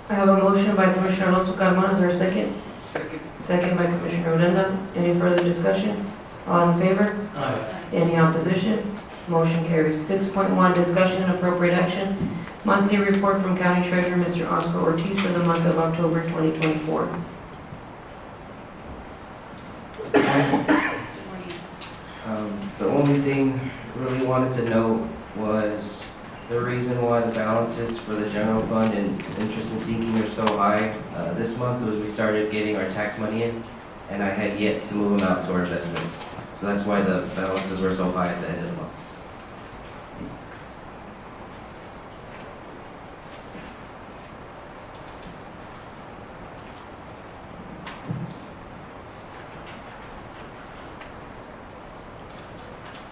I have a motion by Commissioner Alonso Carmona, is there a second? Second. Second by Commissioner Odena. Any further discussion? All in favor? Any opposition? Motion carries. 6.1, discussion and appropriate action. Monthly report from County Treasurer Mr. Oscar Ortiz for the month of October 2024. The only thing really wanted to note was the reason why the balances for the general fund and interest and sinking are so high. This month was we started getting our tax money in, and I had yet to move them out to our investments. So that's why the balances were so high at the end of the month.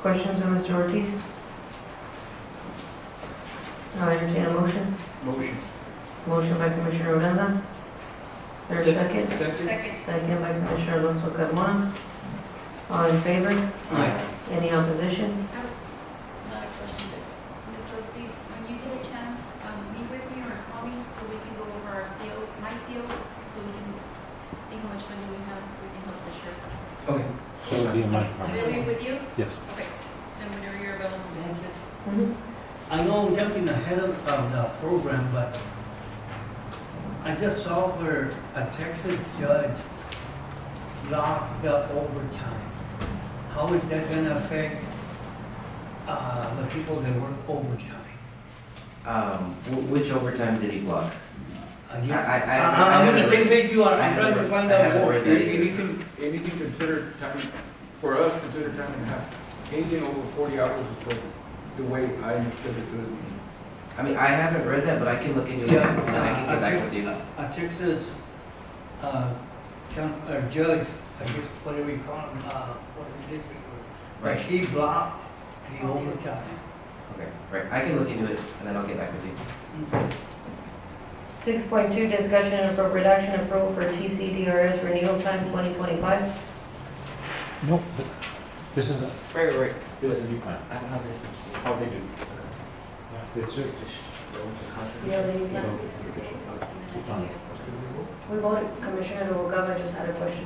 Questions on Mr. Ortiz? I'll entertain a motion. Motion. Motion by Commissioner Odena. Is there a second? Second. Second by Commissioner Alonso Carmona. All in favor? Aye. Any opposition? Another question. Mr. Ortiz, when you get a chance, meet with me or call me so we can go over our COs, my COs, so we can see how much money we have, so we can help the sheriff's office. Okay. That would be in my Will they be with you? Yes. Okay. Then whenever you're available. Mhm. I know I'm jumping ahead of the program, but I just saw where a Texas judge locked the overtime. How is that gonna affect, the people that work overtime? Which overtime did he block? I'm on the same page you are, I'm trying to find out more. Anything considered time, for us, considered time and a half. Anything over 40 hours is what, the way I understood it to be. I mean, I haven't read that, but I can look into it, and I can get back with you. A Texas, judge, I guess, whatever you call him, what is this? But Right. he blocked the overtime. Okay, right, I can look into it, and then I'll get back with you. 6.2, discussion and appropriate action, approval for TCDRS renewal time 2025. No, This is a, Right. this is a new plan. I don't have anything. How they do? This is, Yeah, they need that. it's on. We voted, Commissioner Ogava just had a question.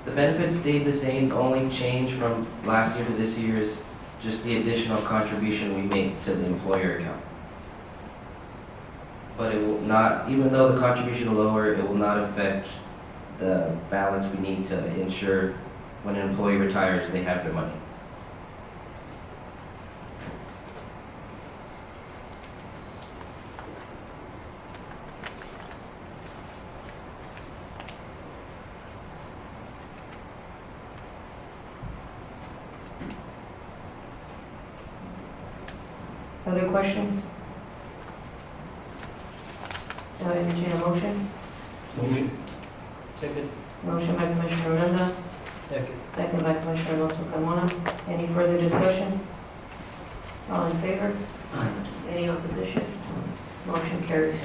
The benefits stayed the same. The only change from last year to this year is just the additional contribution we make to the employer account. But it will not, even though the contribution will lower, it will not affect the balance we need to ensure when an employee retires, they have their money. Other questions? Do I entertain a motion? Motion. Second. Motion by Commissioner Odena, Second. second by Commissioner Alonso Carmona. Any further discussion? All in favor? Any opposition? Motion carries.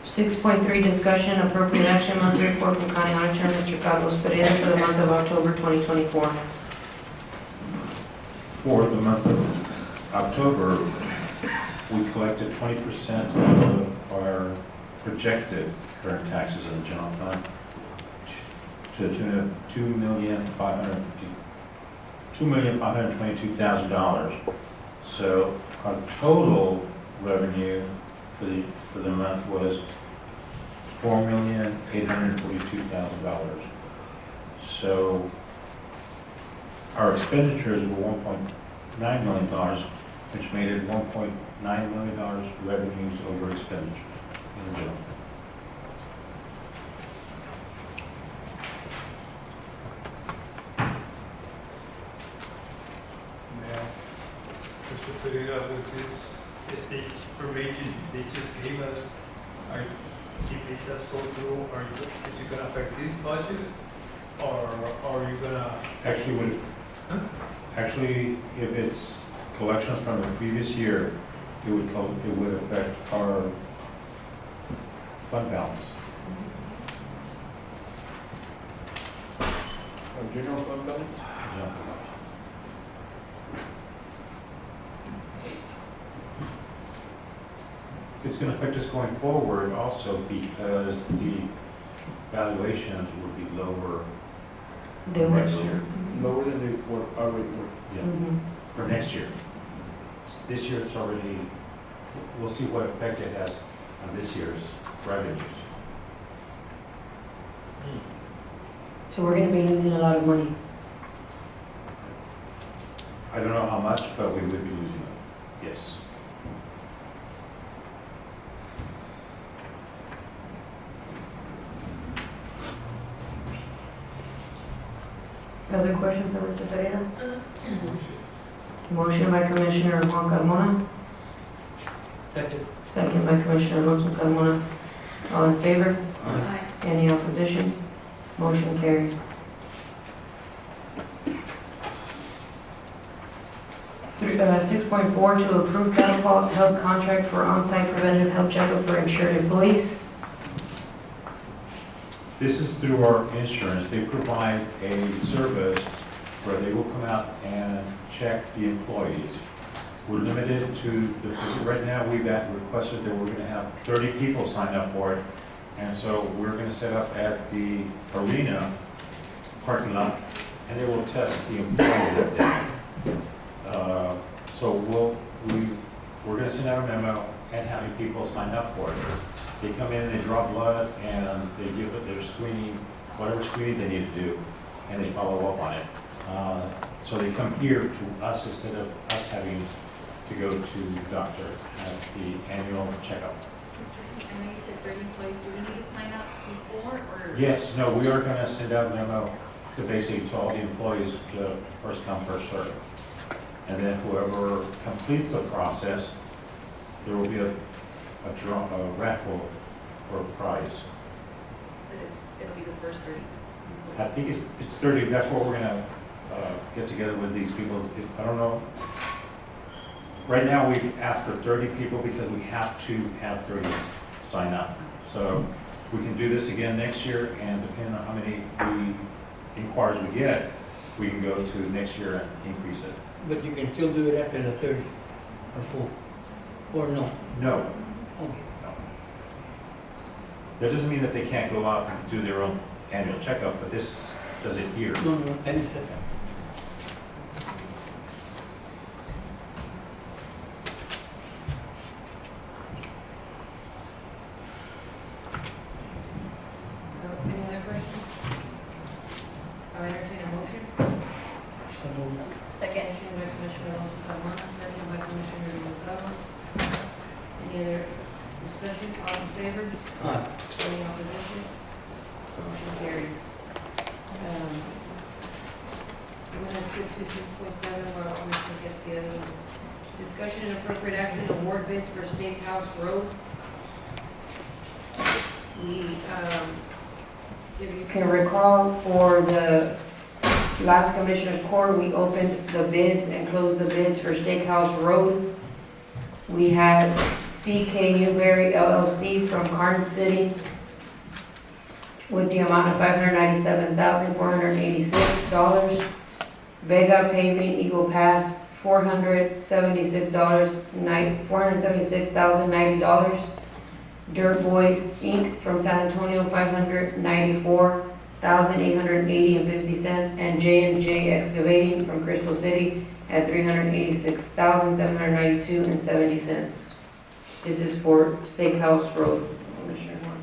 6.3, discussion, appropriate action, monthly report from County Auditor, Mr. Carlos Pereira, for the month of October 2024. For the month of October, we collected 20% of our projected current taxes in the general fund to the tune of $2,522,000. So our total revenue for the month was $4,842,000. So our expenditures were $1.9 million, which made it $1.9 million revenues over expenditure in the general fund. Mr. Pereira, with this information they just gave us, if it does go through, is it gonna affect this budget? Or are you gonna? Actually, if it's collections from the previous year, it would affect our fund balance. Our general fund balance? Yeah. It's going to affect us going forward also because the valuations would be lower They were. next year. Lower than they were already were. Yeah, Mhm. for next year. This year it's already, we'll see what effect it has on this year's revenues. So we're going to be losing a lot of money. I don't know how much, but we would be losing it, yes. Other questions of Mr. Pereira? Motion by Commissioner Juan Carmona, Second. second by Commissioner Alonso Carmona. All in favor? Aye. Any opposition? Motion carries. 6.4, to approve catapult health contract for on-site preventive health checkup for insured employees. This is through our insurance. They provide a service where they will come out and check the employees. We're limited to right now we've requested that we're going to have 30 people sign up for it. And so we're going to set up at the arena parking lot and they will test the employees that day. So we're going to send out a memo and having people sign up for it. They come in, they draw blood, and they give it their screening, whatever screening they need to do, and they follow up on it. So they come here to us instead of us having to go to the doctor at the annual checkup. I know you said 30 employees, do we need to sign up before, or? Yes, no, we are going to send out a memo to basically to all the employees, first come, first serve. And then whoever completes the process, there will be a raffle for a prize. But it'll be the first 30 employees. I think it's 30, that's what we're gonna get together with these people. I don't know. Right now, we've asked for 30 people because we have to have 30 sign up. So we can do this again next year, and depending on how many inquiries we get, we can go to next year and increase it. But you can still do it after the 30 or full, or no? No, Okay. no. That doesn't mean that they can't go out and do their own annual checkup, but this does it here. No, no, I understand. Any other questions? I'll entertain a motion. So moved. Second. Motion by Commissioner Alonso Carmona, second by Commissioner Noguera. Any other discussion? All in favor? Aye. Any opposition? Motion carries. I'm gonna skip to 6.7 while Commissioner gets the other ones. Discussion and appropriate action, award bids for Steakhouse Road. If you can recall, for the last Commissioners Court, we opened the bids and closed the bids for Steakhouse Road. We had CK Newberry LLC from Carn City with the amount of $597,486. Vega Paving, Eagle Pass, $476,090. Dirt Boys Inc. from San Antonio, $594,880.50, and J&J Excavating from Crystal City at $386,792.70. This is for Steakhouse Road. Commissioner Juan.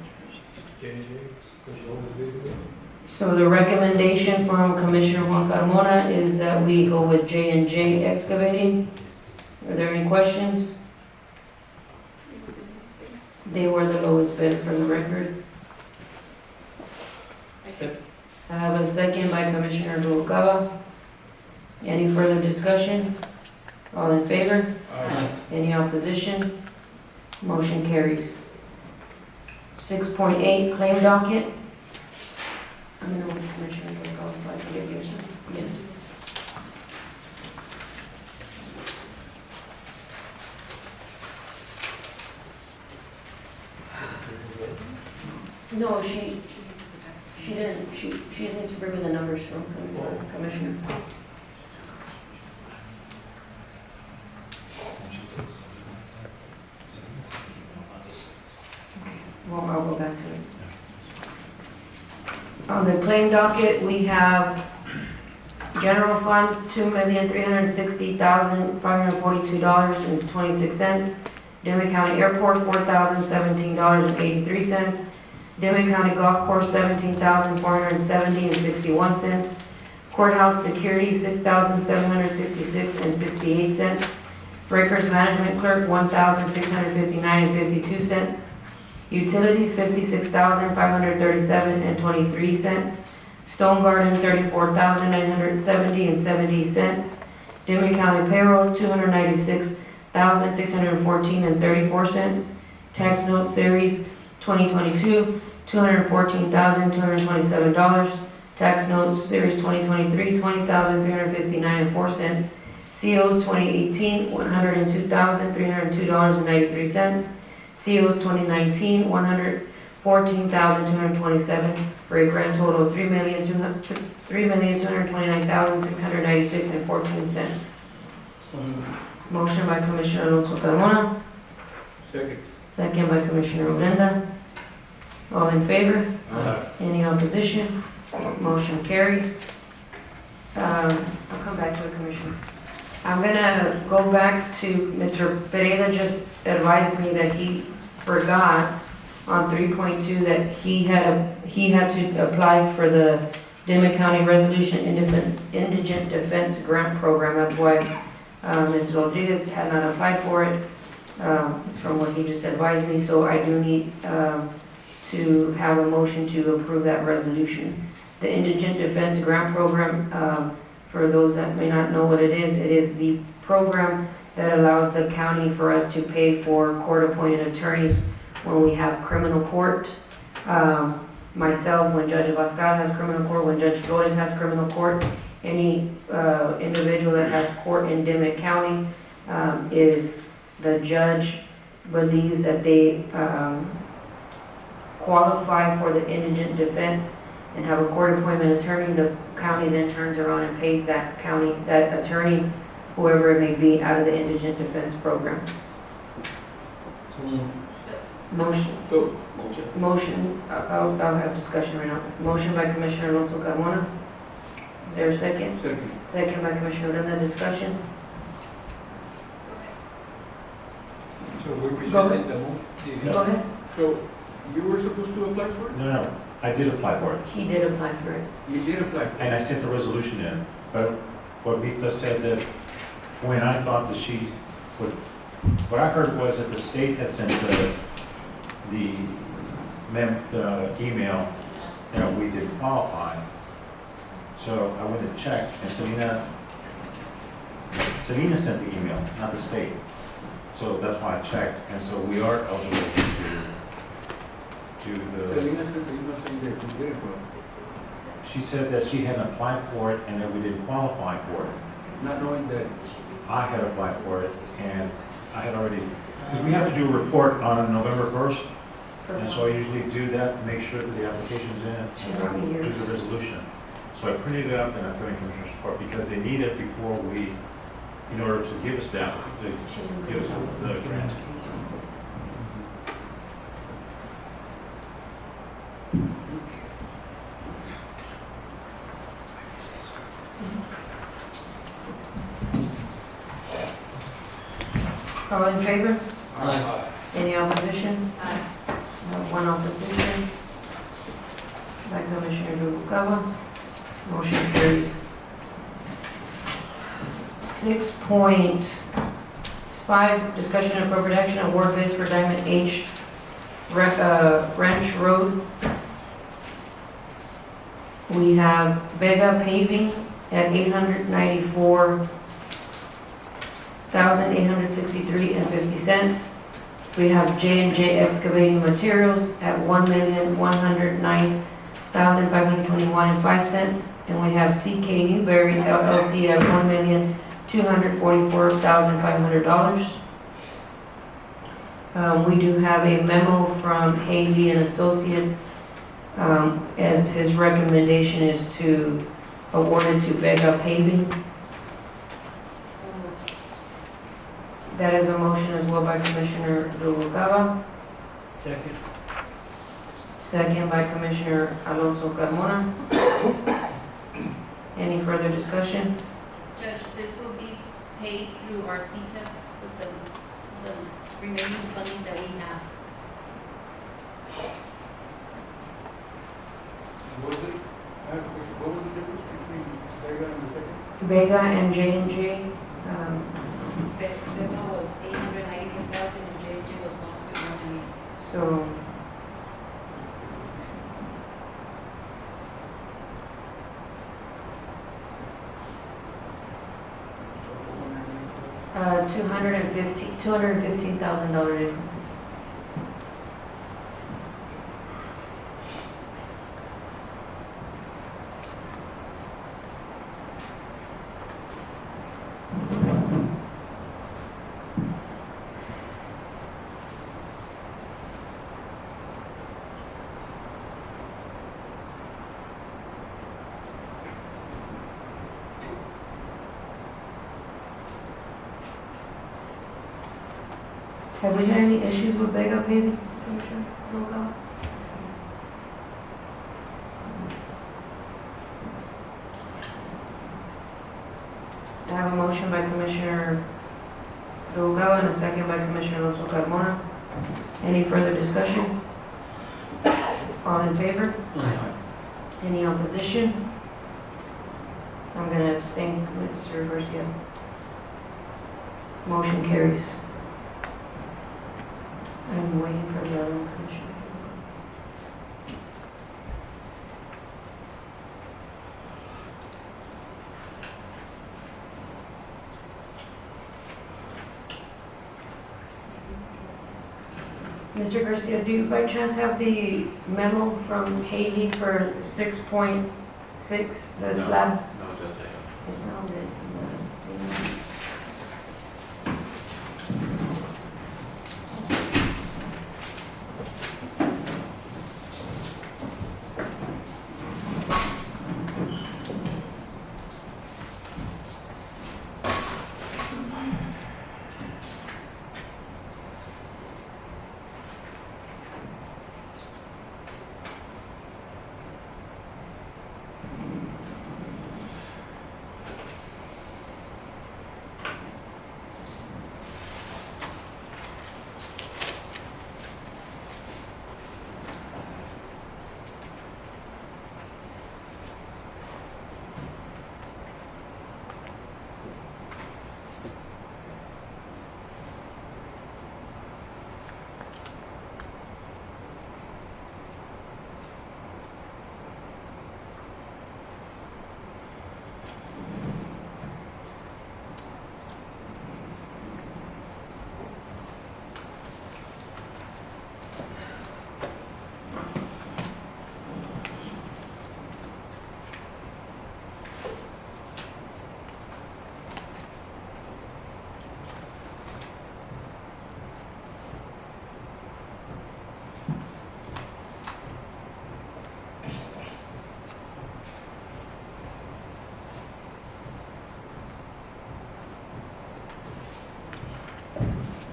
So the recommendation from Commissioner Juan Carmona is that we go with J&J Excavating. Are there any questions? They were the lowest bid for the record. I have a second by Commissioner Noguera. Any further discussion? All in favor? Aye. Any opposition? Motion carries. 6.8 claim docket. I'm going to know which Commissioner will go so I can give you a chance. Yes. No, she didn't, she just needs to bring me the numbers from Commissioner. Well, I'll go back to it. On the claim docket, we have general fund, $2,360,542.26. Dimmit County Airport, $4,017.83. Dimmit County Golf Course, $17,470.61. Courthouse Security, $6,766.68. Records Management Clerk, $1,659.52. Utilities, $56,537.23. Stone Garden, $34,970.70. Dimmit County Payroll, $296,614.34. Tax Note Series 2022, $214,227. Tax Note Series 2023, $20,359.04. COs 2018, $102,302.93. COs 2019, $114,227, for a grand total of $3,229,696.14. So moved. Motion by Commissioner Alonso Carmona, Second. second by Commissioner Odena. All in favor? Aye. Any opposition? Motion carries. I'll come back to it, Commissioner. I'm gonna go back to, Mr. Pereira just advised me that he forgot on 3.2 that he had to apply for the Dimmit County Resolution Indigent Defense Grant Program. That's why Ms. Rodriguez had not applied for it, from what he just advised me. So I do need to have a motion to approve that resolution. The Indigent Defense Grant Program, for those that may not know what it is the program that allows the county for us to pay for court-appointed attorneys when we have criminal court. Myself, when Judge Abascal has criminal court, when Judge Flores has criminal court, any individual that has court in Dimmit County, if the judge believes that they qualify for the indigent defense and have a court appointment attorney, the county then turns around and pays that attorney, whoever it may be, out of the indigent defense program. So, Motion, So, motion, I'll have discussion right now. Motion by Commissioner Alonso Carmona. Is there a second? second. Second by Commissioner Odena, discussion. So we Go rescinded ahead. the motion. Go ahead. So you were supposed to apply for it? No, I did apply for it, He did apply for it. You did apply for it. and I sent the resolution in, but what Vita said that when I thought that she would, what I heard was that the state had sent the email that we didn't qualify. So I went and checked, and Selena sent the email, not the state. So that's why I checked, and so we are eligible to the, Selena said that you must say that you did apply. she said that she hadn't applied for it and that we didn't qualify for it. Not knowing that. I had applied for it, and I had already, because we have to do a report on November 1st, and so I usually do that, make sure that the application's in, and then do the resolution. So I printed it up and I put it in Commissioner's Court, because they need it before we, in order to give us that, to give us the grant. All in favor? Aye. Any opposition? Aye. One opposition. By Commissioner Noguera. Motion carries. 6.5, discussion and appropriate action, award bids for Diamond H Ranch Road. We have Vega Paving at $894,863.50. We have J&J Excavating Materials at $1,109,521.05. And we have CK Newberry LLC at $1,244,500. We do have a memo from Haley and Associates, as his recommendation is to award it to Vega Paving. That is a motion as well by Commissioner Noguera. second. Second by Commissioner Alonso Carmona. Any further discussion? Judge, this will be paid through our CTIPs with the remaining funding that we have. What was it? What was the difference between Vega and the second? Vega and J&J, Vega was 894,000 and JJ was 1.1 million. so $215,000 difference. Have we had any issues with Vega paving, Commissioner Noguera? I have a motion by Commissioner Noguera and a second by Commissioner Alonso Carmona. Any further discussion? All in favor? Aye. Any opposition? I'm going to abstain, Mr. Garcia. Motion carries. I'm waiting for the other one, Commissioner. Mr. Garcia, do you by chance have the memo from Haley for 6.6, the No. slab? No, Judge, I don't. It's not it.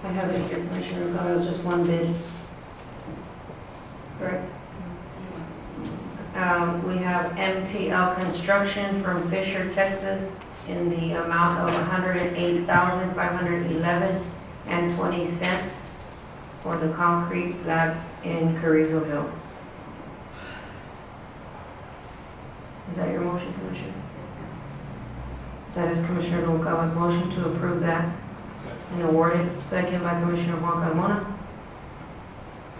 I have it here, Commissioner Noguera, it's just one bid. Correct. We have MTL Construction from Fisher, Texas, in the amount of $108,511.20 for the concrete slab in Carrizo Hill. Is that your motion, Commissioner? That is Commissioner Noguera's motion to approve that and award it. Second by Commissioner Juan Carmona.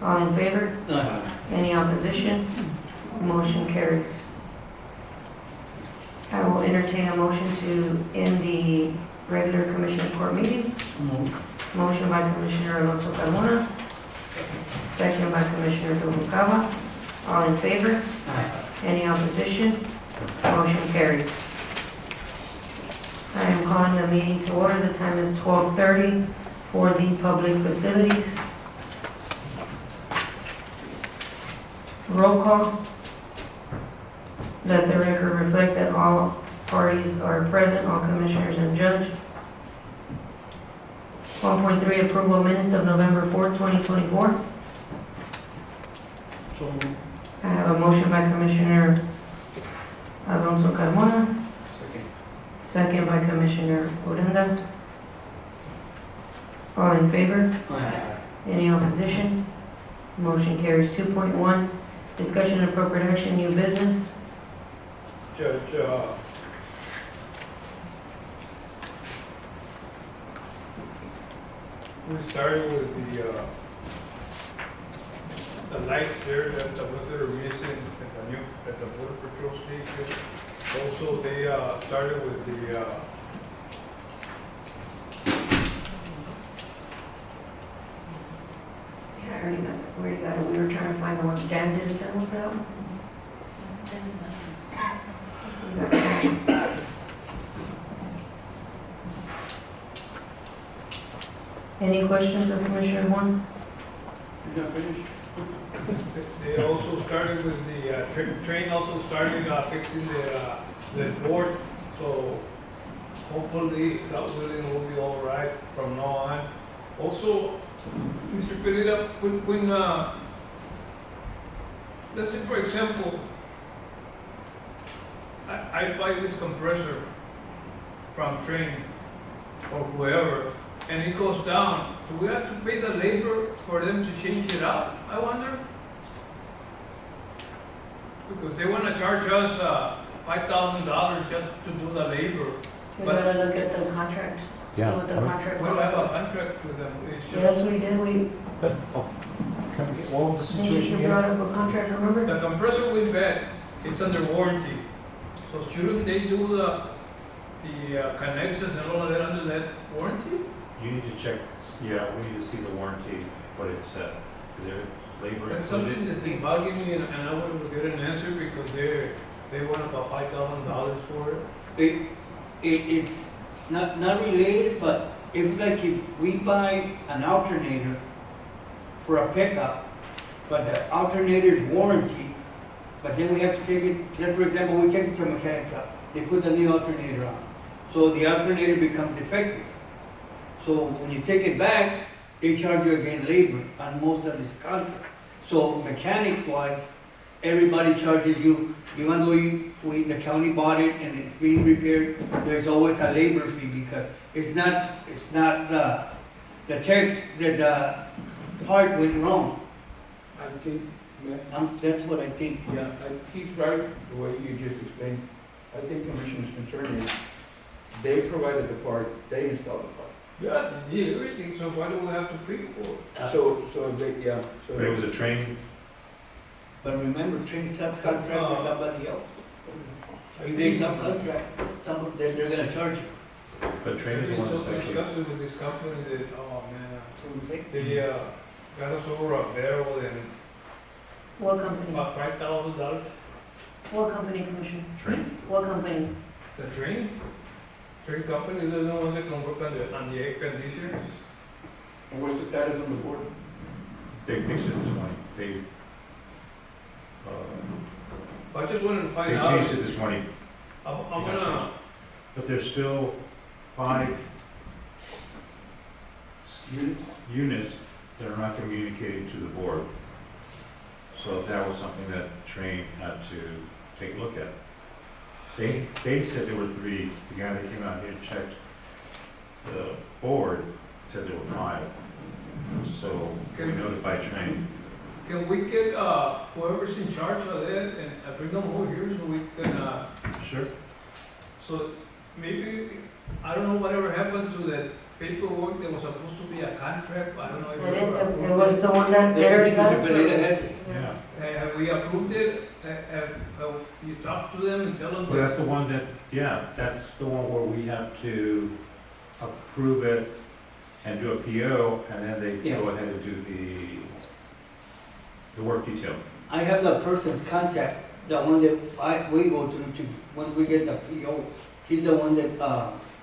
All in favor? Any opposition? Motion carries. I will entertain a motion to end the regular Commissioners Court meeting. Motion by Commissioner Alonso Carmona. Second by Commissioner Noguera. All in favor? Any opposition? Motion carries. I am calling the meeting to order. The time is 12:30 for the public facilities. Roll call. Let the record reflect that all parties are present, all commissioners and judge. 1.3, approval of minutes of November 4th, 2024. I have a motion by Commissioner Alonso Carmona. Second by Commissioner Odena. All in favor? Any opposition? Motion carries. 2.1, discussion and appropriate action, new business. Judge, we started with the lights there that the ones that are missing at the Border Patrol station. Also, they started with the Yeah, I already got it. We were trying to find the one. Jan did it, tell me for that one? We got Jan. Any questions of Commissioner Juan? You're not finished? They also started with the, train also started fixing the board, so hopefully, God willing, will be all right from now on. Also, Mr. Pereira, when let's say for example, I buy this compressor from train or whoever, and it goes down, do we have to pay the labor for them to change it out, I wonder? Because they want to charge us $5,000 just to do the labor. We But gotta look at the contract. Yeah. See what the contract we don't have a was. contract with them. It's just Yes, we did. What was the You situation brought again? up a contract, remember? the compressor went bad. It's under warranty. So shouldn't they do the connections and all of that under that warranty? You need to check, yeah, we need to see the warranty, what it said, because it's labor That's something included. that they bugging me, and I want to get an answer because they want about $5,000 for it. It's not related, but if we buy an alternator for a pickup, but the alternator is warranty, but then we have to take it, just for example, we take it to a mechanic shop, they put the new alternator on. So the alternator becomes effective. So when you take it back, they charge you again labor on most of this contract. So mechanics wise, everybody charges you, even though the county bought it and it's being repaired, there's always a labor fee because it's not the text that the part went wrong. I think, That's what I think. yeah, he's right, the way you just explained. I think Commissioner's concern is they provided the part, they installed the part. Yeah, they did everything, so why do we have to pay for it? So But it was a train, But remember, train subcontract with somebody else. If they subcontract, then they're gonna charge you. but train is the one that's So actually, disgusted with this company that, oh man, So we say, they got us over a barrel and What company? about $5,000. What company, Commissioner? train. What company? The train company, they're the ones that can work on the air conditioners. And what's the status on the board? They fixed it this morning. They I just wanted to find out. changed it this morning, I'm They got gonna, but there's still 5 units that are not communicating to the board. So that was something that Train had to take a look at. They said there were 3. The guy that came out here and checked the board said there were 5. So we notified Train. Can we get, whoever's in charge of that and bring them over here so we can, Sure. so maybe, I don't know whatever happened to that paperwork that was supposed to be a contract, I don't know if. It is, it was the one that they already got. Mr. Pereira has it. Yeah. Have we approved it? Have you talked to them and tell them? Well, that's the one that, yeah, that's the one where we have to approve it and do a PO, and then they Yeah. go ahead and do the work detail. I have the person's contact, the one that we go through to, when we get the PO. He's the one that,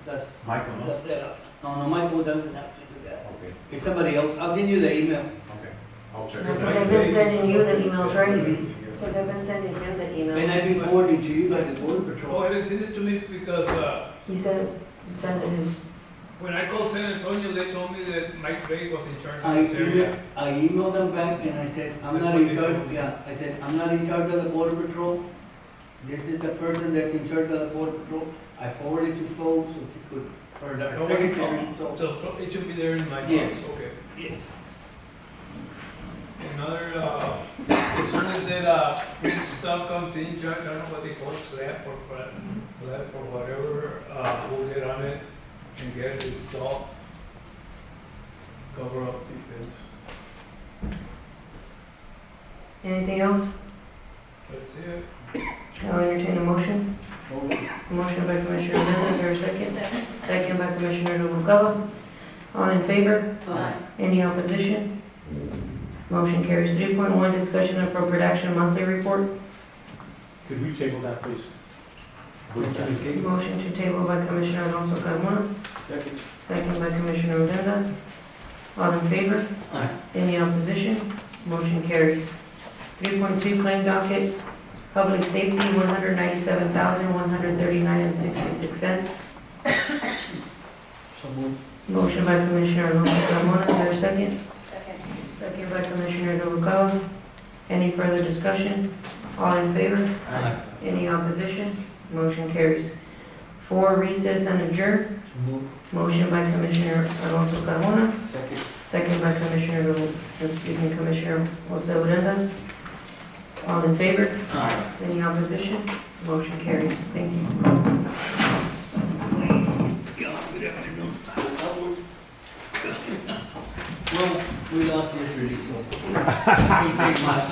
that's, Michael, no? that's set up. No, Michael doesn't have to do that. Okay, It's somebody else. I'll send you the email. okay. I'll check Because it they've out. been sending you the emails, right? Because they've been sending him the And I've emails. been forwarding to you by the border Go patrol. ahead and send it to me because, He says, send it him. when I called San Antonio, they told me that Mike Ray was in charge I of this area. emailed them back and I said, I'm not in charge, I said, I'm not in charge of the border patrol. This is the person that's in charge of the border patrol. I forwarded to Flo so she could, or the Nobody secretary, so. So it should be there in my Yes. notes, okay. Yes. Another, as soon as that, big stuff comes in, Judge, I don't know what they call it, slab or whatever, we'll get on it and get it installed. Cover up the fence. Anything else? That's it. I'll entertain a motion. Motion by Commissioner Odena, is there a second? Second by Commissioner Noguera. All in favor? Aye. Any opposition? Motion carries. 3.1, discussion and appropriate action, monthly report. Could we table that, please? Motion to table by Commissioner Alonso Carmona, second by Commissioner Odena. All in favor? Aye. Any opposition? Motion carries. 3.2, claim docket, public safety, $197,139.66. So moved. Motion by Commissioner Alonso Carmona, is there a second? Second. Second by Commissioner Noguera. Any further discussion? All in favor? Aye. Any opposition? Motion carries. 4, recess and adjourn. So moved. Motion by Commissioner Alonso Carmona, Second. second by Commissioner Jose Urenda. All in favor? Aye. Any opposition? Motion carries. Thank you. Good afternoon. Well, we lost yesterday, so can't say much.